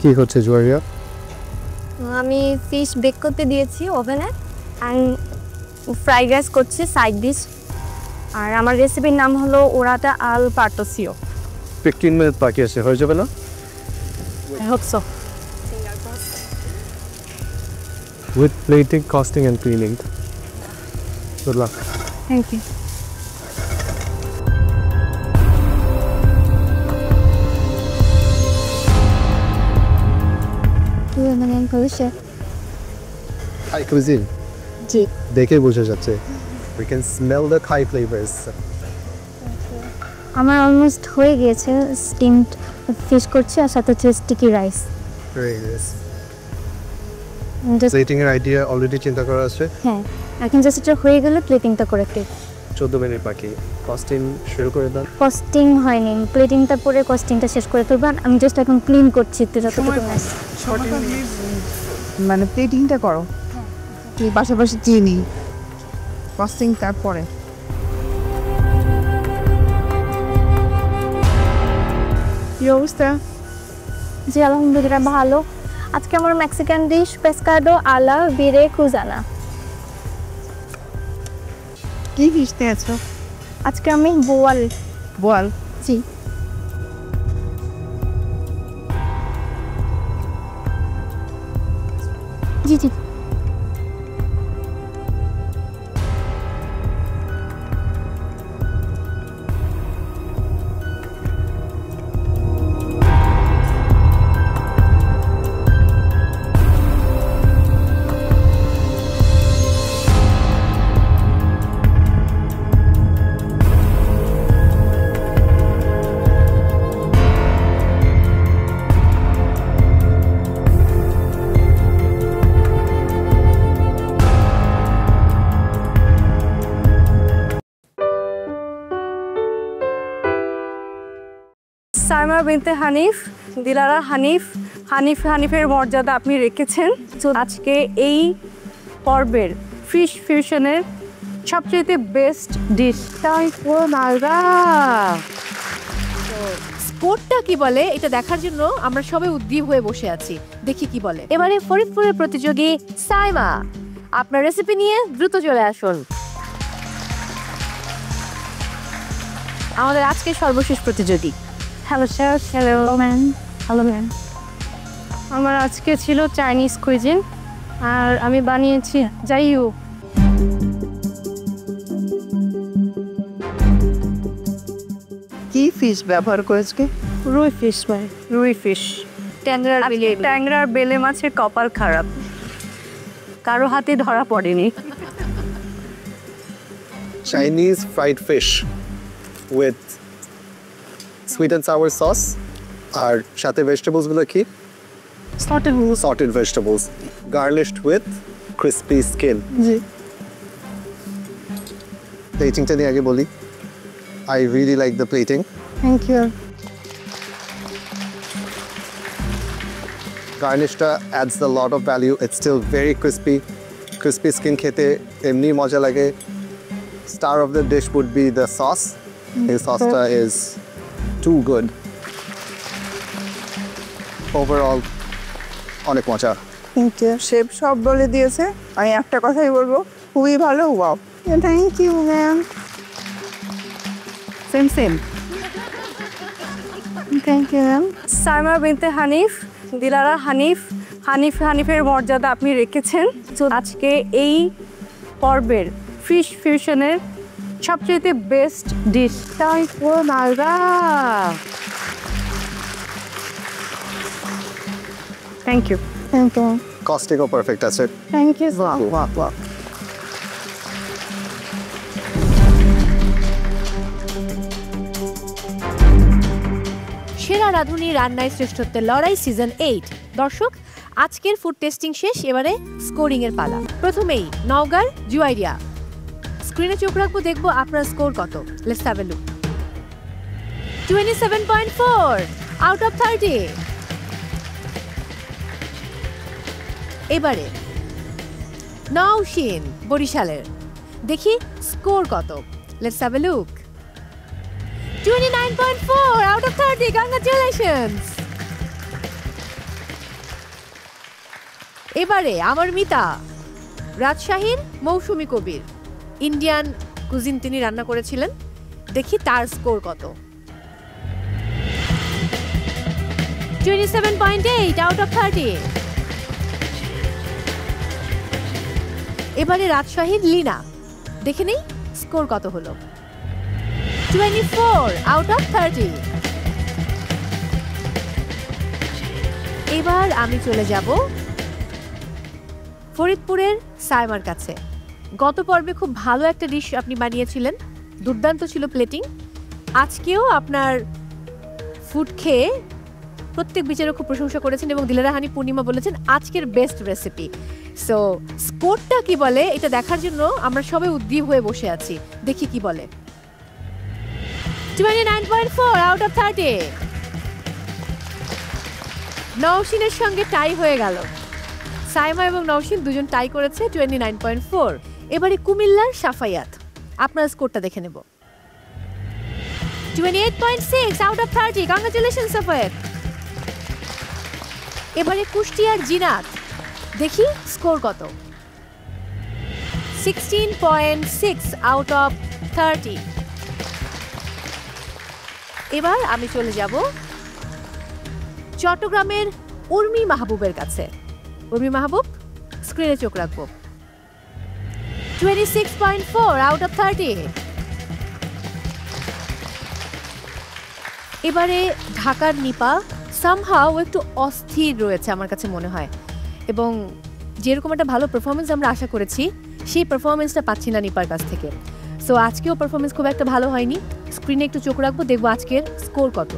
কি হচ্ছে জুয়ারিয়া আমি ফিশ বেক করতে দিয়েছি ওভেনে অ্যান্ড ফ্রাইড রাইস করছি সাইড ডিশ আর আমার রেসিপির নাম হলো ওরাটা আল পার্টোসিও 15 মিনিট বাকি আছে হয়ে যাবে না I hope so. With plating, costing and cleaning. Good luck. Thank you. Thai cuisine. জি দেখে বোঝা যাচ্ছে we can smell the Thai flavors আমার অলমোস্ট হয়ে গিয়েছে স্টিমড ফিশ করছি আর সাথে হচ্ছে sticky rice very nice plating এর আইডিয়া অলরেডি চিন্তা করা আছে হ্যাঁ এখন জাস্ট এটা হয়ে গেলে প্লেটিংটা করে একটু 14 মিনিট বাকি কস্টিং শুরু করে দাও কস্টিং হয়নি প্লেটিংটা পরে কস্টিংটা শেষ করে ফেলবেন আমি জাস্ট এখন ক্লিন করছি তো যতটুকু নাস মানে প্লেটিংটা করো তুই পাশাপাশি চিনি কস্টিং তারপরে কি অবস্থা জি আলহামদুলিল্লাহ ভালো আজকে আমার মেক্সিকান ডিশ পেসকাডো আলা ভিরে কুজানা কি ডিশ নিয়েছো আজকে আমি বোয়াল বোয়াল জি জি জি বিনতে হানিফ, দিলারা হানিফ, হানিফের মর্যাদা আপনি রেখেছেন। তো আজকে এই পর্বের ফিশ ফিউশনের সবচেয়ে বেস্ট ডিশ স্কোরটা কি বলে এটা দেখার জন্য আমরা সবাই উদ্দীপ হয়ে বসে আছি, দেখি কি বলে। এবারে ফরিদপুরের প্রতিযোগী সাইমা, আপনার রেসিপি নিয়ে দ্রুত চলে আসুন। আমাদের আজকে সর্বশেষ প্রতিযোগী। Hello sir, hello ma'am, hello ma'am. আমার আজকে ছিল চাইনিজ কুইজিন আর আমি বানিয়েছি জাইউ। কি ফিশ ব্যবহার করেছে? রুই ফিশ ভাই, রুই ফিশ। ট্যাংরার বেলে মাছের কপাল খারাপ, কারো হাতে ধরা পড়েনি। Chinese fried fish with sweet and sour sauce আর সাথে ভেজিটেবলস গুলো কি? Sorted vegetables garnished with crispy skin. জি। প্লেটিংটা নিয়ে আগে বলি। I really like the plating. Thank you. Garnishটা adds a lot of value. It's still very crispy. Crispy skin খেতে এমনি মজা লাগে। Star of the dish would be the sauce. The sauce is too good. Overall, অনেক মজা। Thank you. Chef সব বলে দিয়েছে, আমি একটা কথাই বলবো, খুবই ভালো। Wow, thank you ma'am. Same thank you ma'am. Saima Binte Hanif, Dilara Hanif, হানিফের মর্যাদা আপনি রেখেছেন। তো আজকে এই পর্বের ফিশ ফিউশনের সবচেয়ে best dish thank you. Thank you. কস্টিংও পারফেক্ট আছে। Thank you. বাহ। সেরা রাঁধুনি রান্নায় শ্রেষ্ঠত্বের লড়াই সিজন 8। দর্শক, আজকের ফুড টেস্টিং শেষ, এবারে স্কোরিং এর পালা। প্রথমেই নওগাঁর জুয়াইরিয়া। স্ক্রিনে চোখ রাখবো, দেখবো আপনার স্কোর কত। Let's have a look. 27.4 out of 30। এবারে নওশিন বরিশালের, দেখি স্কোর কত। Let's have a look. 29.4 out of 30. Congratulations. এবারে আমার মিতা রাজশাহীর মৌসুমী কবির, ইন্ডিয়ান কুজিন তিনি রান্না করেছিলেন, দেখি তার স্কোর কত। 27.8 out of 30. এবারে রাজশাহীর লীনা, দেখে নেই স্কোর কত হলো। 24 out of 30. এবার আমি চলে যাব ফরিদপুরের সাইমার কাছে। গত পর্বে খুব ভালো একটা ডিশ আপনি বানিয়েছিলেন, দুর্দান্ত ছিল প্লেটিং। আজকেও আপনার ফুড খেয়ে প্রত্যেক বিচারক খুব প্রশংসা করেছেন এবং দিলারা হানি পূর্ণিমা বলেছেন আজকের বেস্ট রেসিপি। সো স্কোরটা কি বলে এটা দেখার জন্য আমরা সবাই উদ্দীপ হয়ে বসে আছি, দেখি কি বলে। 29.4 out of 30. নওশিনের সঙ্গে টাই হয়ে গেল। সাইমা এবং নওশিন দুজন টাই করেছে 29.4। এবারে কুমিল্লার সাফায়াত, আপনার স্কোরটা দেখে নেব। 28.6 out of 30. Congratulations সাফায়াত। এবারে কুষ্টিয়ার জিনাত, দেখি স্কোর কত। 16.6 out of 30. এবার আমি চলে যাব চট্টগ্রামের উর্মি মাহবুবের কাছে। উর্মি মাহবুব, স্ক্রিনে চোখ রাখবো। 26.4 out of 30. এবারে ঢাকার নিপা সামহাও একটু অস্থির রয়েছে আমার কাছে মনে হয়, এবং যেরকম একটা ভালো পারফরমেন্স আমরা আশা করেছি সেই পারফরমেন্সটা পাচ্ছি না নিপার কাছ থেকে। সো আজকেও পারফরমেন্স খুব একটা ভালো হয়নি। স্ক্রিনে একটু চোখ রাখবো, দেখবো আজকের স্কোর কত।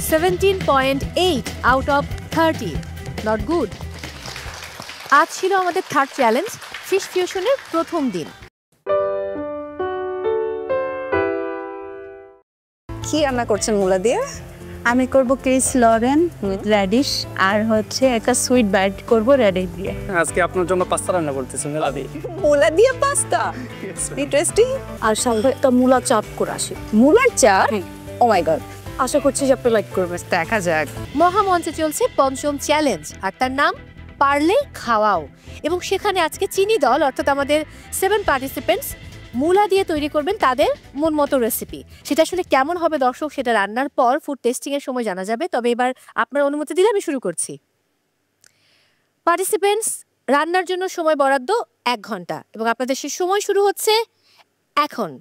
17.8 out of 30. Not good. আজ ছিল আমাদের থার্ড চ্যালেঞ্জ, ফিশ ফিউশনের প্রথম দিন। কি রান্না করছেন মূলা দিয়ে? আমি করব ক্রিস লরেন উইথ রেডিশ আর হচ্ছে একটা সুইট বাইট করব রেডিশ দিয়ে। আজকে আপনার জন্য পাস্তা রান্না করতেছি মূলা দিয়ে। মূলা দিয়ে পাস্তা? ইন্টারেস্টিং। আর সঙ্গে একটা মূলা চাপ করে আসি। মূলার চাপ? ও মাই গড। আশা করছি যে আপনি লাইক করবেন। দেখা যাক। মহামঞ্চে চলছে পঞ্চম চ্যালেঞ্জ আর তার নাম পারলে খাওয়াও, এবং সেখানে আজকে চিনি দল অর্থাৎ আমাদের 7 পার্টিসিপেন্টস মূলা দিয়ে তৈরি করবেন তাদের মন মতো রেসিপি। সেটা আসলে কেমন হবে দর্শক সেটা রান্নার পর ফুড টেস্টিং এর সময় জানা যাবে। তবে এবার আপনার অনুমতি দিলে আমি শুরু করছি। পার্টিসিপেন্টস রান্নার জন্য সময় বরাদ্দ 1 ঘন্টা এবং আপনাদের সেই সময় শুরু হচ্ছে এখন।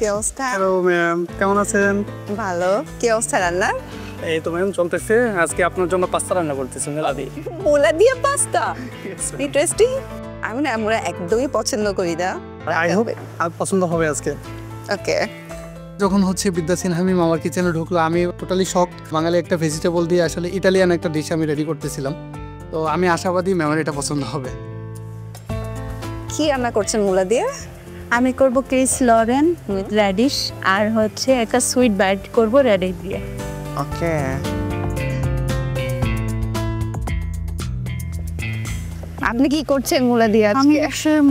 কি অবস্থা? হ্যালো ম্যাম, কেমন আছেন? ভালো। কি অবস্থা রান্নার? এই তো ম্যাম চলতেছে। আজকে আপনার জন্য পাস্তা রান্না করতেছি মূলা দিয়ে। মূলা দিয়ে পাস্তা? ইন্টারেস্টিং। আমি না আমরা একদমই পছন্দ করি না। আই হোপ আর পছন্দ হবে আজকে। ওকে। যখন হচ্ছে বিদ্যা সিনহা মিম আমার কিচেনে ঢুকলো, আমি টোটালি শক। বাঙালি একটা ভেজিটেবল দিয়ে আসলে ইটালিয়ান একটা ডিশ আমি রেডি করতেছিলাম। তো আমি আশাবাদী ম্যামের এটা পছন্দ হবে। কি রান্না করছেন মূলা দিয়ে? আমি করব ক্রিস লরেন উইথ রেডিশ আর হচ্ছে একটা সুইট বাইট করব রেডিশ দিয়ে। ওকে। আপনি কি করছেন মূলা দিয়ে আজকে? আমি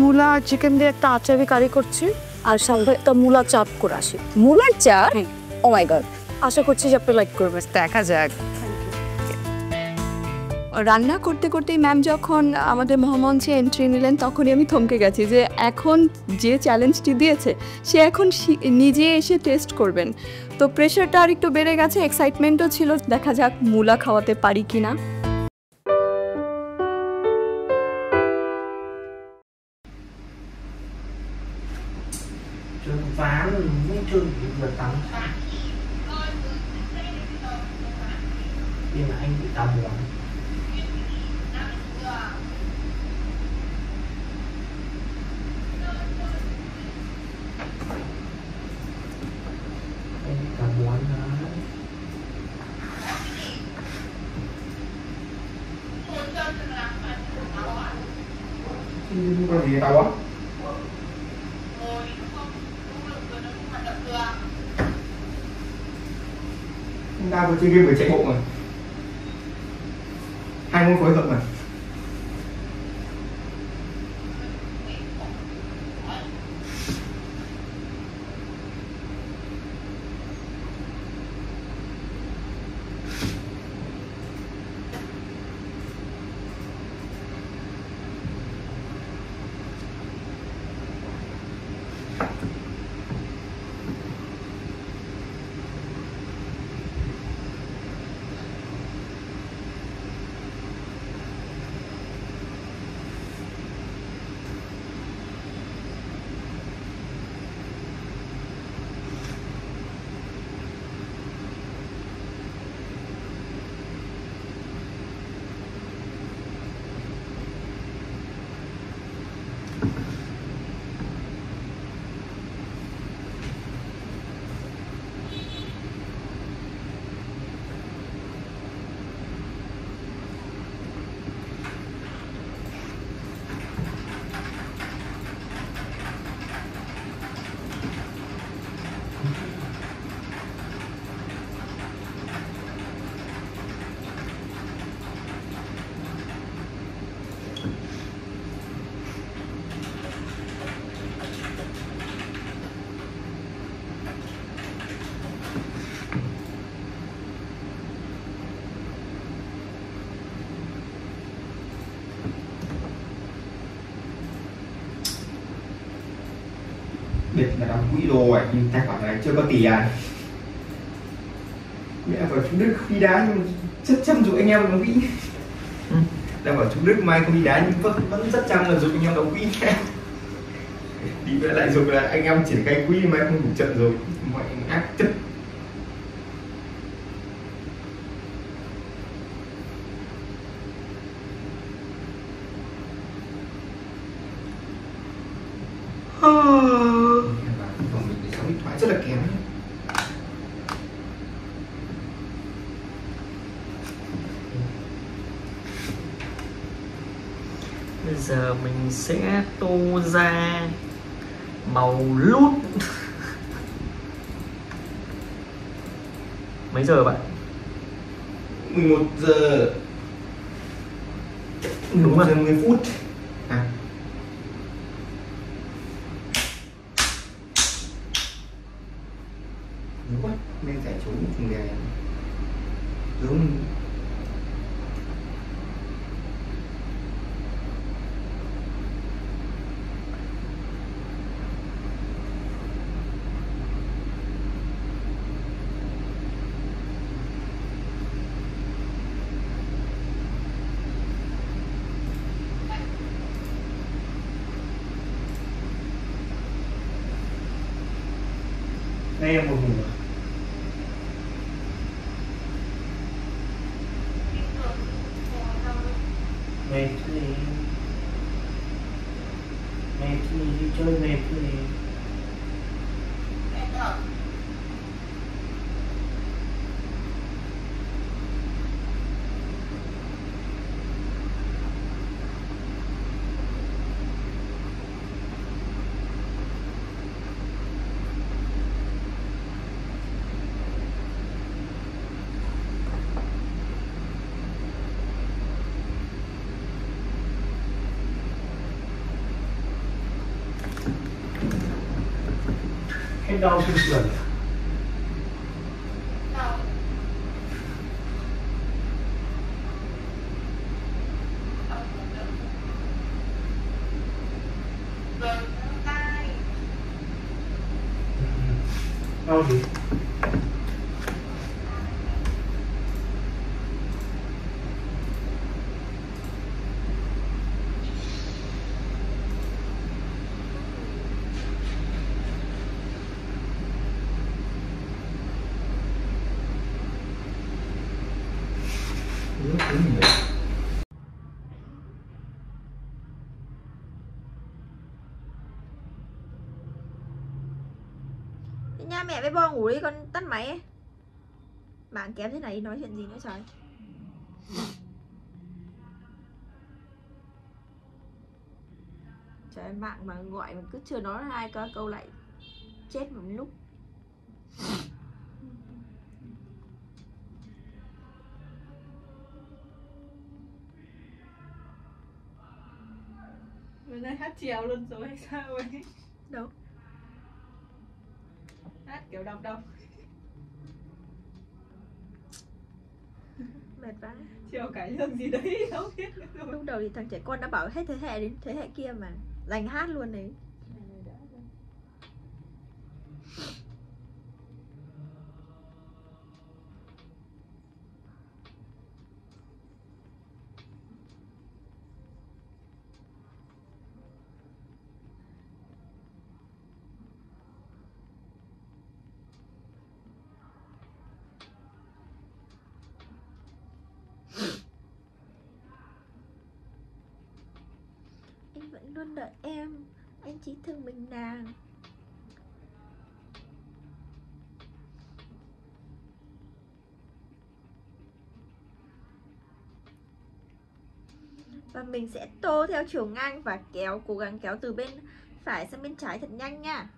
মূলা আর চিকেন দিয়ে একটা আচারি কারি করছি আর সঙ্গে একটা মূলা চাপ করে আসি। মূলার চাপ? ও মাই গড। আশা করছি যে আপনি লাইক করবেন। দেখা যাক। রান্না করতে করতেই ম্যাম যখন আমাদের মহামঞ্চে এন্ট্রি নিলেন তখনই আমি থমকে গেছি যে এখন যে চ্যালেঞ্জটি দিয়েছে সে এখন নিজে এসে টেস্ট করবেন। তো প্রেশারটা আর একটু বেড়ে গেছে, এক্সাইটমেন্টও ছিল, দেখা যাক মূলা খাওয়াতে পারি কিনা। Trừng phá mấy trường vừa tắm sát. Nhưng mà anh bị tao buồn. Anh bị tao buồn hả? Có gì tao á? Ta vừa chơi game vừa chạy bộ mà. 2 môn phối hợp mà. việc là đóng quỹ rồi nhưng tài khoản này chưa có tiền. Mẹ bảo chú Đức không đi đá nhưng rất chăm dụ anh em đóng quỹ. Đang bảo chú Đức mai không đi đá nhưng vẫn rất chăm là dụ anh em đóng quỹ. Đi về lại dụ là anh em triển khai quỹ mai không đủ trận rồi mọi ác chất. Phòng mình sóng điện thoại rất là kém. Bây giờ mình sẽ tô ra màu lút. Mấy giờ bạn? 11 giờ. 11 giờ 10 phút. À. Đúng quá, nên giải trốn cùng đèn. Đúng. Đây em một ngủ. Mệt đi. Mệt đi chơi mệt đi. Hết đau xương sườn. Đau gì? Nha mẹ với Bo ngủ đi, con tắt máy ấy. Mạng kém thế này nói chuyện gì nữa trời. Trời, mạng mà gọi mà cứ chưa nói hai câu lại chết một lúc. Bữa nay hát trèo luôn rồi hay sao ấy? Đâu? Hát kiểu đọc đọc. Mệt quá. Trèo cải lương gì đấy đâu biết. Lúc đầu thì thằng trẻ con đã bảo hết thế hệ đến thế hệ kia mà dành hát luôn đấy. Anh vẫn luôn đợi em, anh chỉ thương mình nàng. Và mình sẽ tô theo chiều ngang và cố gắng kéo từ bên phải sang bên trái thật nhanh nha.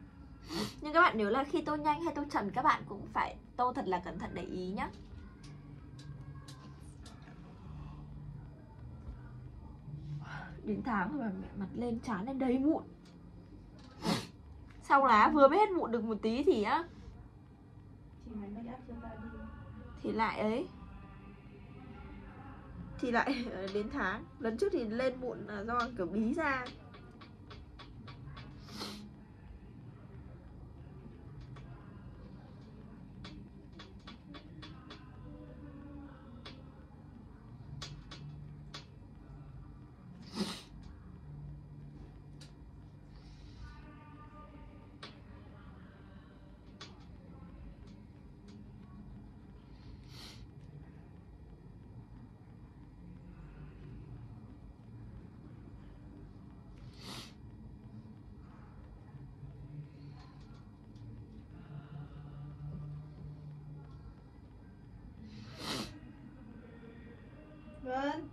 Nhưng các bạn nhớ là khi tô nhanh hay tô chậm các bạn cũng phải tô thật là cẩn thận để ý nhé. Đến tháng rồi mẹ mặt lên trán lên đầy mụn. Sau lá vừa mới hết mụn được một tí thì á thì lại ấy, thì lại đến tháng. Lần trước thì lên mụn là do kiểu bí ra. Vâng.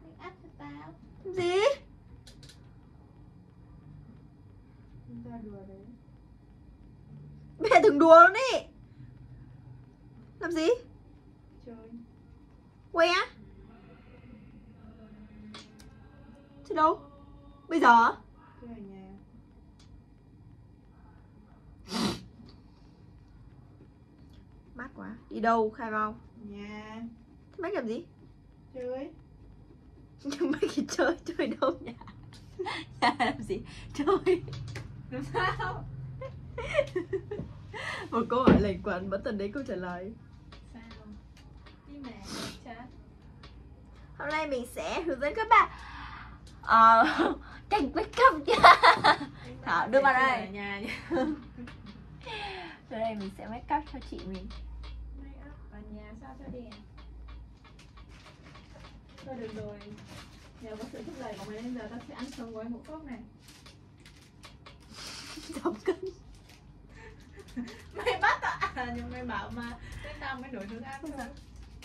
Make up cho tao. Gì? Ra đùa đấy. Mẹ đừng đùa luôn đi. Làm gì? Chơi. Quay á? Chứ đâu? Bây giờ á? Chơi ở nhà. Mát quá. Đi đâu khai vào? Nhà. Thế mấy làm gì? Chơi. Nhưng mấy cái chơi đâu nhà? Nhà làm gì? Chơi. Làm sao? Một câu hỏi lệch quẩn vẫn tần đấy câu trả lời. Sao? Đi mẹ chat. Hôm nay mình sẽ hướng dẫn các bạn cách make up nha. Thảo đưa vào đây. Từ đây mình sẽ make up cho chị mình. Make up ở nhà sao cho đẹp. Thôi được rồi. Nhờ có sự thúc đẩy của mày nên giờ tao sẽ ăn sống gói ngũ cốc này. Giảm cân. Mày bắt tao nhưng mày bảo mà nên tao mới đổi thức ăn thôi.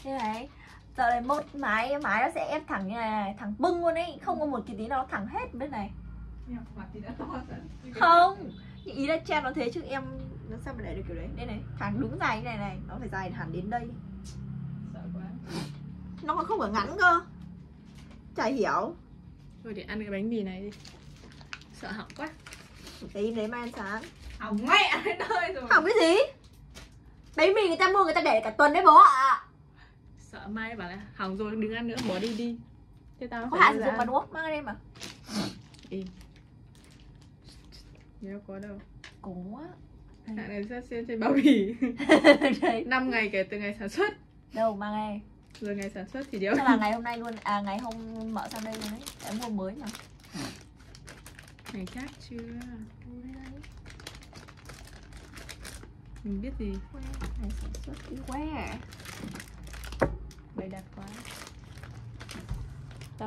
Thế này, giờ này một mái nó sẽ ép thẳng như này, thẳng bưng luôn ấy, không có một cái tí nào nó thẳng hết bên này. Mặt thì đã to rồi. Không, ý là trend nó thế chứ em nó sao mà để được kiểu đấy. Đây này, thẳng đúng dài như này này, nó phải dài hẳn đến đây. Sợ quá. Nó còn không ở ngắn cơ. Chả hiểu. Thôi để ăn cái bánh mì này đi. Sợ hỏng quá. Để im đấy mai ăn sáng. Hỏng mẹ đến nơi rồi. Hỏng cái gì? Bánh mì người ta mua người ta để cả tuần đấy bố ạ. Sợ mai bảo là hỏng rồi đừng ăn nữa, bỏ đi. Thế tao có hạn sử dụng mà đúng không? Mang lên mà. Ý. Nhớ có đâu. Có á. Hạn này sẽ xem trên bao bì. 5 ngày kể từ ngày sản xuất. Đâu mang đây. Rồi ngày sản xuất thì đéo. Chắc là ngày hôm nay luôn, ngày hôm mở sang đây luôn đấy. Em mua mới mà. Mày chắc chưa? Mình biết gì? Ngày sản xuất đi que. Bày đặt quá.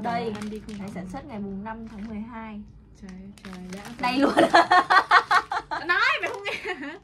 Đây, ngày sản xuất ngày mùng 5 tháng 12. Trời đã. Đây luôn. Nói mày không nghe hả?